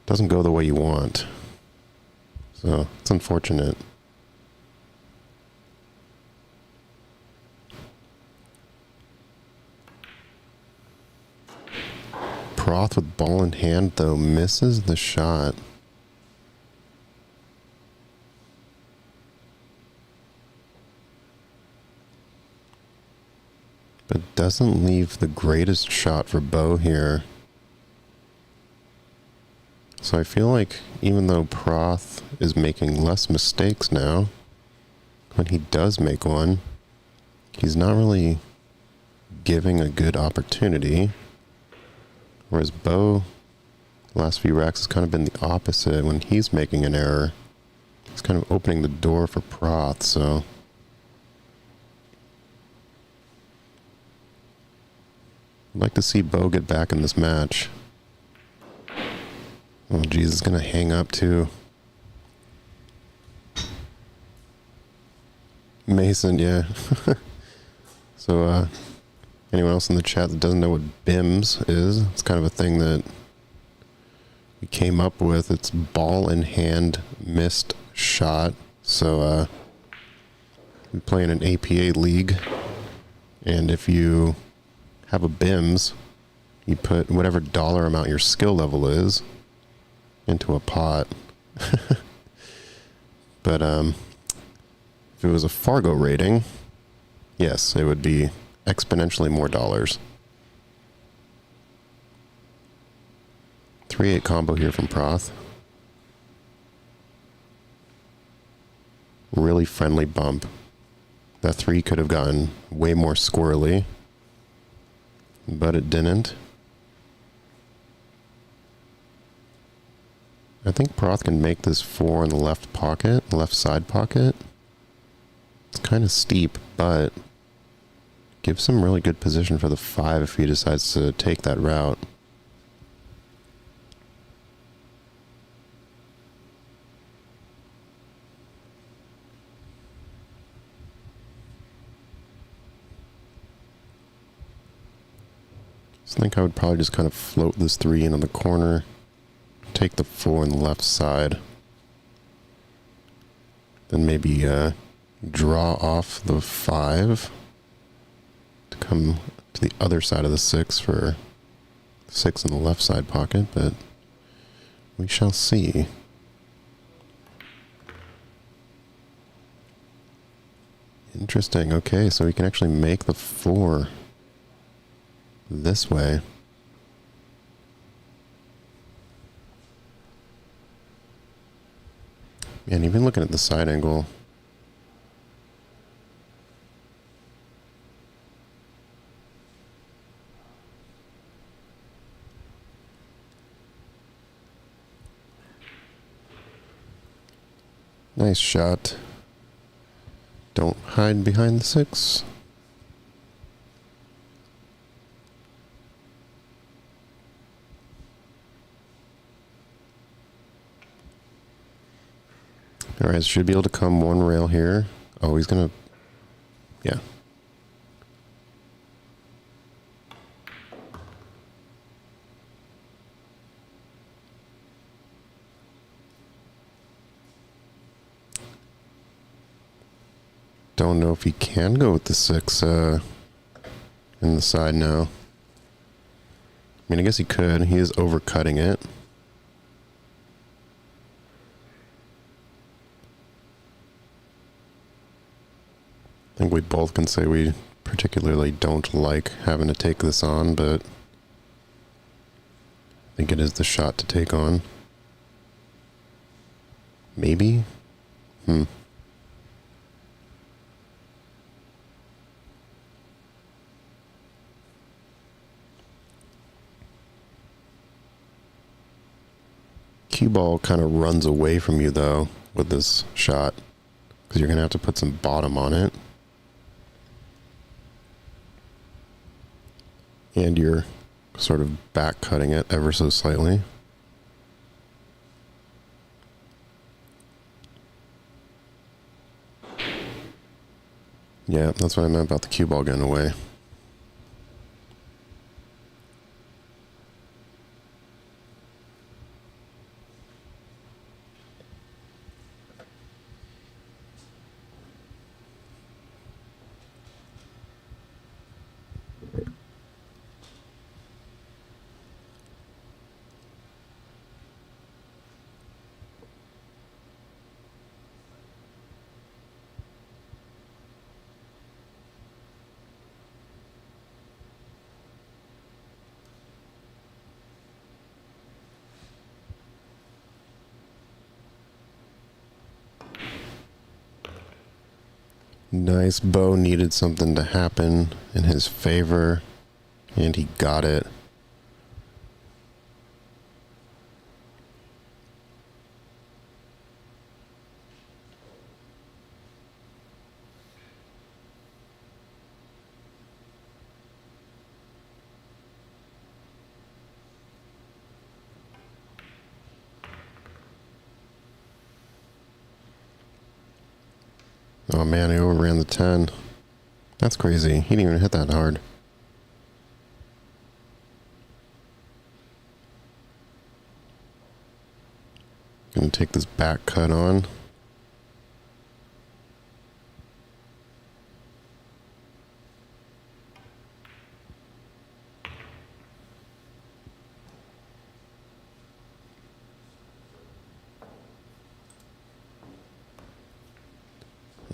doesn't go the way you want. So it's unfortunate. Proth with ball in hand, though, misses the shot. But doesn't leave the greatest shot for Bo here. So I feel like even though Proth is making less mistakes now, when he does make one, he's not really giving a good opportunity. Whereas Bo, last few racks, has kind of been the opposite. When he's making an error, he's kind of opening the door for Proth, so... I'd like to see Bo get back in this match. Oh, geez, it's going to hang up, too. Mason, yeah. So, anyone else in the chat that doesn't know what BIMS is, it's kind of a thing that we came up with. It's ball in hand missed shot. So, we play in an APA league, and if you have a BIMS, you put whatever dollar amount your skill level is into a pot. But if it was a Fargo rating, yes, it would be exponentially more dollars. 3-8 combo here from Proth. Really friendly bump. That 3 could have gotten way more squirrely, but it didn't. I think Proth can make this 4 in the left pocket, left side pocket. It's kind of steep, but gives some really good position for the 5 if he decides to take that route. I think I would probably just kind of float this 3 in on the corner, take the 4 on the left side, then maybe draw off the 5 to come to the other side of the 6 for 6 in the left side pocket, but we shall see. Interesting. Okay, so we can actually make the 4 this way. And even looking at the side angle, nice shot. Don't hide behind the 6. Alright, should be able to come one rail here. Oh, he's gonna... Yeah. Don't know if he can go with the 6 in the side now. I mean, I guess he could. He is overcutting it. I think we both can say we particularly don't like having to take this on, but I think it is the shot to take on. Maybe? Cue ball kind of runs away from you, though, with this shot, because you're going to have to put some bottom on it. And you're sort of back cutting it ever so slightly. Yeah, that's what I meant about the cue ball getting away. Nice. Bo needed something to happen in his favor, and he got it. Oh man, he overran the 10. That's crazy. He didn't even hit that hard. Gonna take this back cut on.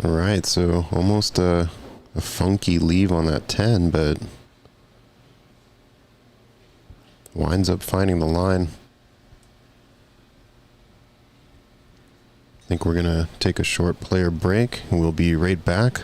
Alright, so almost a funky leave on that 10, but winds up finding the line. I think we're gonna take a short player break and we'll be right back.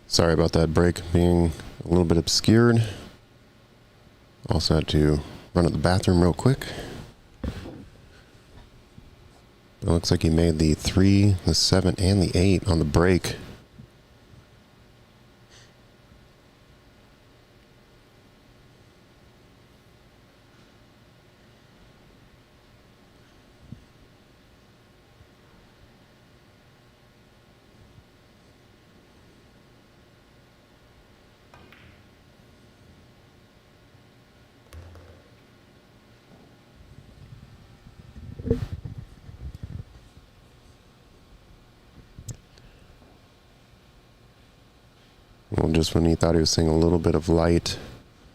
Sorry about that break being a little bit obscured. Also had to run to the bathroom real quick. It looks like he made the 3, the 7, and the 8 on the break. Well, just when he thought he was seeing a little bit of light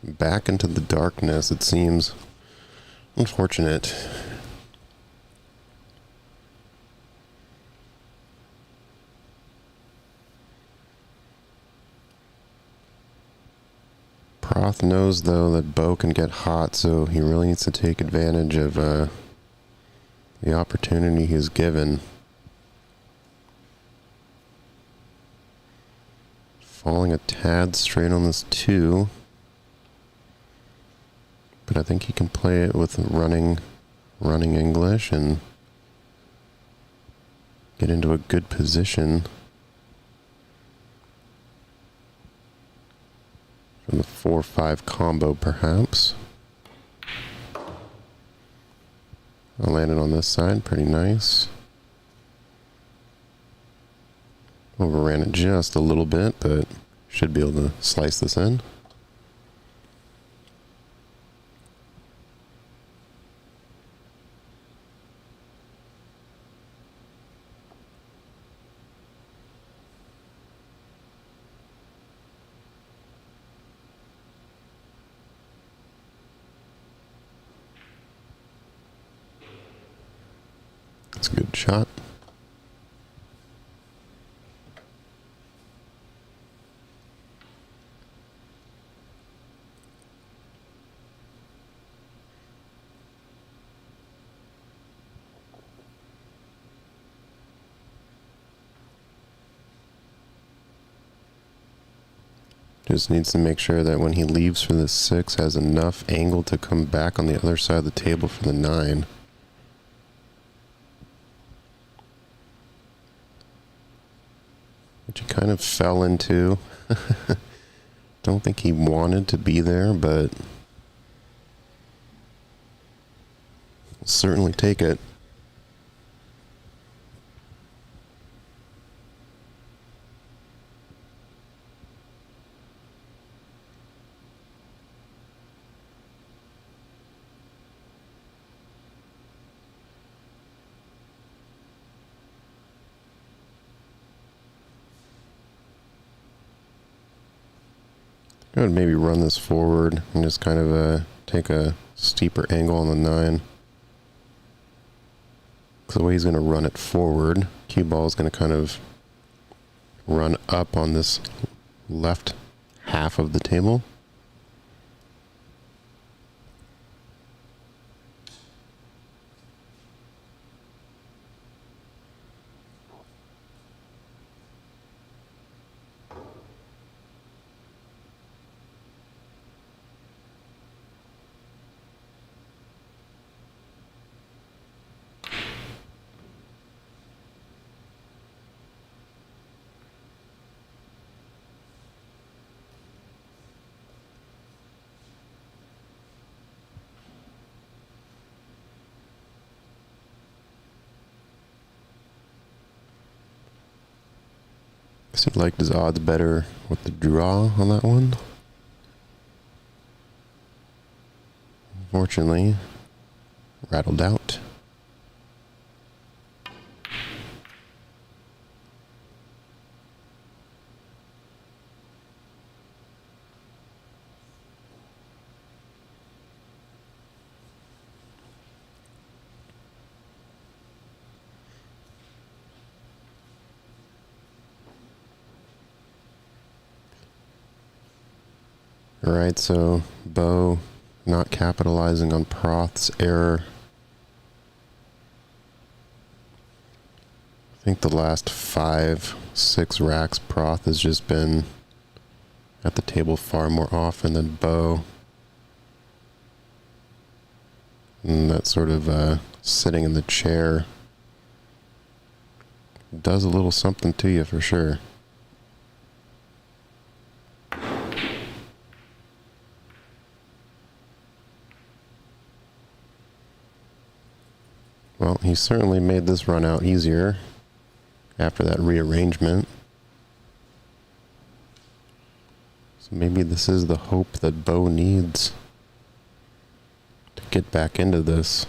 back into the darkness, it seems. Unfortunate. Proth knows, though, that Bo can get hot, so he really needs to take advantage of the opportunity he's given. Falling a tad straight on this 2. But I think he can play it with running English and get into a good position from the 4-5 combo, perhaps. I landed on this side, pretty nice. Overran it just a little bit, but should be able to slice this in. That's a good shot. Just needs to make sure that when he leaves for the 6, has enough angle to come back on the other side of the table for the 9. Which he kind of fell into. Don't think he wanted to be there, but we'll certainly take it. I would maybe run this forward and just kind of take a steeper angle on the 9. Because the way he's going to run it forward, cue ball is going to kind of run up on this left half of the table. Guess he liked his odds better with the draw on that one. Unfortunately, rattled out. Alright, so Bo not capitalizing on Proth's error. I think the last 5, 6 racks, Proth has just been at the table far more often than Bo. And that sort of sitting in the chair does a little something to you for sure. Well, he certainly made this run out easier after that rearrangement. So maybe this is the hope that Bo needs to get back into this.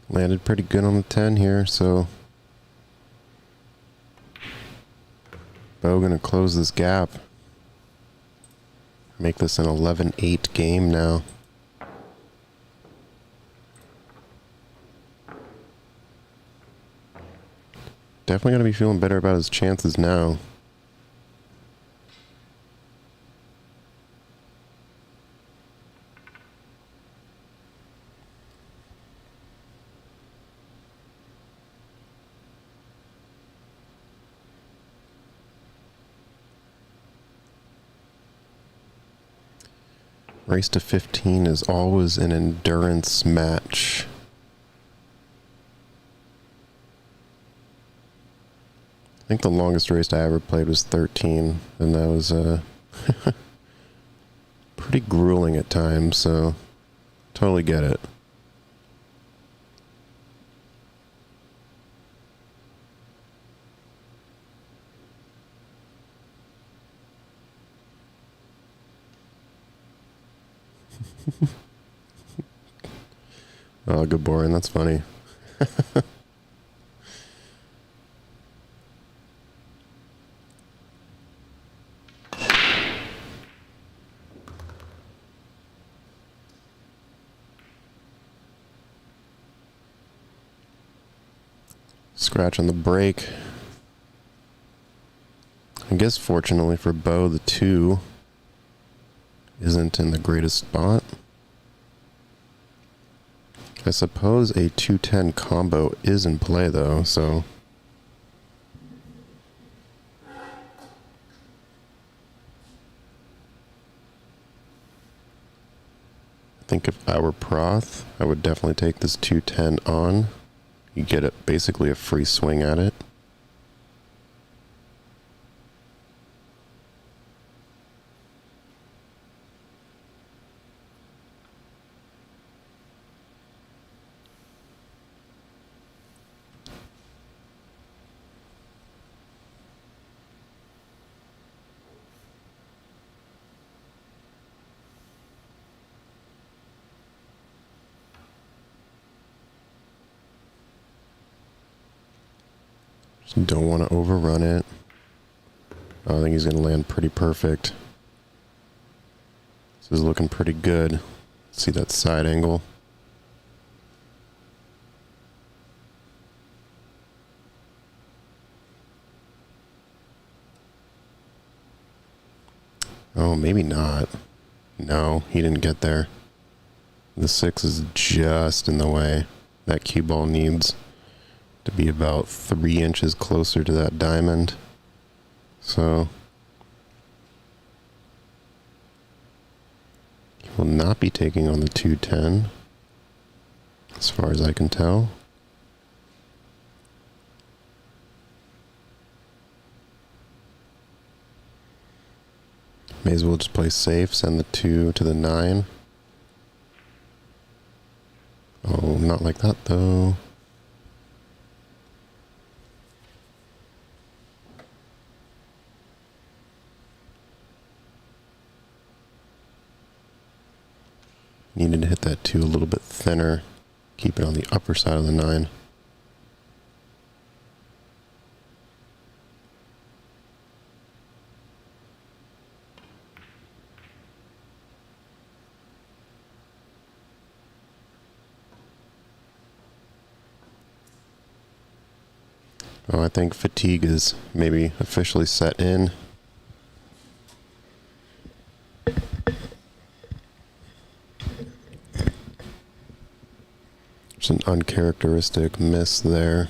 Landed pretty good on the 10 here, so Bo gonna close this gap. Make this an 11-8 game now. Definitely gonna be feeling better about his chances now. Race to 15 is always an endurance match. I think the longest race I ever played was 13, and that was pretty grueling at times, so totally get it. Oh, good boring. That's funny. Scratch on the brake. I guess fortunately for Bo, the 2 isn't in the greatest spot. I suppose a 210 combo is in play though, so I think if I were Proth, I would definitely take this 210 on. You get basically a free swing at it. Just don't want to overrun it. I think he's going to land pretty perfect. This is looking pretty good. See that side angle? Oh, maybe not. No, he didn't get there. The 6 is just in the way. That cue ball needs to be about 3 inches closer to that diamond. So he will not be taking on the 210, as far as I can tell. May as well just play safe, send the 2 to the 9. Oh, not like that though. Needed to hit that 2 a little bit thinner. Keep it on the upper side of the 9. Oh, I think fatigue is maybe officially set in. There's an uncharacteristic miss there.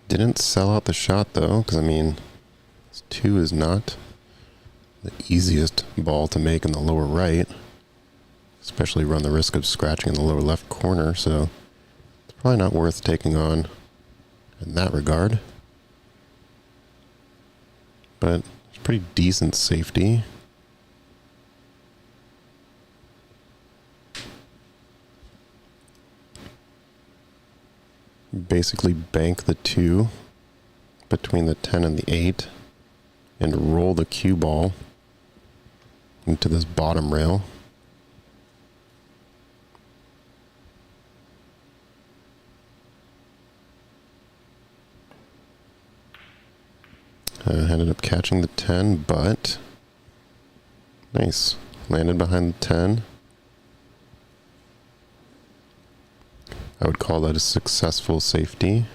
Didn't sell out the shot though, because I mean, 2 is not the easiest ball to make in the lower right. Especially run the risk of scratching in the lower left corner, so it's probably not worth taking on in that regard. But it's pretty decent safety. Basically bank the 2 between the 10 and the 8 and roll the cue ball into this bottom rail. Ended up catching the 10, but nice. Landed behind the 10. I would call that a successful safety.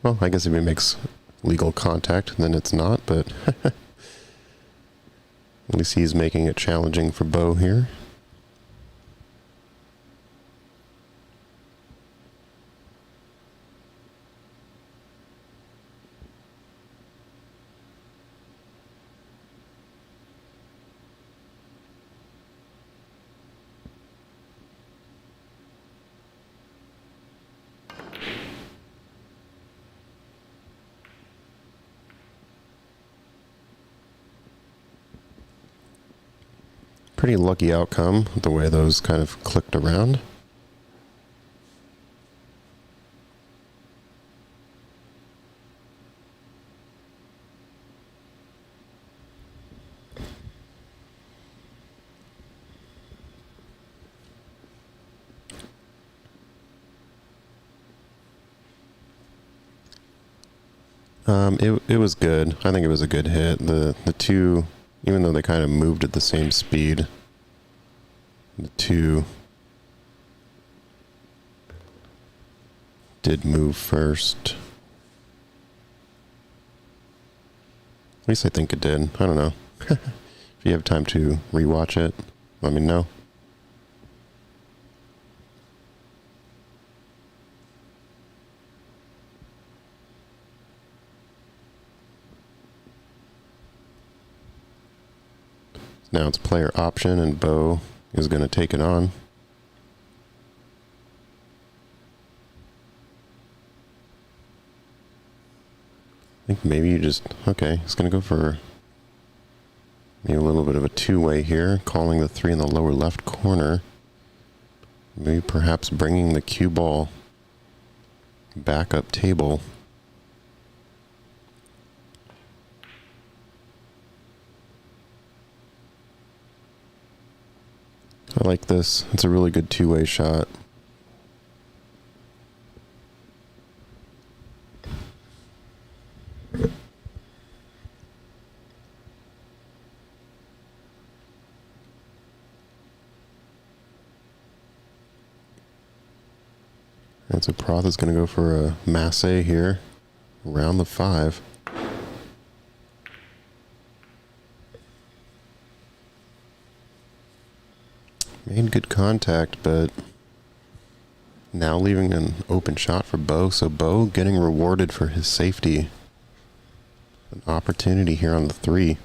Well, I guess if he makes legal contact, then it's not, but at least he's making it challenging for Bo here. Pretty lucky outcome, the way those kind of clicked around. It was good. I think it was a good hit. The 2, even though they kind of moved at the same speed, the 2 did move first. At least I think it did. I don't know. If you have time to rewatch it, let me know. Now it's player option, and Bo is going to take it on. I think maybe you just... Okay, he's going to go for maybe a little bit of a two-way here, calling the 3 in the lower left corner. Maybe perhaps bringing the cue ball back up table. I like this. It's a really good two-way shot. And so Proth is going to go for a masse here, around the 5. Made good contact, but now leaving an open shot for Bo. So Bo getting rewarded for his safety. An opportunity here on the 3.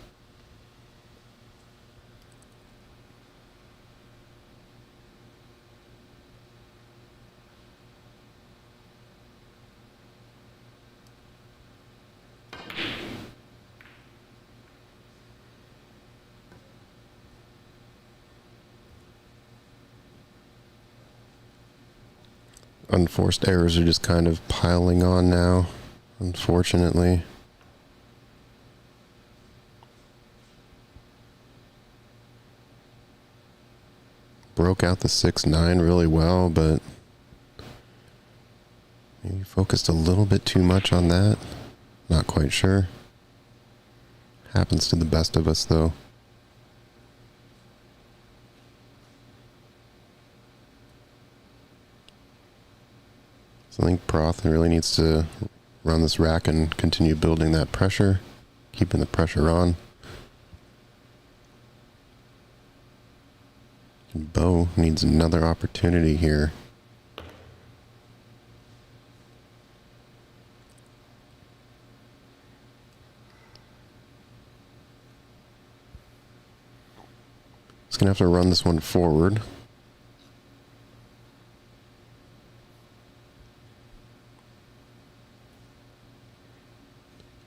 Unforced errors are just kind of piling on now, unfortunately. Broke out the 6-9 really well, but maybe focused a little bit too much on that. Not quite sure. Happens to the best of us, though. So I think Proth really needs to run this rack and continue building that pressure, keeping the pressure on. And Bo needs another opportunity here. He's going to have to run this one forward.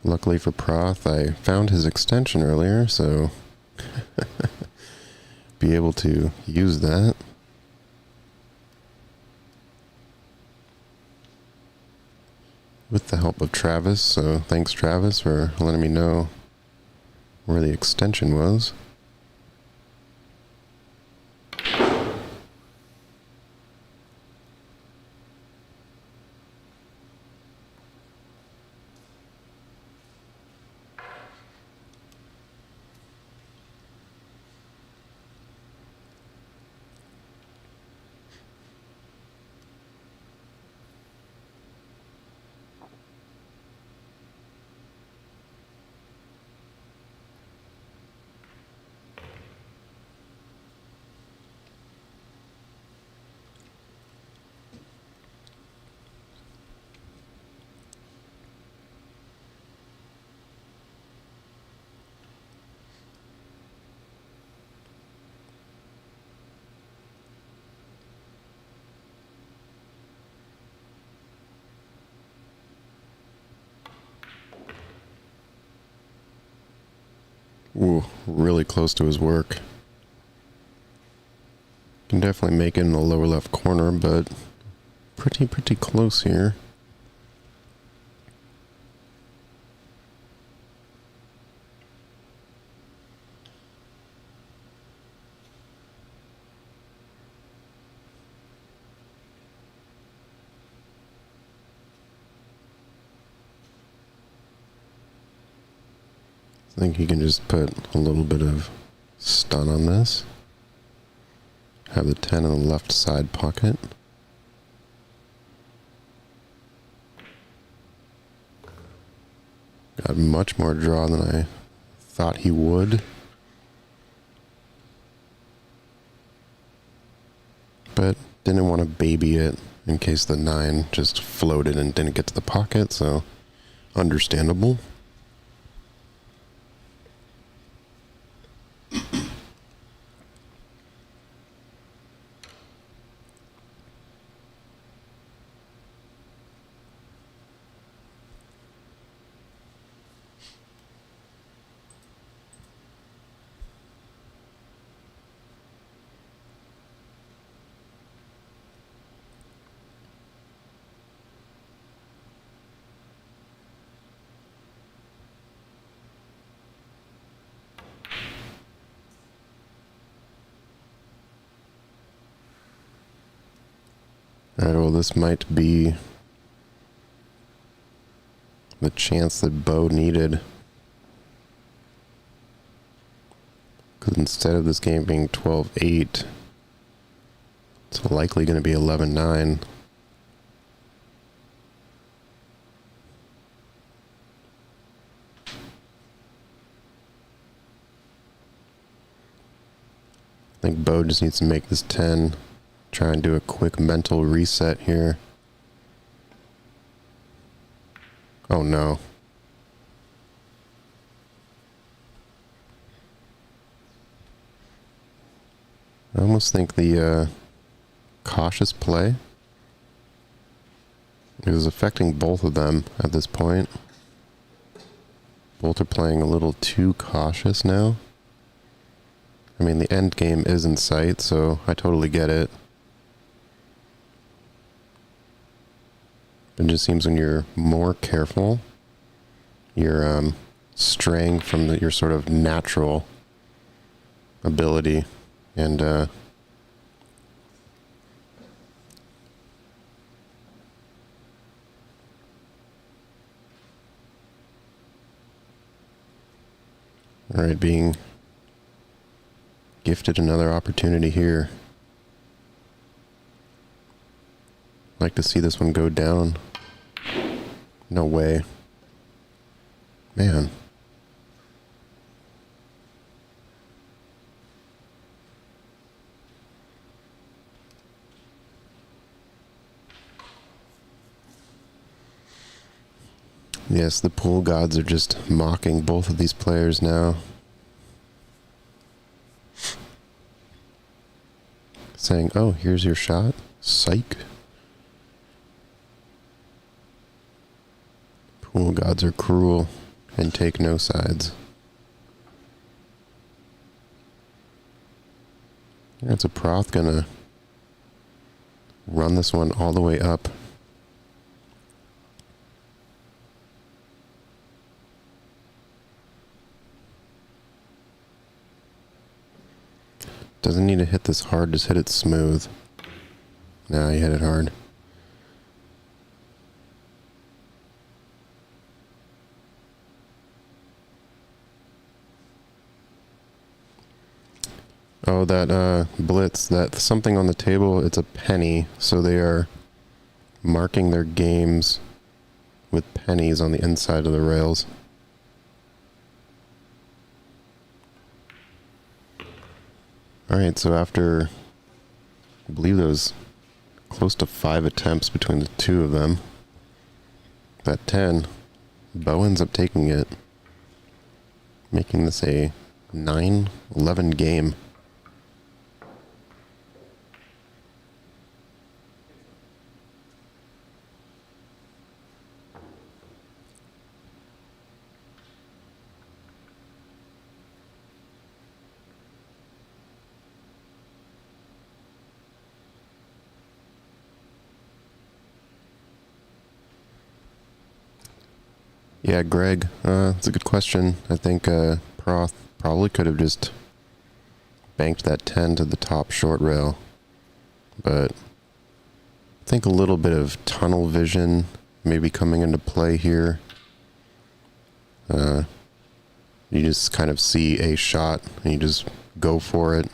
Luckily for Proth, I found his extension earlier, so be able to use that. With the help of Travis, so thanks Travis for letting me know where the extension was. Ooh, really close to his work. Can definitely make it in the lower left corner, but pretty close here. I think he can just put a little bit of stun on this. Have the 10 in the left side pocket. Got much more draw than I thought he would. But didn't want to baby it in case the 9 just floated and didn't get to the pocket, so understandable. Alright, well this might be the chance that Bo needed. Because instead of this game being 12-8, it's likely going to be 11-9. I think Bo just needs to make this 10. Try and do a quick mental reset here. Oh no. I almost think the cautious play is affecting both of them at this point. Both are playing a little too cautious now. I mean, the end game is in sight, so I totally get it. It just seems when you're more careful, you're straying from your sort of natural ability. And All right, being gifted another opportunity here. Like to see this one go down. No way. Man. Yes, the pool gods are just mocking both of these players now. Saying, oh, here's your shot. Psych. Pool gods are cruel and take no sides. Yeah, it's a Proth gonna run this one all the way up. Doesn't need to hit this hard, just hit it smooth. Nah, he hit it hard. Oh, that blitz, that something on the table, it's a penny, so they are marking their games with pennies on the inside of the rails. Alright, so after, I believe there was close to 5 attempts between the two of them, that 10, Bo ends up taking it, making this a 9-11 game. Yeah, Greg, that's a good question. I think Proth probably could have just banked that 10 to the top short rail. But I think a little bit of tunnel vision maybe coming into play here. You just kind of see a shot and you just go for it.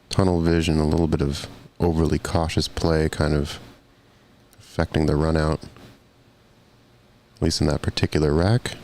Tunnel vision, a little bit of overly cautious play kind of affecting the run out. At least in that particular rack.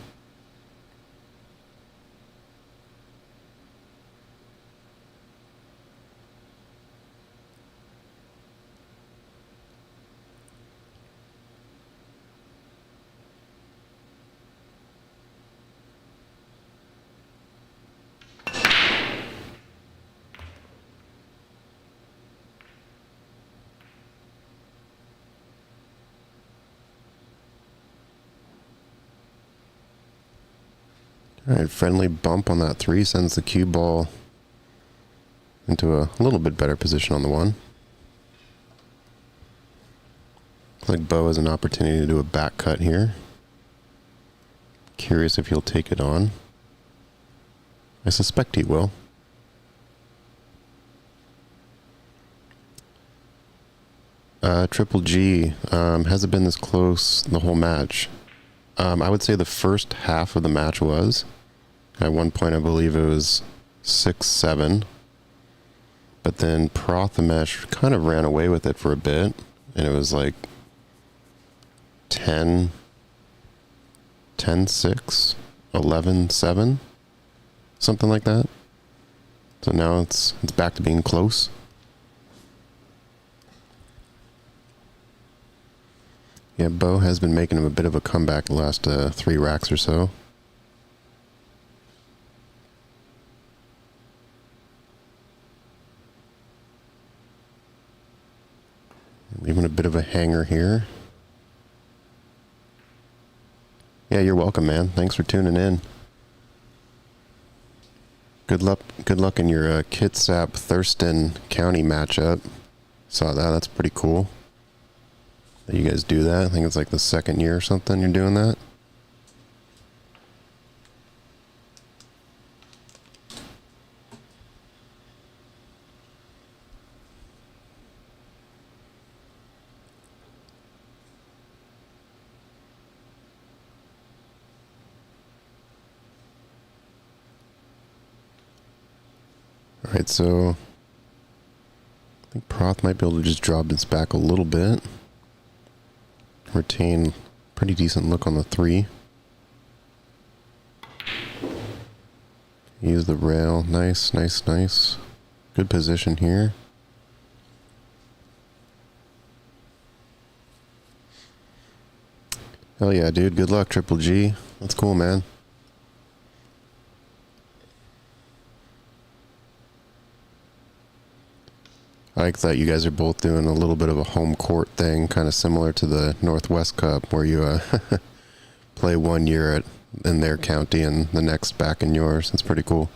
Alright, friendly bump on that 3 sends the cue ball into a little bit better position on the 1. Looks like Bo has an opportunity to do a back cut here. Curious if he'll take it on. I suspect he will. Triple G hasn't been this close the whole match. I would say the first half of the match was. At one point, I believe it was 6-7. But then Prathamesh kind of ran away with it for a bit. And it was like 10-6, 11-7, something like that. So now it's back to being close. Yeah, Bo has been making him a bit of a comeback the last 3 racks or so. Leaving a bit of a hanger here. Yeah, you're welcome, man. Thanks for tuning in. Good luck in your Kitsap Thurston County matchup. Saw that. That's pretty cool. That you guys do that. I think it's like the 2nd year or something you're doing that. Alright, so I think Proth might be able to just drop this back a little bit. Retain pretty decent look on the 3. Use the rail. Nice, nice, nice. Good position here. Hell yeah, dude. Good luck, Triple G. That's cool, man. I like that you guys are both doing a little bit of a home court thing, kind of similar to the Northwest Cup, where you play 1 year in their county and the next back in yours. That's pretty cool.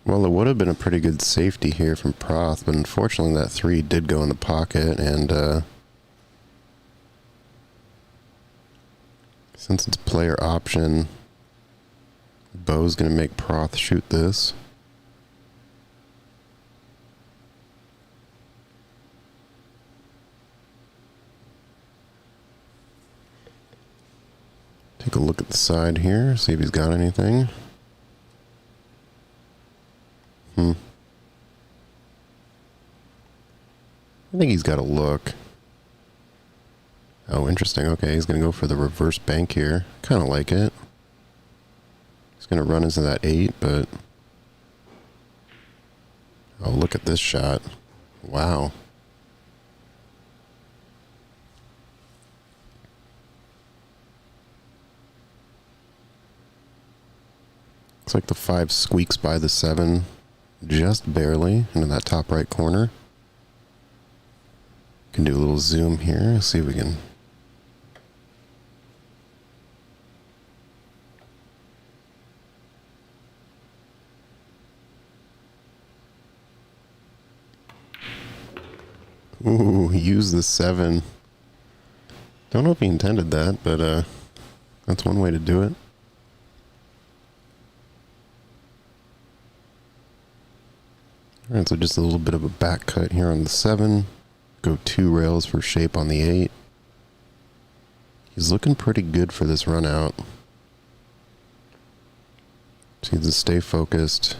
Well, it would have been a pretty good safety here from Proth, but unfortunately that 3 did go in the pocket, and since it's player option, Bo's going to make Proth shoot this. Take a look at the side here, see if he's got anything. I think he's got a look. Oh, interesting. Okay, he's going to go for the reverse bank here. Kind of like it. He's going to run into that 8, but... Oh, look at this shot. Wow. Looks like the 5 squeaks by the 7 just barely into that top right corner. Can do a little zoom here, see if we can. Ooh, use the 7. Don't know if he intended that, but that's one way to do it. Alright, so just a little bit of a back cut here on the 7. Go 2 rails for shape on the 8. He's looking pretty good for this run out. Just needs to stay focused.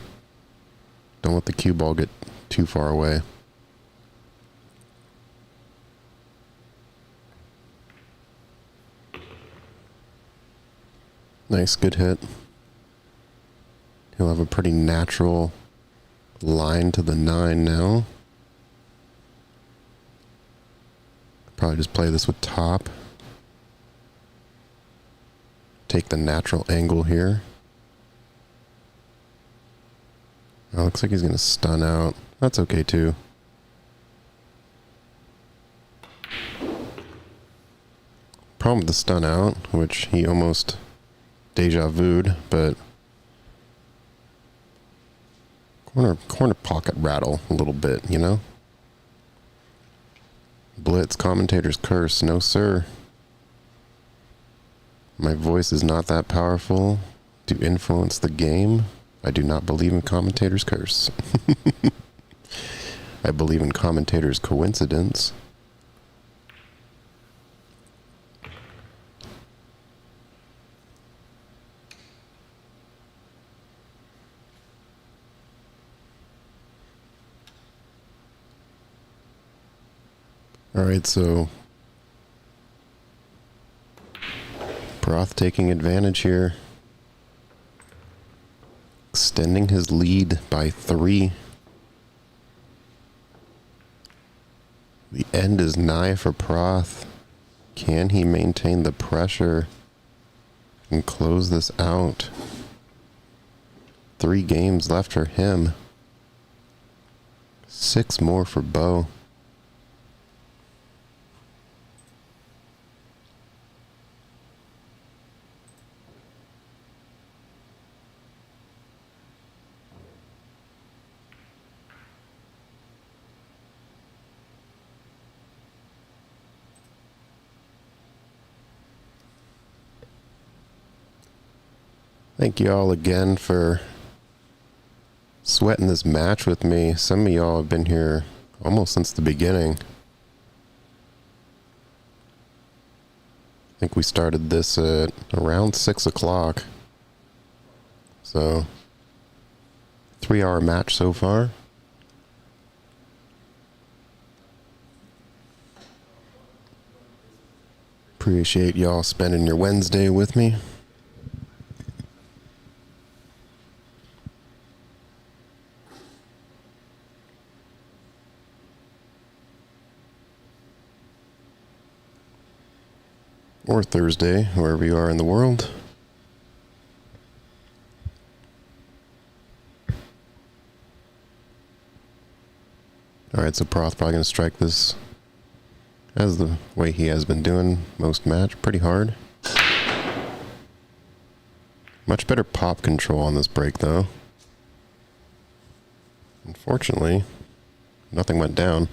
Don't let the cue ball get too far away. Nice, good hit. He'll have a pretty natural line to the 9 now. Probably just play this with top. Take the natural angle here. Oh, looks like he's going to stun out. That's okay too. Problem with the stun out, which he almost deja vu'd, but corner pocket rattle a little bit, you know? Blitz, commentator's curse. No, sir. My voice is not that powerful to influence the game. I do not believe in commentator's curse. I believe in commentator's coincidence. Alright, so Proth taking advantage here. Extending his lead by 3. The end is nigh for Proth. Can he maintain the pressure and close this out? 3 games left for him. 6 more for Bo. Thank you all again for sweating this match with me. Some of y'all have been here almost since the beginning. I think we started this at around 6 o'clock. So, 3-hour match so far. Appreciate y'all spending your Wednesday with me. Or Thursday, wherever you are in the world. Alright, so Proth probably going to strike this as the way he has been doing most match, pretty hard. Much better pop control on this break, though. Unfortunately, nothing went down.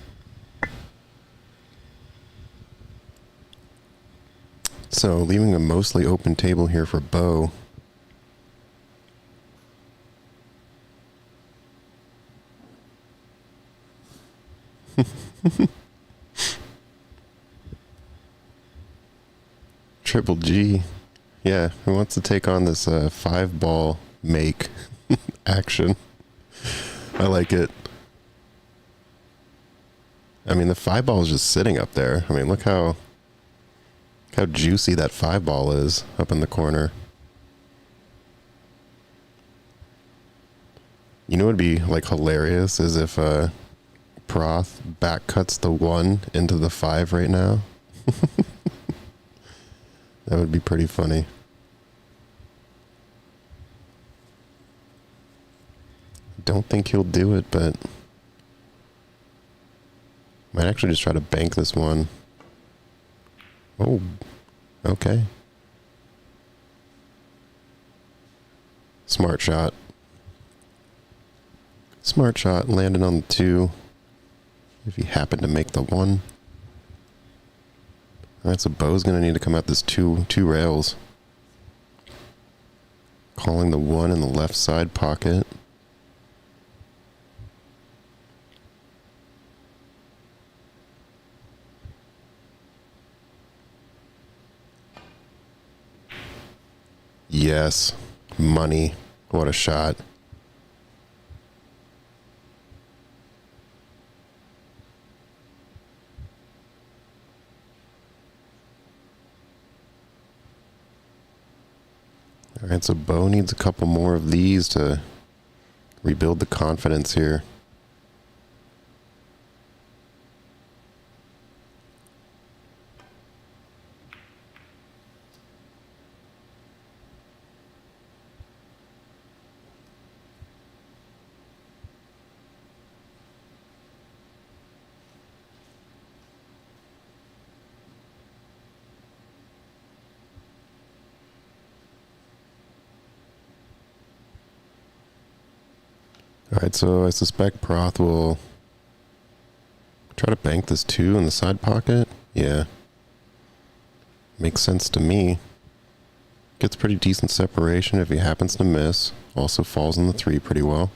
So, leaving a mostly open table here for Bo. Triple G. Yeah, who wants to take on this 5-ball make action? I like it. I mean, the 5-ball is just sitting up there. I mean, look how juicy that 5-ball is up in the corner. You know what would be like hilarious is if Proth back cuts the 1 into the 5 right now. That would be pretty funny. Don't think he'll do it, but might actually just try to bank this one. Oh, okay. Smart shot. Smart shot, landing on the 2. If he happened to make the 1. Alright, so Bo's going to need to come out this two rails. Calling the 1 in the left side pocket. Yes. Money. What a shot. Alright, so Bo needs a couple more of these to rebuild the confidence here. Alright, so I suspect Proth will try to bank this 2 in the side pocket. Yeah. Makes sense to me. Gets pretty decent separation if he happens to miss. Also falls in the 3 pretty well.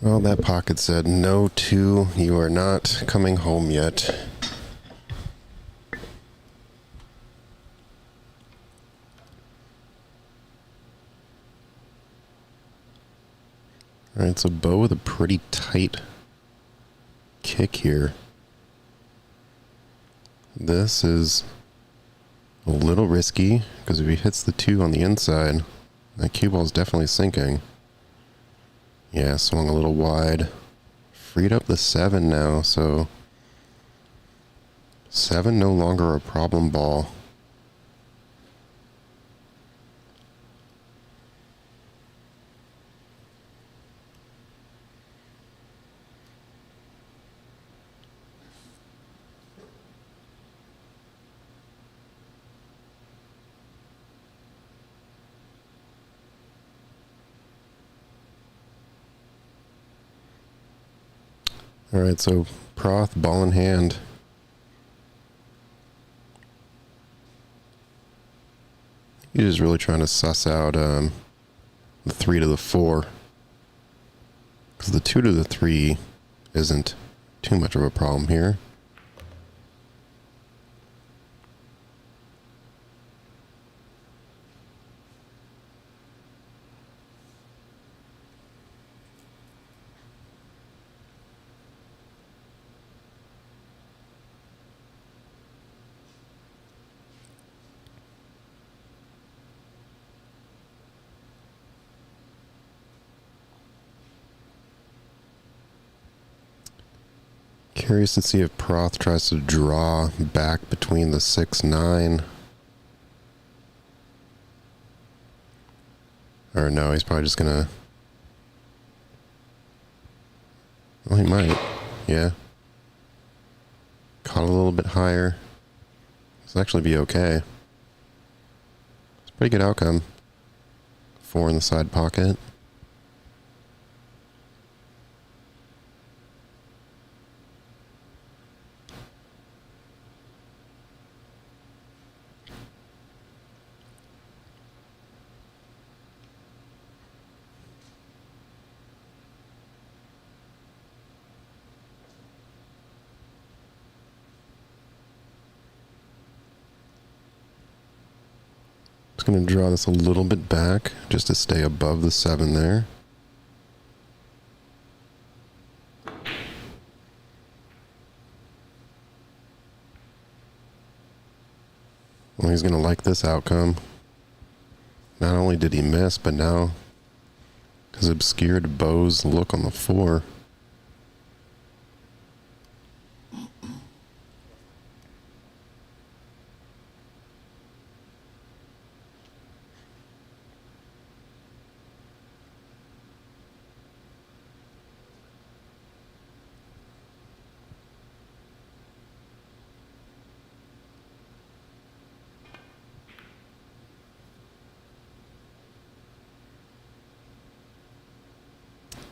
Well, that pocket said, no 2, you are not coming home yet. Alright, so Bo with a pretty tight kick here. This is a little risky, because if he hits the 2 on the inside, that cue ball is definitely sinking. Yeah, swung a little wide. Freed up the 7 now, so 7 no longer a problem ball. Alright, so Proth, ball in hand. He's just really trying to suss out the 3 to the 4. Because the 2 to the 3 isn't too much of a problem here. Curious to see if Proth tries to draw back between the 6-9. Or no, he's probably just gonna... Well, he might. Yeah. Caught a little bit higher. This will actually be okay. It's a pretty good outcome. 4 in the side pocket. Going to draw this a little bit back just to stay above the 7 there. Well, he's going to like this outcome. Not only did he miss, but now has obscured Beau's look on the 4.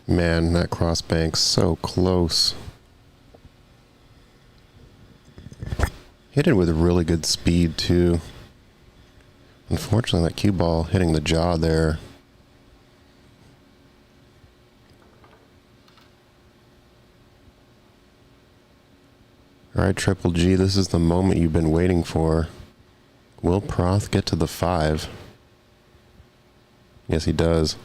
Man, that crossbank's so close. Hit it with really good speed, too. Unfortunately, that cue ball hitting the jaw there. Alright, Triple G, this is the moment you've been waiting for. Will Proth get to the 5? Yes, he does.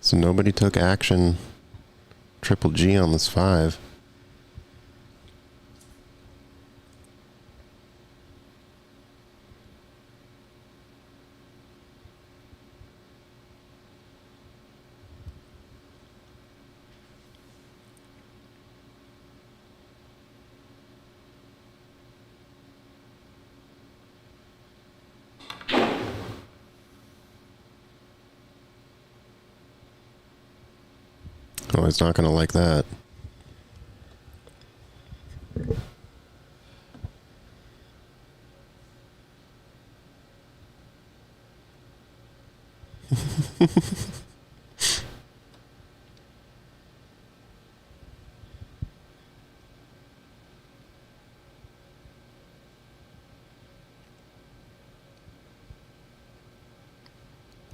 So nobody took action. Triple G on this 5. Oh, he's not going to like that.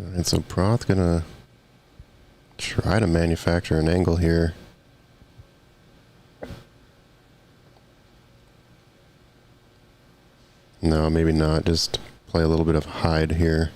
Alright, so Proth gonna try to manufacture an angle here. No, maybe not. Just play a little bit of hide here.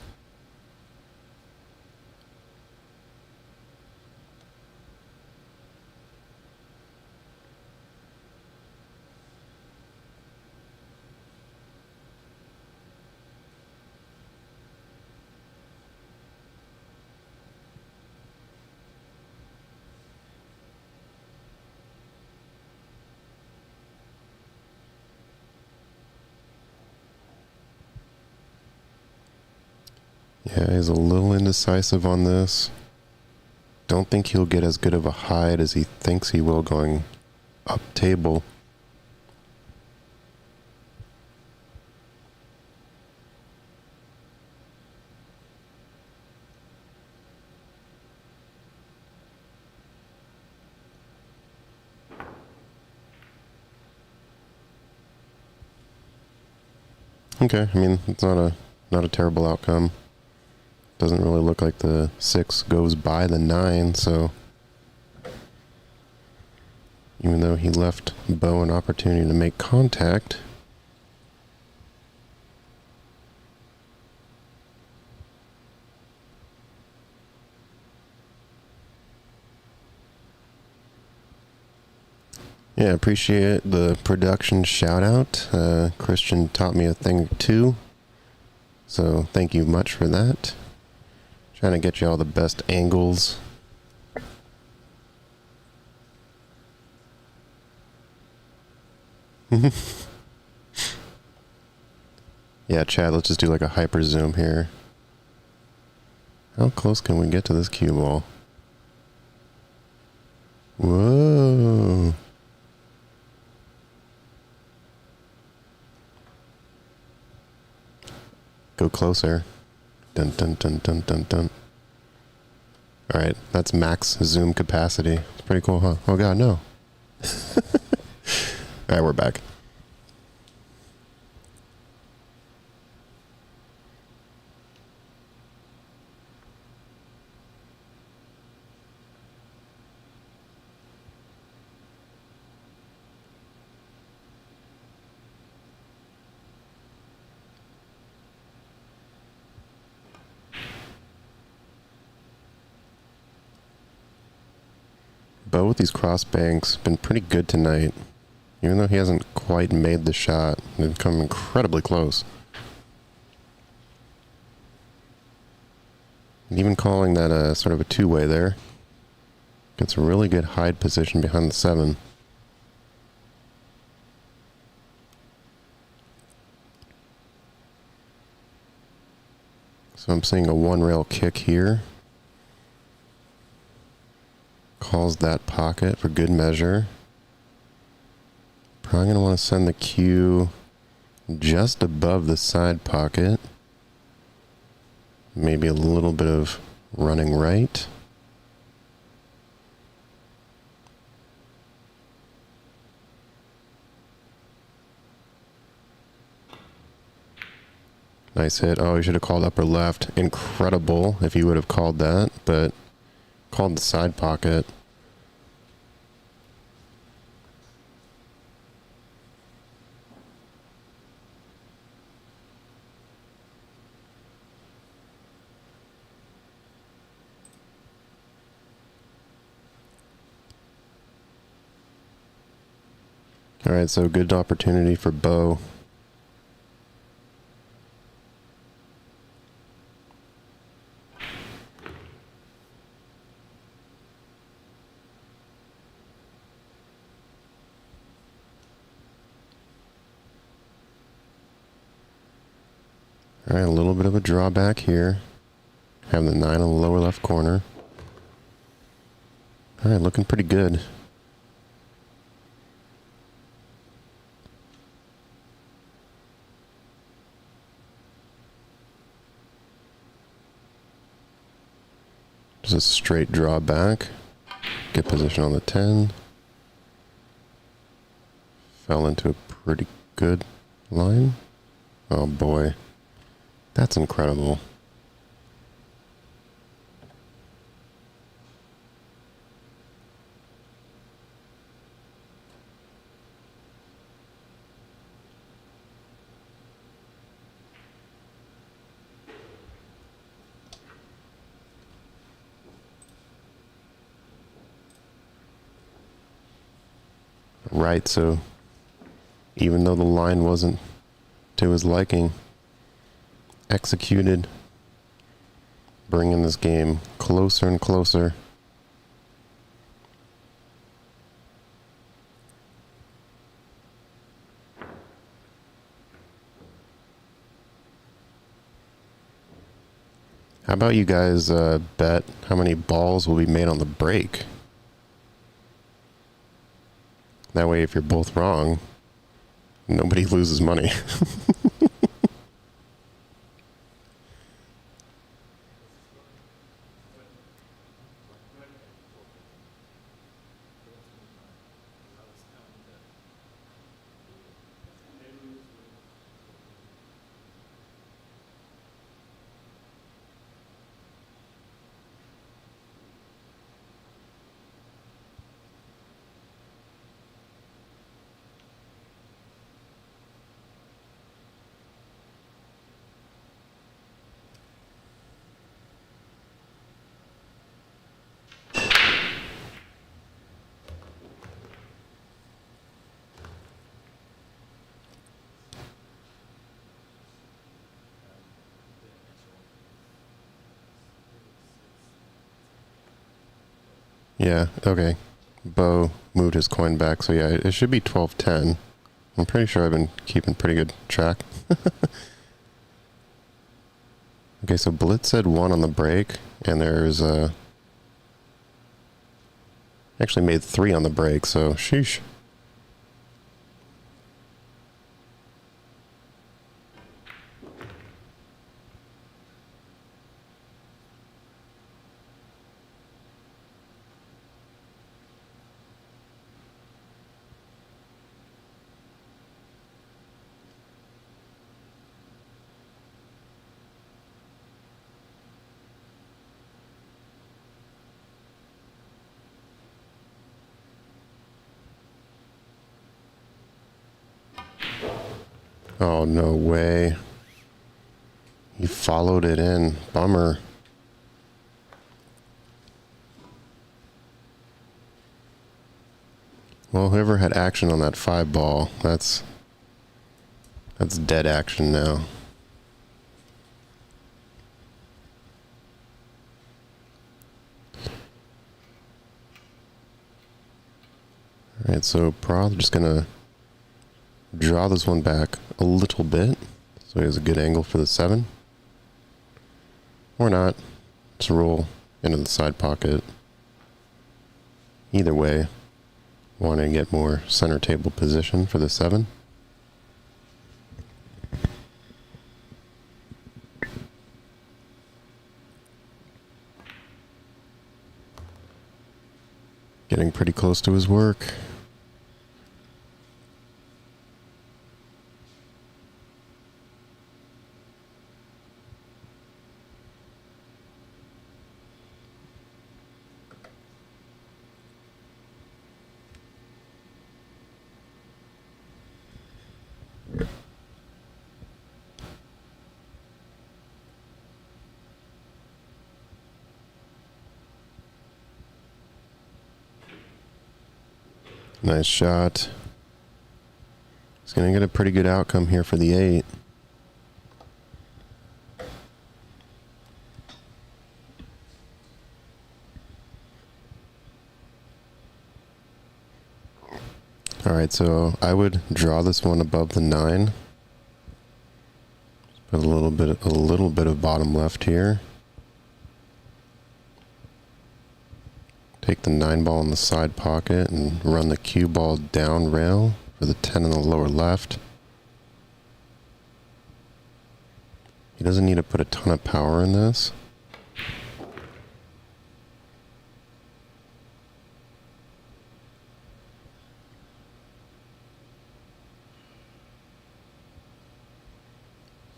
Yeah, he's a little indecisive on this. Don't think he'll get as good of a hide as he thinks he will going up table. Okay, I mean, it's not a terrible outcome. Doesn't really look like the 6 goes by the 9, so even though he left Bo an opportunity to make contact. Yeah, appreciate the production shout out. Christian taught me a thing or two, so thank you much for that. Trying to get you all the best angles. Yeah, Chad, let's just do like a hyper zoom here. How close can we get to this cue ball? Whoa. Go closer. Dun dun dun dun dun dun. Alright, that's max zoom capacity. It's pretty cool, huh? Oh god, no. Alright, we're back. Bo with these cross banks been pretty good tonight. Even though he hasn't quite made the shot, they've come incredibly close. And even calling that a sort of a two-way there. Gets a really good hide position behind the 7. So I'm seeing a one-rail kick here. Calls that pocket for good measure. Probably going to want to send the cue just above the side pocket. Maybe a little bit of running right. Nice hit. Oh, he should have called upper left. Incredible if he would have called that, but called the side pocket. All right, so good opportunity for Bo. All right, a little bit of a drawback here. Having the 9 on the lower left corner. All right, looking pretty good. Just a straight draw back. Get position on the 10. Fell into a pretty good line. Oh boy. That's incredible. Right, so even though the line wasn't to his liking, executed, bringing this game closer and closer. How about you guys bet how many balls will be made on the break? That way, if you're both wrong, nobody loses money. Yeah, okay. Bo moved his coin back, so yeah, it should be 12-10. I'm pretty sure I've been keeping pretty good track. Okay, so Blitz said 1 on the break, and there's actually made 3 on the break, so sheesh. Oh, no way. He followed it in. Bummer. Well, whoever had action on that 5 ball, that's dead action now. Alright, so Proth just gonna draw this one back a little bit, so he has a good angle for the 7. Or not. Just roll into the side pocket. Either way, want to get more center table position for the 7. Getting pretty close to his work. Nice shot. He's going to get a pretty good outcome here for the 8. Alright, so I would draw this one above the 9. Put a little bit of bottom left here. Take the 9 ball in the side pocket and run the cue ball down rail for the 10 in the lower left. He doesn't need to put a ton of power in this.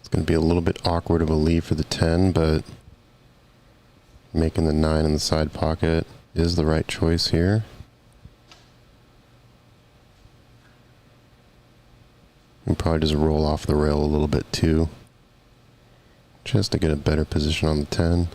It's going to be a little bit awkward of a lead for the 10, but making the 9 in the side pocket is the right choice here. And probably just roll off the rail a little bit too, just to get a better position on the 10.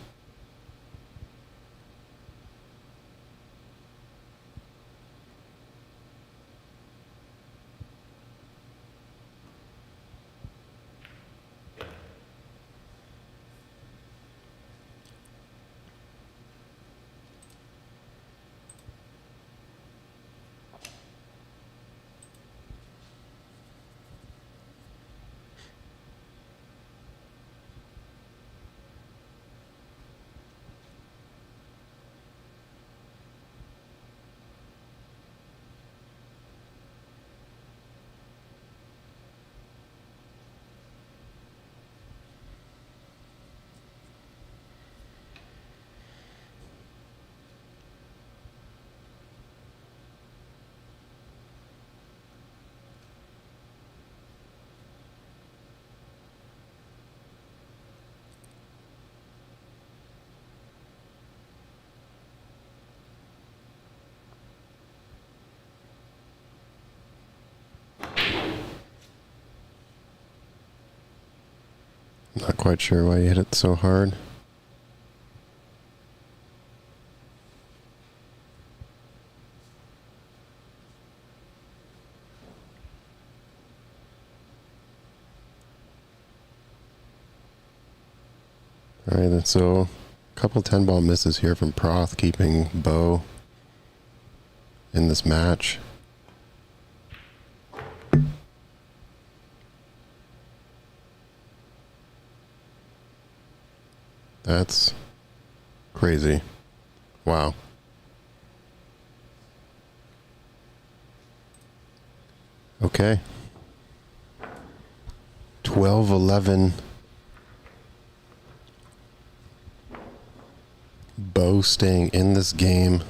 Not quite sure why you hit it so hard. Alright, so a couple 10 ball misses here from Proth, keeping Bo in this match. That's crazy. Wow. Okay. 12-11. Bo staying in this game.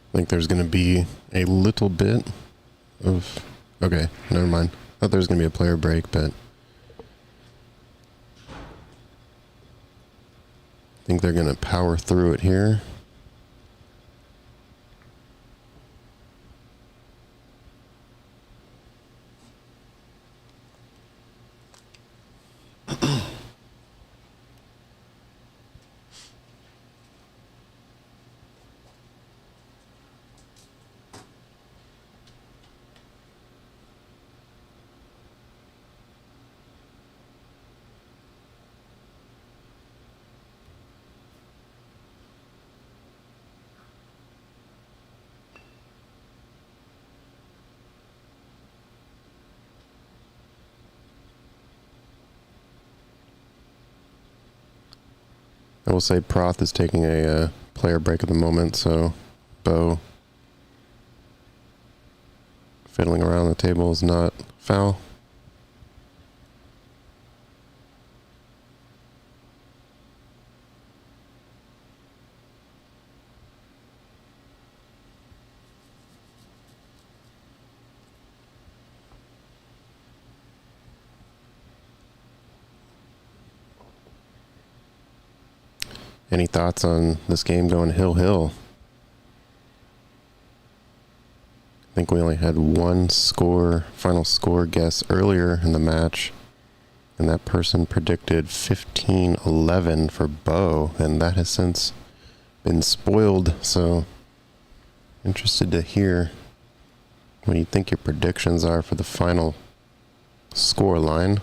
I think there's going to be a little bit of... Okay, never mind. I thought there was going to be a player break, but... I think they're going to power through it here. I will say Proth is taking a player break at the moment, so Bo fiddling around the table is not foul. Any thoughts on this game going hill-hill? I think we only had one final score guess earlier in the match, and that person predicted 15-11 for Bo, and that has since been spoiled, so interested to hear what you think your predictions are for the final score line.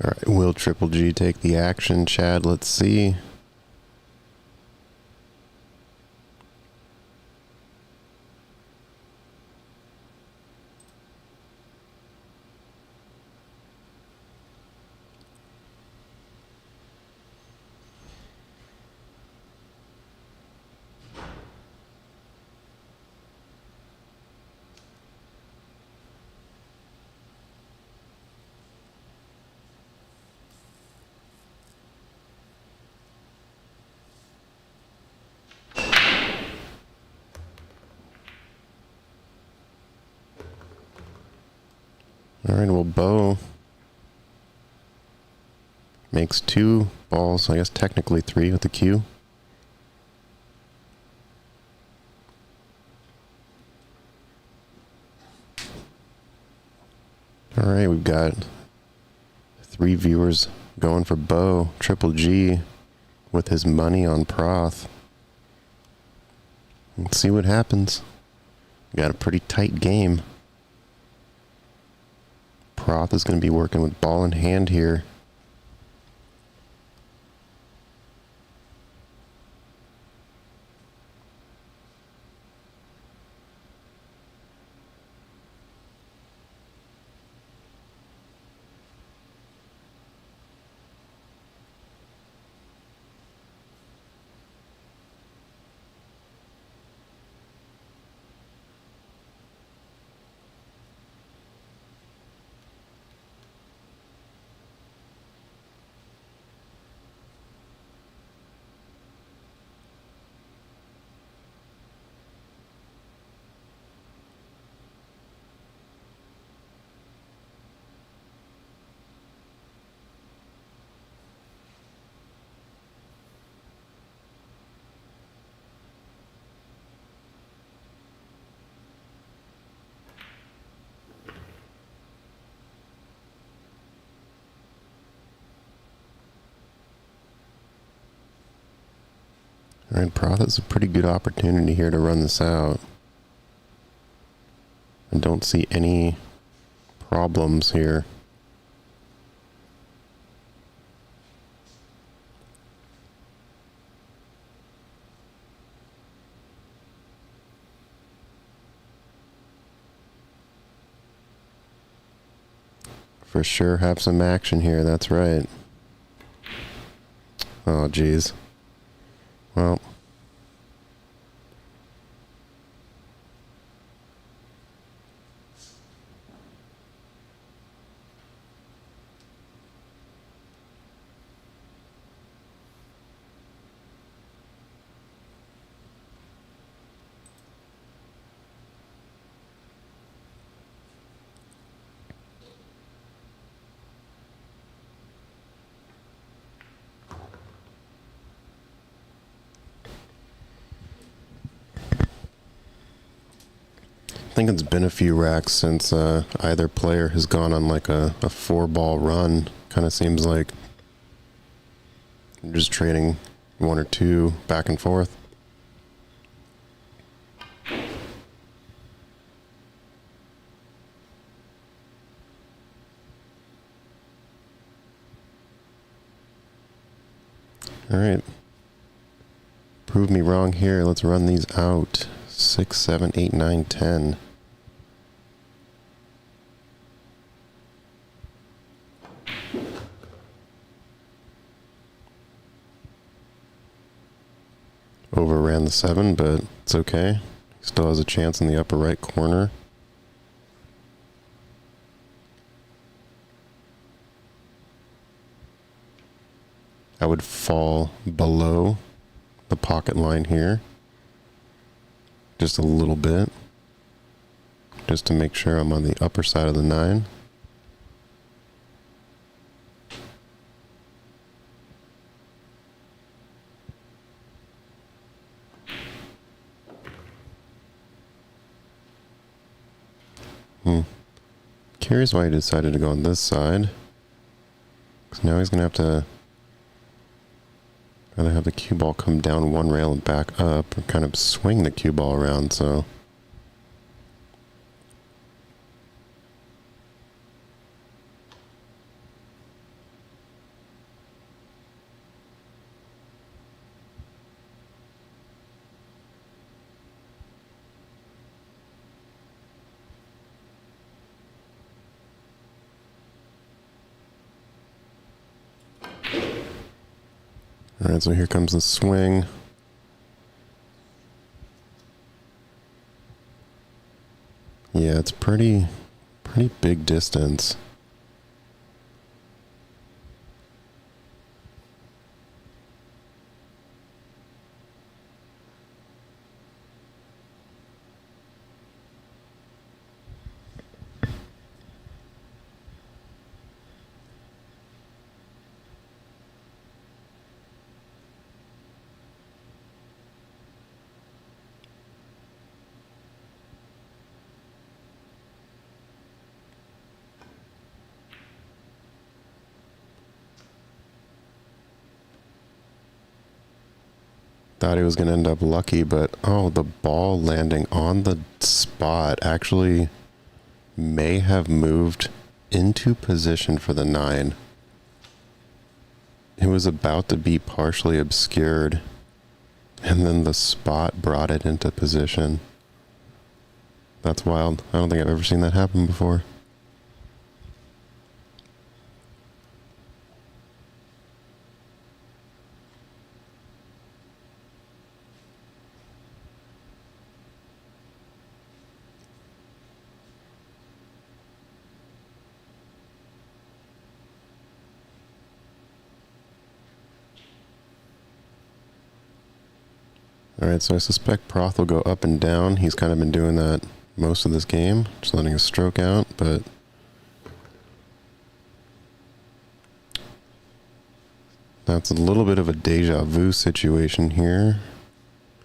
All right, will Triple G take the action, Chad? Let's see. All right, well, Bo makes 2 balls, I guess technically 3 with the cue. All right, we've got 3 viewers going for Bo. Triple G with his money on Proth. Let's see what happens. Got a pretty tight game. Proth is going to be working with ball in hand here. Alright, Proth has a pretty good opportunity here to run this out. I don't see any problems here. For sure have some action here, that's right. Oh, geez. Well. I think it's been a few racks since either player has gone on like a 4-ball run. Kind of seems like you're just trading one or two back and forth. All right. Prove me wrong here. Let's run these out. 6, 7, 8, 9, 10. Overran the 7, but it's okay. Still has a chance in the upper right corner. I would fall below the pocket line here. Just a little bit. Just to make sure I'm on the upper side of the 9. Curious why he decided to go on this side. Because now he's going to have to either have the cue ball come down one rail and back up, or kind of swing the cue ball around, so... Alright, so here comes the swing. Yeah, it's pretty big distance. Thought he was going to end up lucky, but oh, the ball landing on the spot actually may have moved into position for the 9. It was about to be partially obscured, and then the spot brought it into position. That's wild. I don't think I've ever seen that happen before. Alright, so I suspect Proth will go up and down. He's kind of been doing that most of this game, just letting his stroke out, but that's a little bit of a deja vu situation here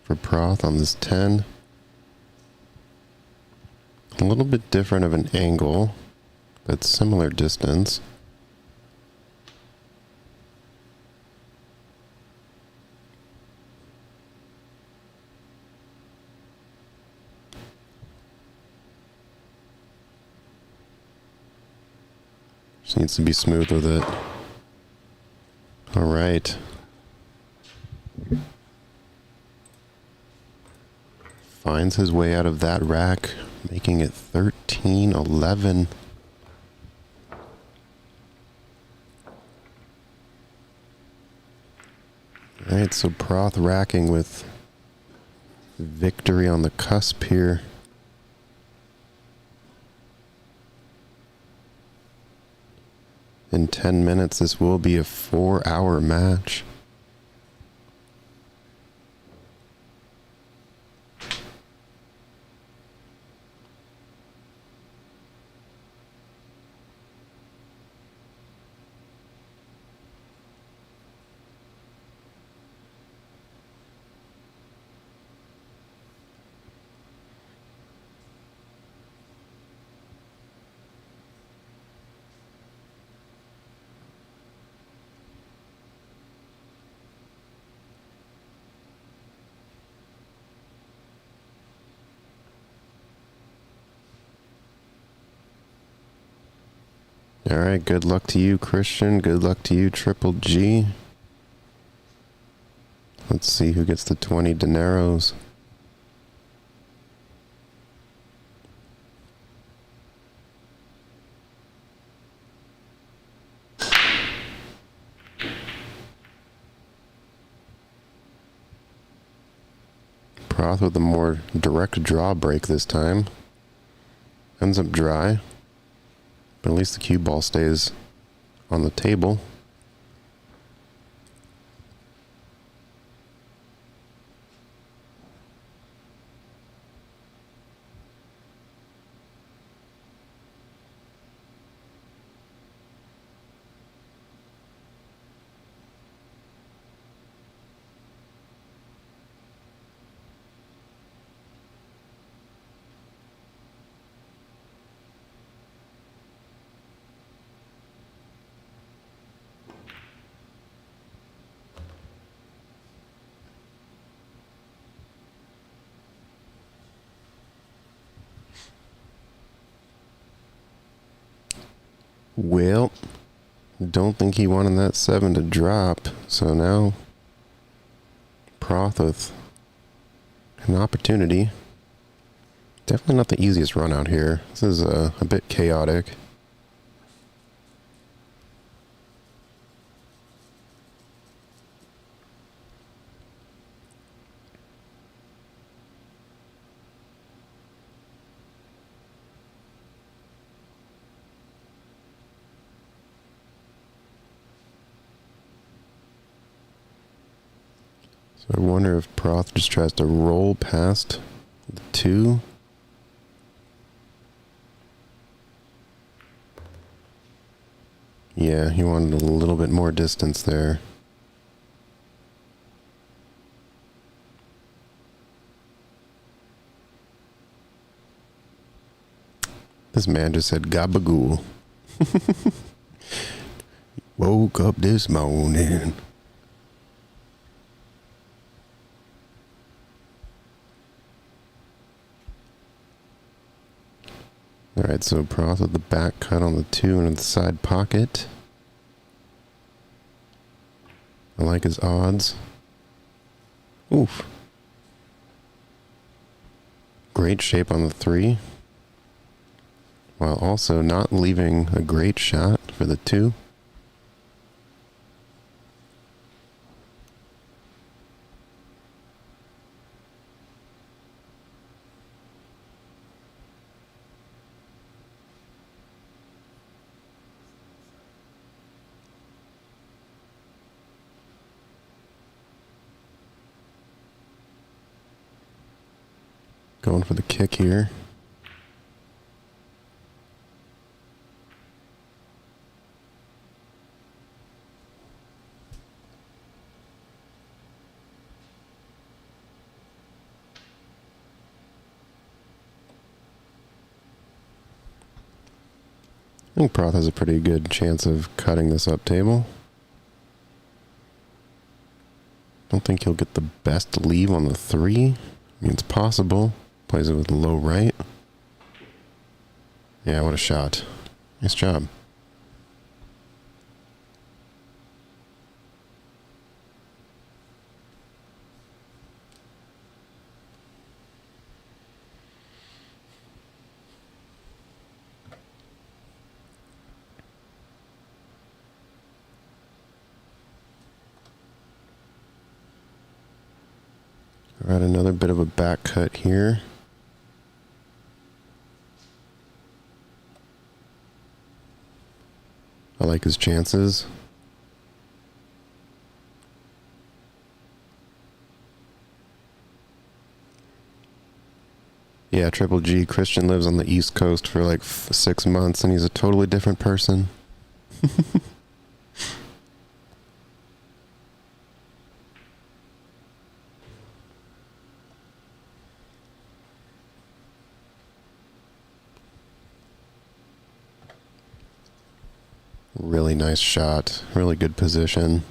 for Proth on this 10. A little bit different of an angle, but similar distance. Just needs to be smooth with it. All right. Finds his way out of that rack, making it 13-11. All right, so Proth racking with victory on the cusp here. In 10 minutes, this will be a 4-hour match. All right, good luck to you, Christian. Good luck to you, Triple G. Let's see who gets the 20 dineros. Proth with a more direct draw break this time. Ends up dry. But at least the cue ball stays on the table. Well, don't think he wanted that 7 to drop, so now Proth with an opportunity. Definitely not the easiest run out here. This is a bit chaotic. So I wonder if Proth just tries to roll past the 2. Yeah, he wanted a little bit more distance there. This man just said gabagool. Woke up this morning. Alright, so Proth with the back cut on the 2 and the side pocket. I like his odds. Oof. Great shape on the 3. While also not leaving a great shot for the 2. Going for the kick here. I think Proth has a pretty good chance of cutting this up table. Don't think he'll get the best leave on the 3. I mean, it's possible. Plays it with low right. Yeah, what a shot. Nice job. All right, another bit of a back cut here. I like his chances. Yeah, Triple G. Christian lives on the East Coast for like 6 months and he's a totally different person. Really nice shot. Really good position.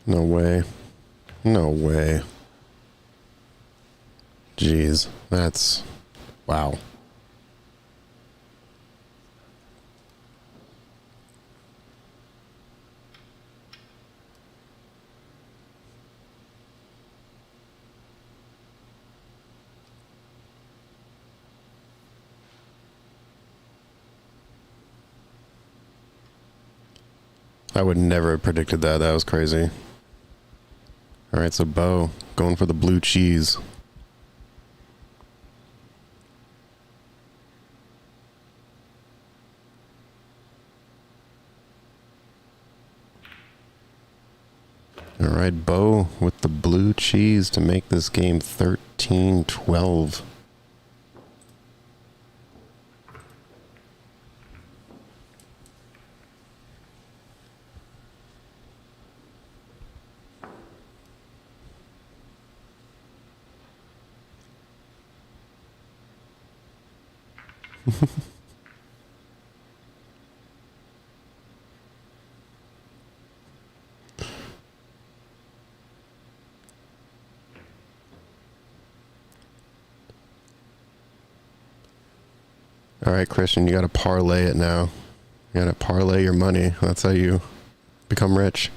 No way. No way. Jeez, that's... wow. I would never have predicted that. That was crazy. All right, so Bo going for the blue cheese. All right, Bo with the blue cheese to make this game 13-12. All right, Christian, you got to parlay it now. You got to parlay your money. That's how you become rich.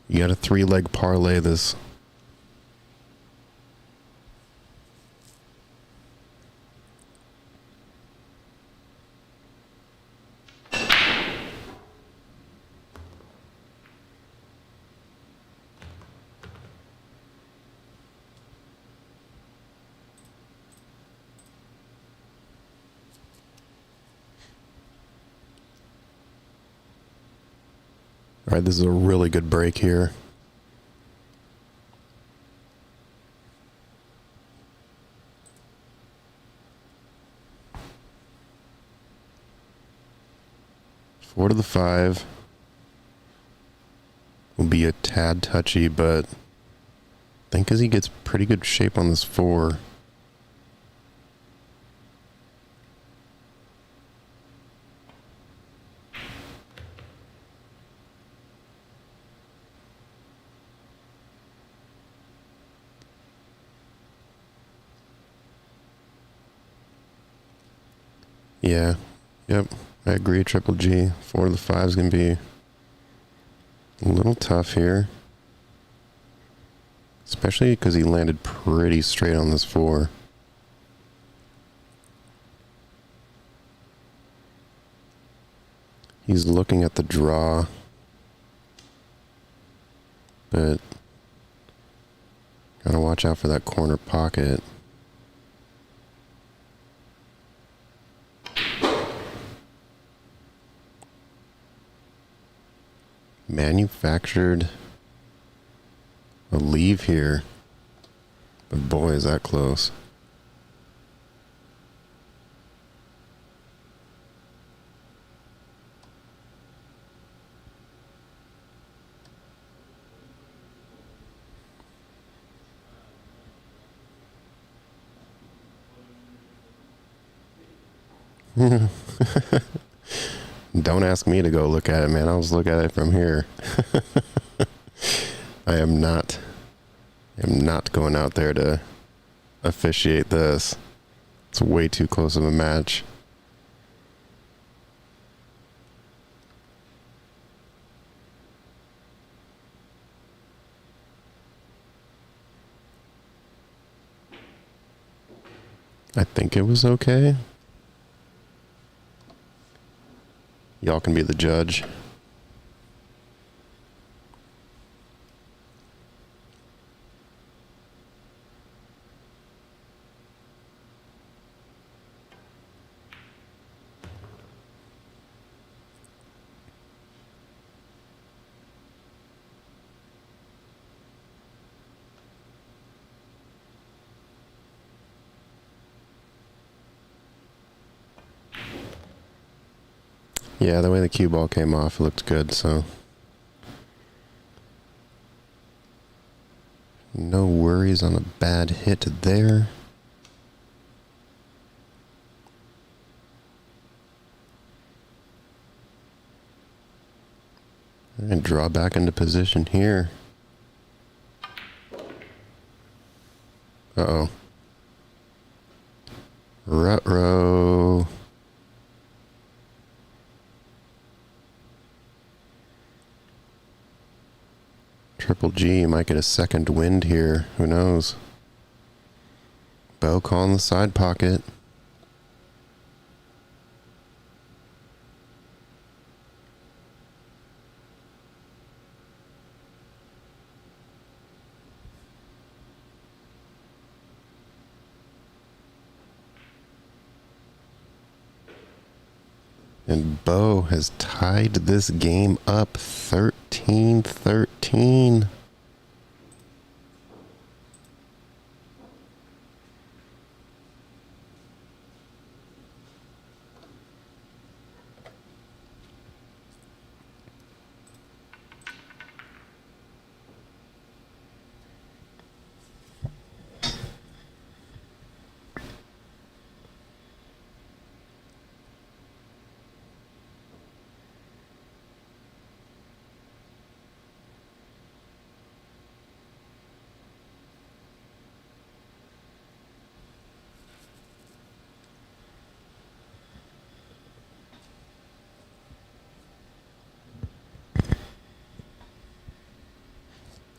You got a 3-leg parlay this. All right, this is a really good break here. Four to the 5 will be a tad touchy, but I think as he gets pretty good shape on this 4. Yeah, yep, I agree. Triple G. 4 to the 5 is going to be a little tough here. Especially because he landed pretty straight on this 4. He's looking at the draw. But gotta watch out for that corner pocket. Manufactured a leave here. But boy, is that close. Don't ask me to go look at it, man. I'll just look at it from here. I am not going out there to officiate this. It's way too close of a match. I think it was okay. Y'all can be the judge. Yeah, the way the cue ball came off, it looked good, so. No worries on a bad hit there. And draw back into position here. Uh-oh. Ruh-roh. Triple G might get a second wind here. Who knows? Bo calling the side pocket. And Bo has tied this game up 13-13.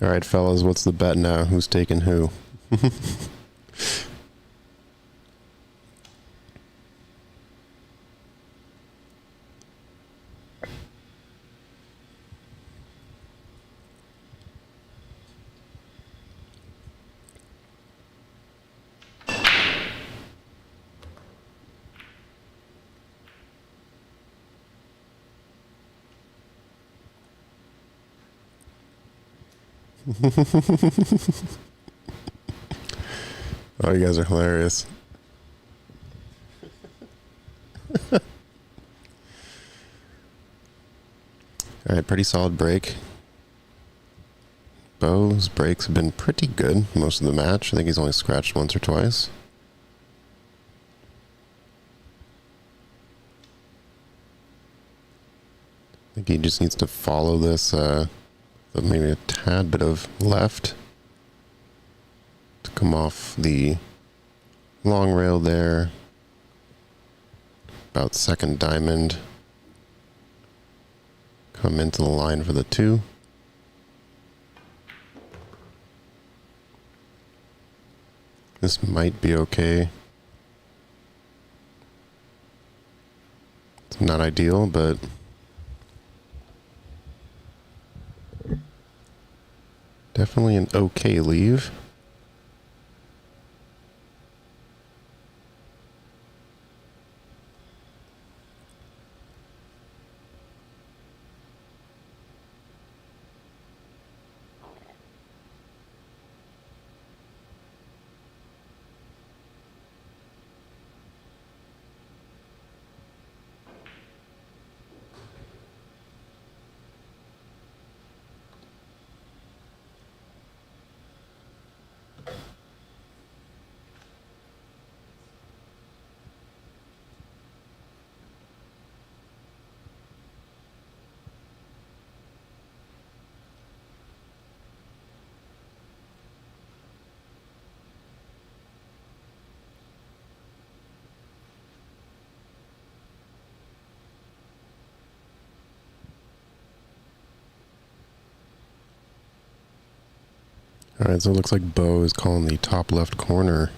All right, fellas, what's the bet now? Who's taking who? Oh, you guys are hilarious. All right, pretty solid break. Bo's breaks have been pretty good most of the match. I think he's only scratched once or twice. I think he just needs to follow this, maybe a tad bit of left to come off the long rail there. About second diamond. Come into the line for the 2. This might be okay. It's not ideal, but definitely an okay leave. All right, so it looks like Bo is calling the top left corner.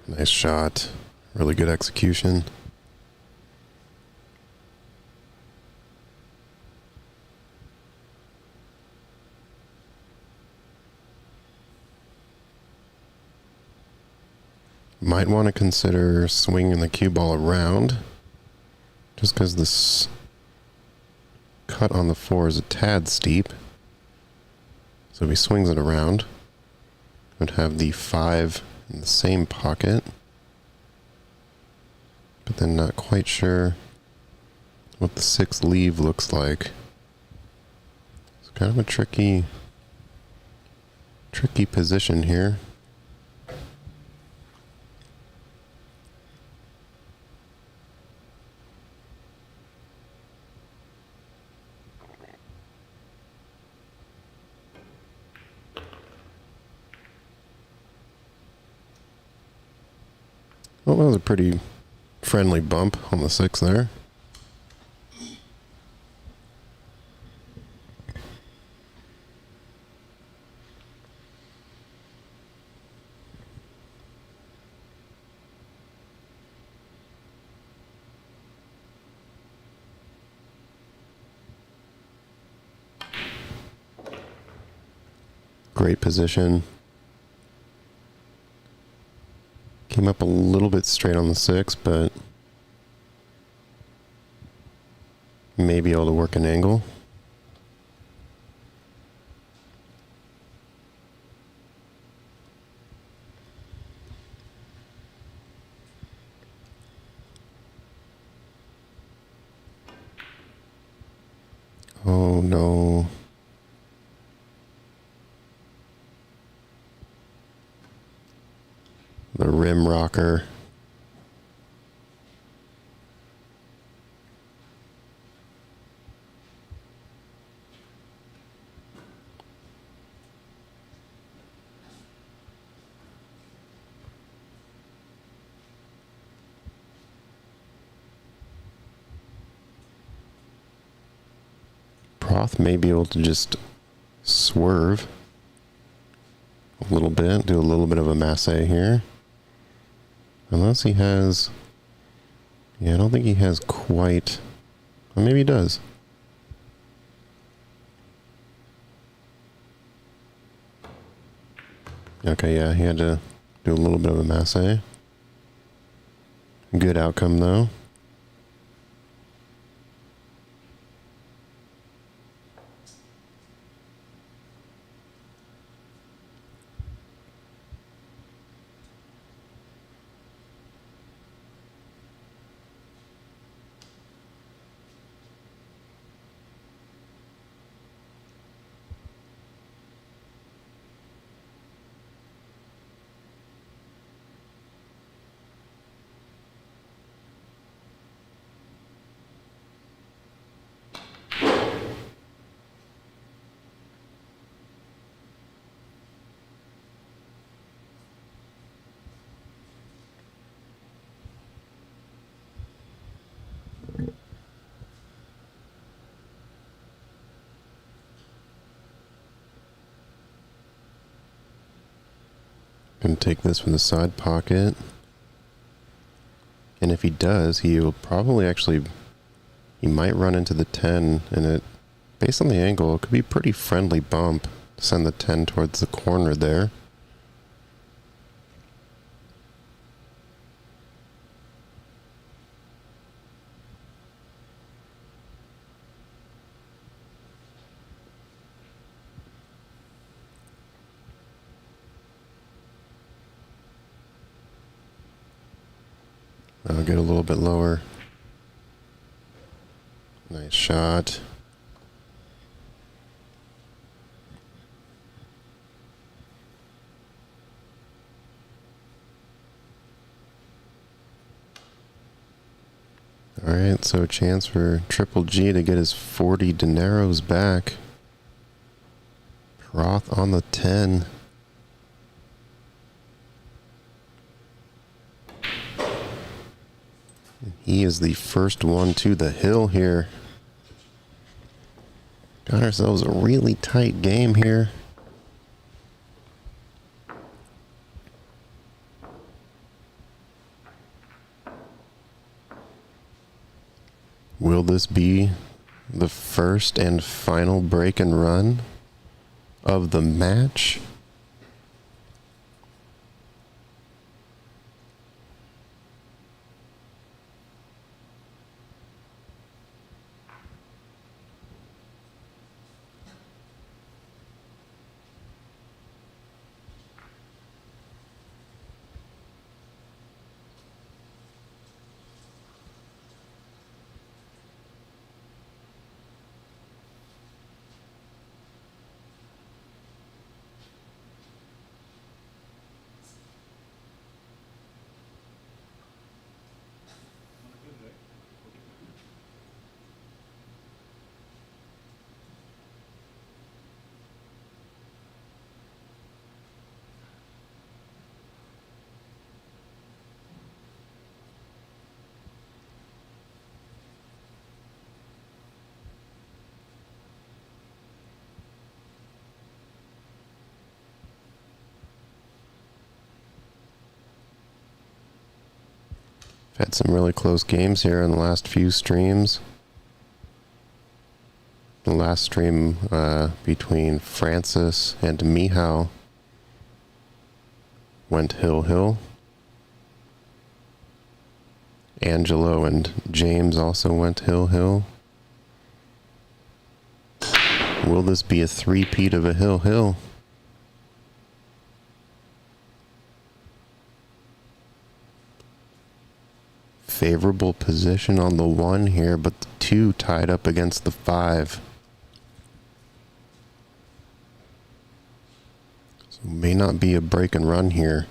Nice shot. Really good execution. Might want to consider swinging the cue ball around, just because this cut on the 4 is a tad steep. So if he swings it around, would have the 5 in the same pocket, but then not quite sure what the 6 leave looks like. It's kind of a tricky position here. Well, that was a pretty friendly bump on the 6 there. Great position. Came up a little bit straight on the 6, but may be able to work an angle. Oh no. The rim rocker. Proth may be able to just swerve a little bit, do a little bit of a masse here. Unless he has... Yeah, I don't think he has quite... Or maybe he does. Okay, yeah, he had to do a little bit of a masse. Good outcome, though. Gonna take this from the side pocket. And if he does, he will probably actually... He might run into the 10, and it, based on the angle, it could be a pretty friendly bump to send the 10 towards the corner there. I'll get a little bit lower. Nice shot. Alright, so a chance for Triple G to get his 40 dineros back. Proth on the 10. He is the first one to the hill here. Got ourselves a really tight game here. Will this be the first and final break and run of the match? Had some really close games here in the last few streams. The last stream between Francis and Mihao went hill-hill. Angelo and James also went hill-hill. Will this be a three-peat of a hill-hill? Favorable position on the 1 here, but the 2 tied up against the 5. So may not be a break and run here.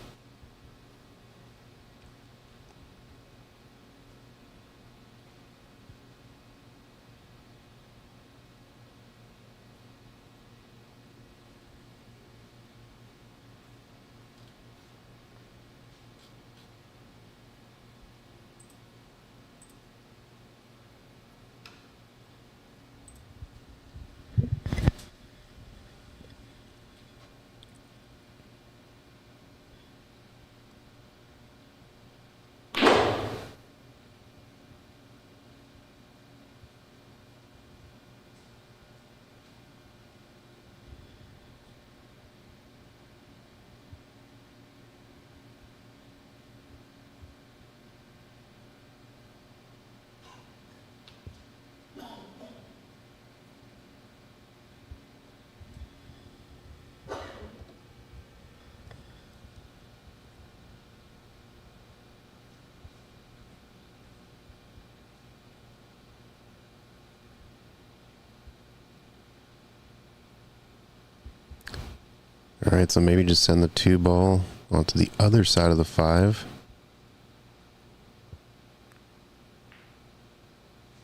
Alright, so maybe just send the 2 ball onto the other side of the 5.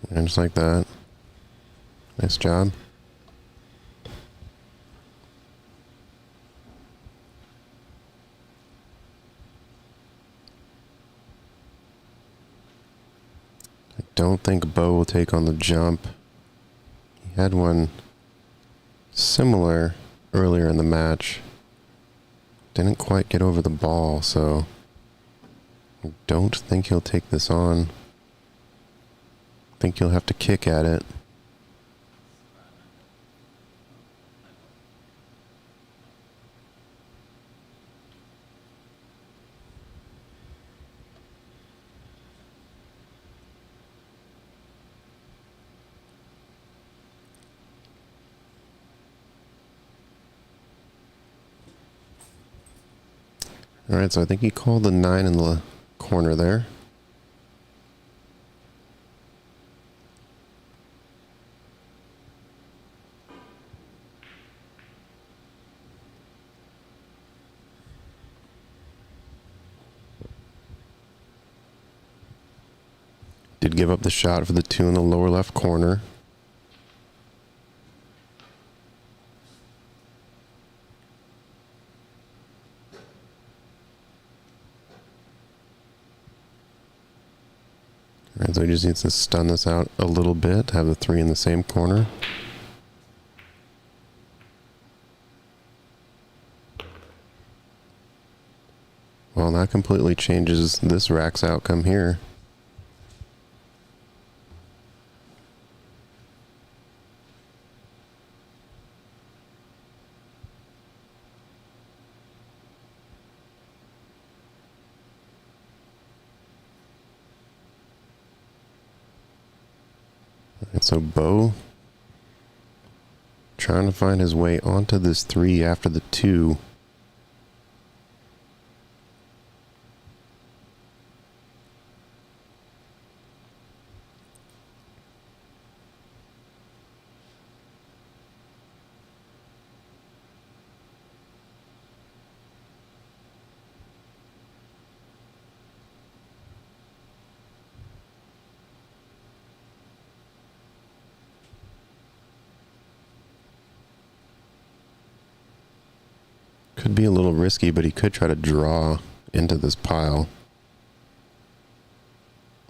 And just like that. Nice job. I don't think Bo will take on the jump. He had one similar earlier in the match. Didn't quite get over the ball, so I don't think he'll take this on. I think you'll have to kick at it. Alright, so I think he called the 9 in the corner there. Did give up the shot for the 2 in the lower left corner. Alright, so he just needs to stun this out a little bit, have the 3 in the same corner. Well, that completely changes this rack's outcome here. And so Bo trying to find his way onto this 3 after the 2. Could be a little risky, but he could try to draw into this pile.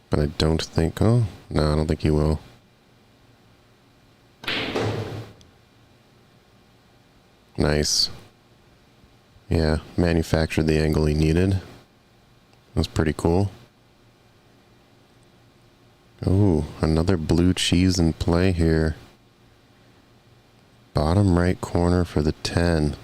But I don't think... Oh, no, I don't think he will. Nice. Yeah, manufactured the angle he needed. That's pretty cool. Oh, another blue cheese in play here. Bottom right corner for the 10.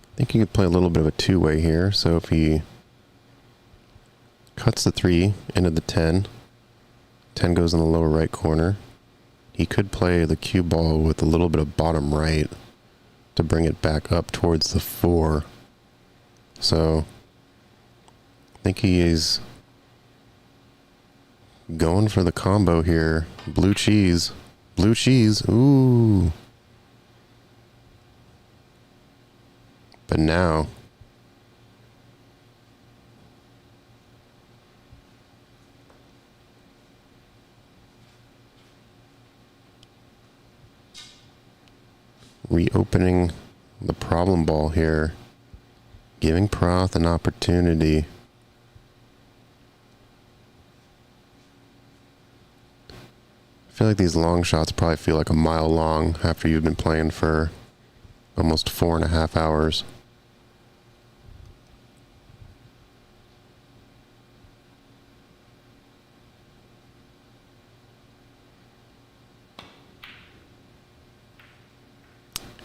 I think he could play a little bit of a 2-way here. So if he cuts the 3 into the 10, 10 goes in the lower right corner, he could play the cue ball with a little bit of bottom right to bring it back up towards the 4. So I think he is going for the combo here. Blue cheese. Blue cheese. Ooh. But now, reopening the problem ball here, giving Prath an opportunity. I feel like these long shots probably feel like a mile long after you've been playing for almost 4.5 hours.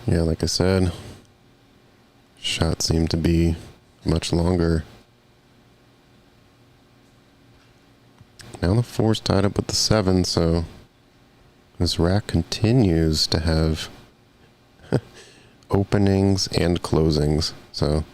Yeah, like I said, shots seem to be much longer. Now the 4's tied up with the 7, so This rack continues to have openings and closings, so...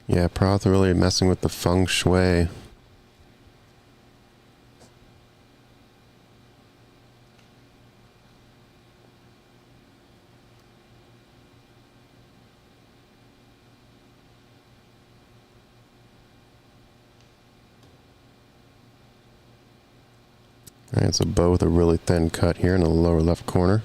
Yeah, Proth really messing with the feng shui. Alright, so bow with a really thin cut here in the lower left corner.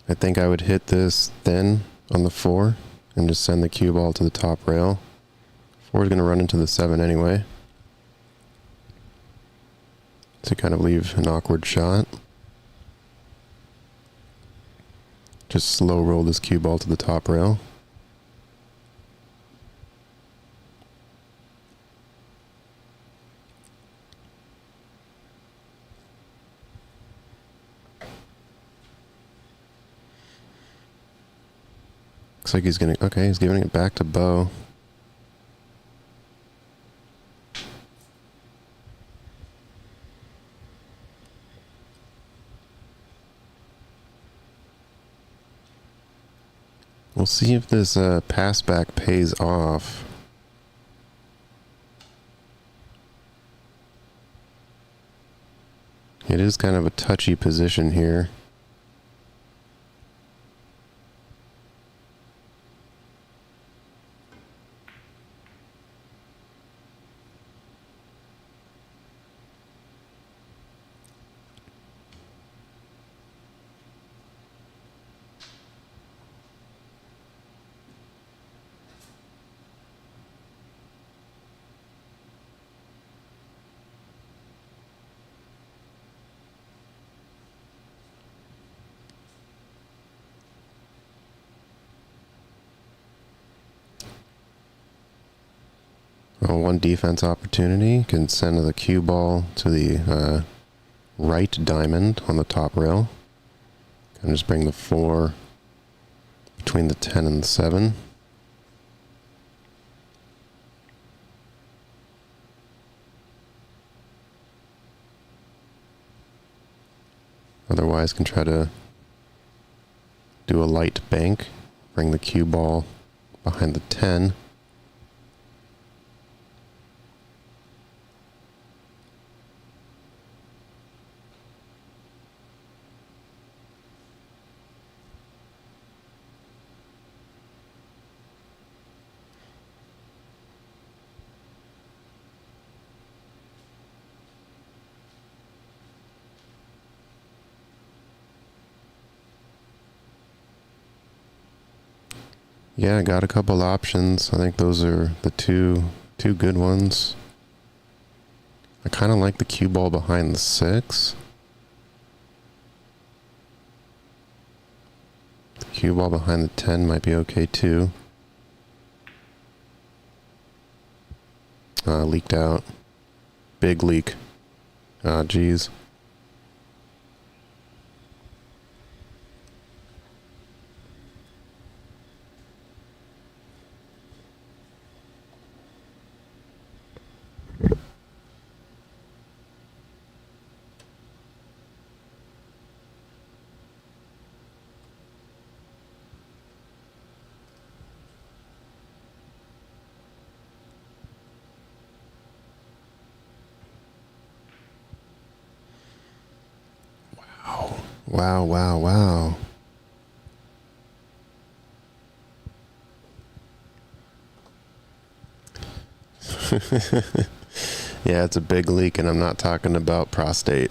I think I would hit this thin on the 4 and just send the cue ball to the top rail. 4 is going to run into the 7 anyway, to kind of leave an awkward shot. Just slow roll this cue ball to the top rail. Looks like he's gonna, okay, he's giving it back to bow. We'll see if this pass back pays off. It is kind of a touchy position here. One defense opportunity can send the cue ball to the right diamond on the top rail. And just bring the 4 between the 10 and the 7. Otherwise, can try to do a light bank, bring the cue ball behind the 10. Yeah, I got a couple options. I think those are the two good ones. I kind of like the cue ball behind the 6. The cue ball behind the 10 might be okay too. Leaked out. Big leak. Geez. Wow, wow, wow. Yeah, it's a big leak, and I'm not talking about prostate.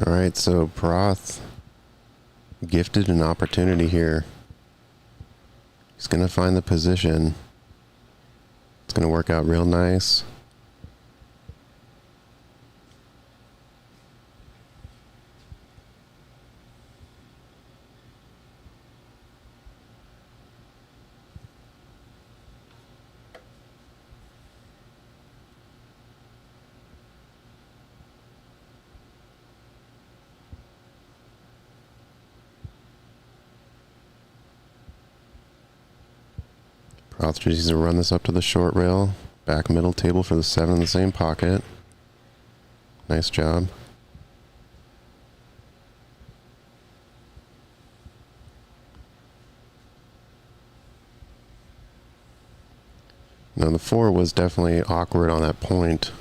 All right, so Proth gifted an opportunity here. He's going to find the position. It's going to work out real nice. Proth needs to run this up to the short rail. Back middle table for the 7 in the same pocket. Nice job. Now the 4 was definitely awkward on that point.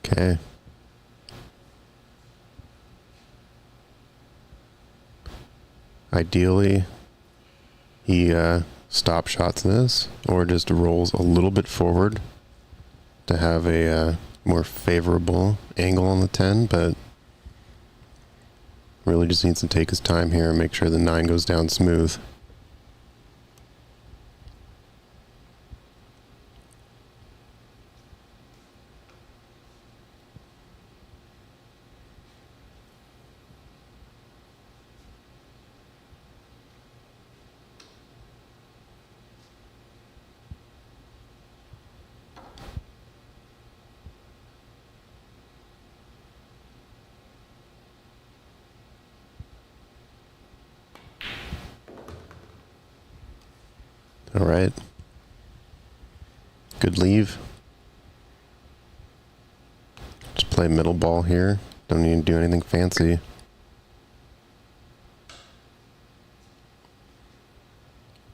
Okay. Ideally, he stop shots this, or just rolls a little bit forward to have a more favorable angle on the 10, but really just needs to take his time here and make sure the 9 goes down smooth. All right. Good leave. Just play middle ball here. Don't need to do anything fancy.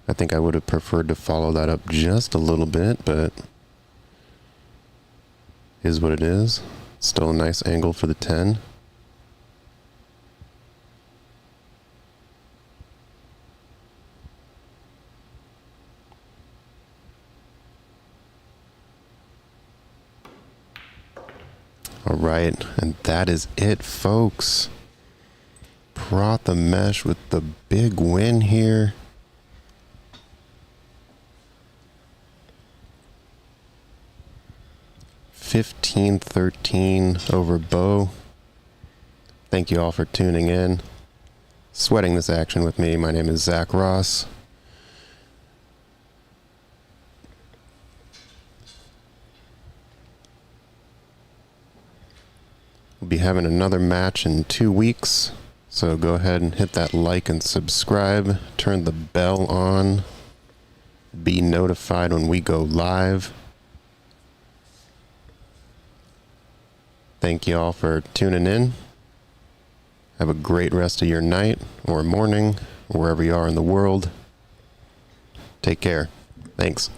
I think I would have preferred to follow that up just a little bit, but is what it is. Still a nice angle for the 10. All right, and that is it, folks. Prathamesh with the big win here. $15-13 over Bo. Thank you all for tuning in, sweating this action with me. My name is Zach Ross. We'll be having another match in 2 weeks, so go ahead and hit that like and subscribe. Turn the bell on. Be notified when we go live. Thank you all for tuning in. Have a great rest of your night or morning, wherever you are in the world. Take care. Thanks.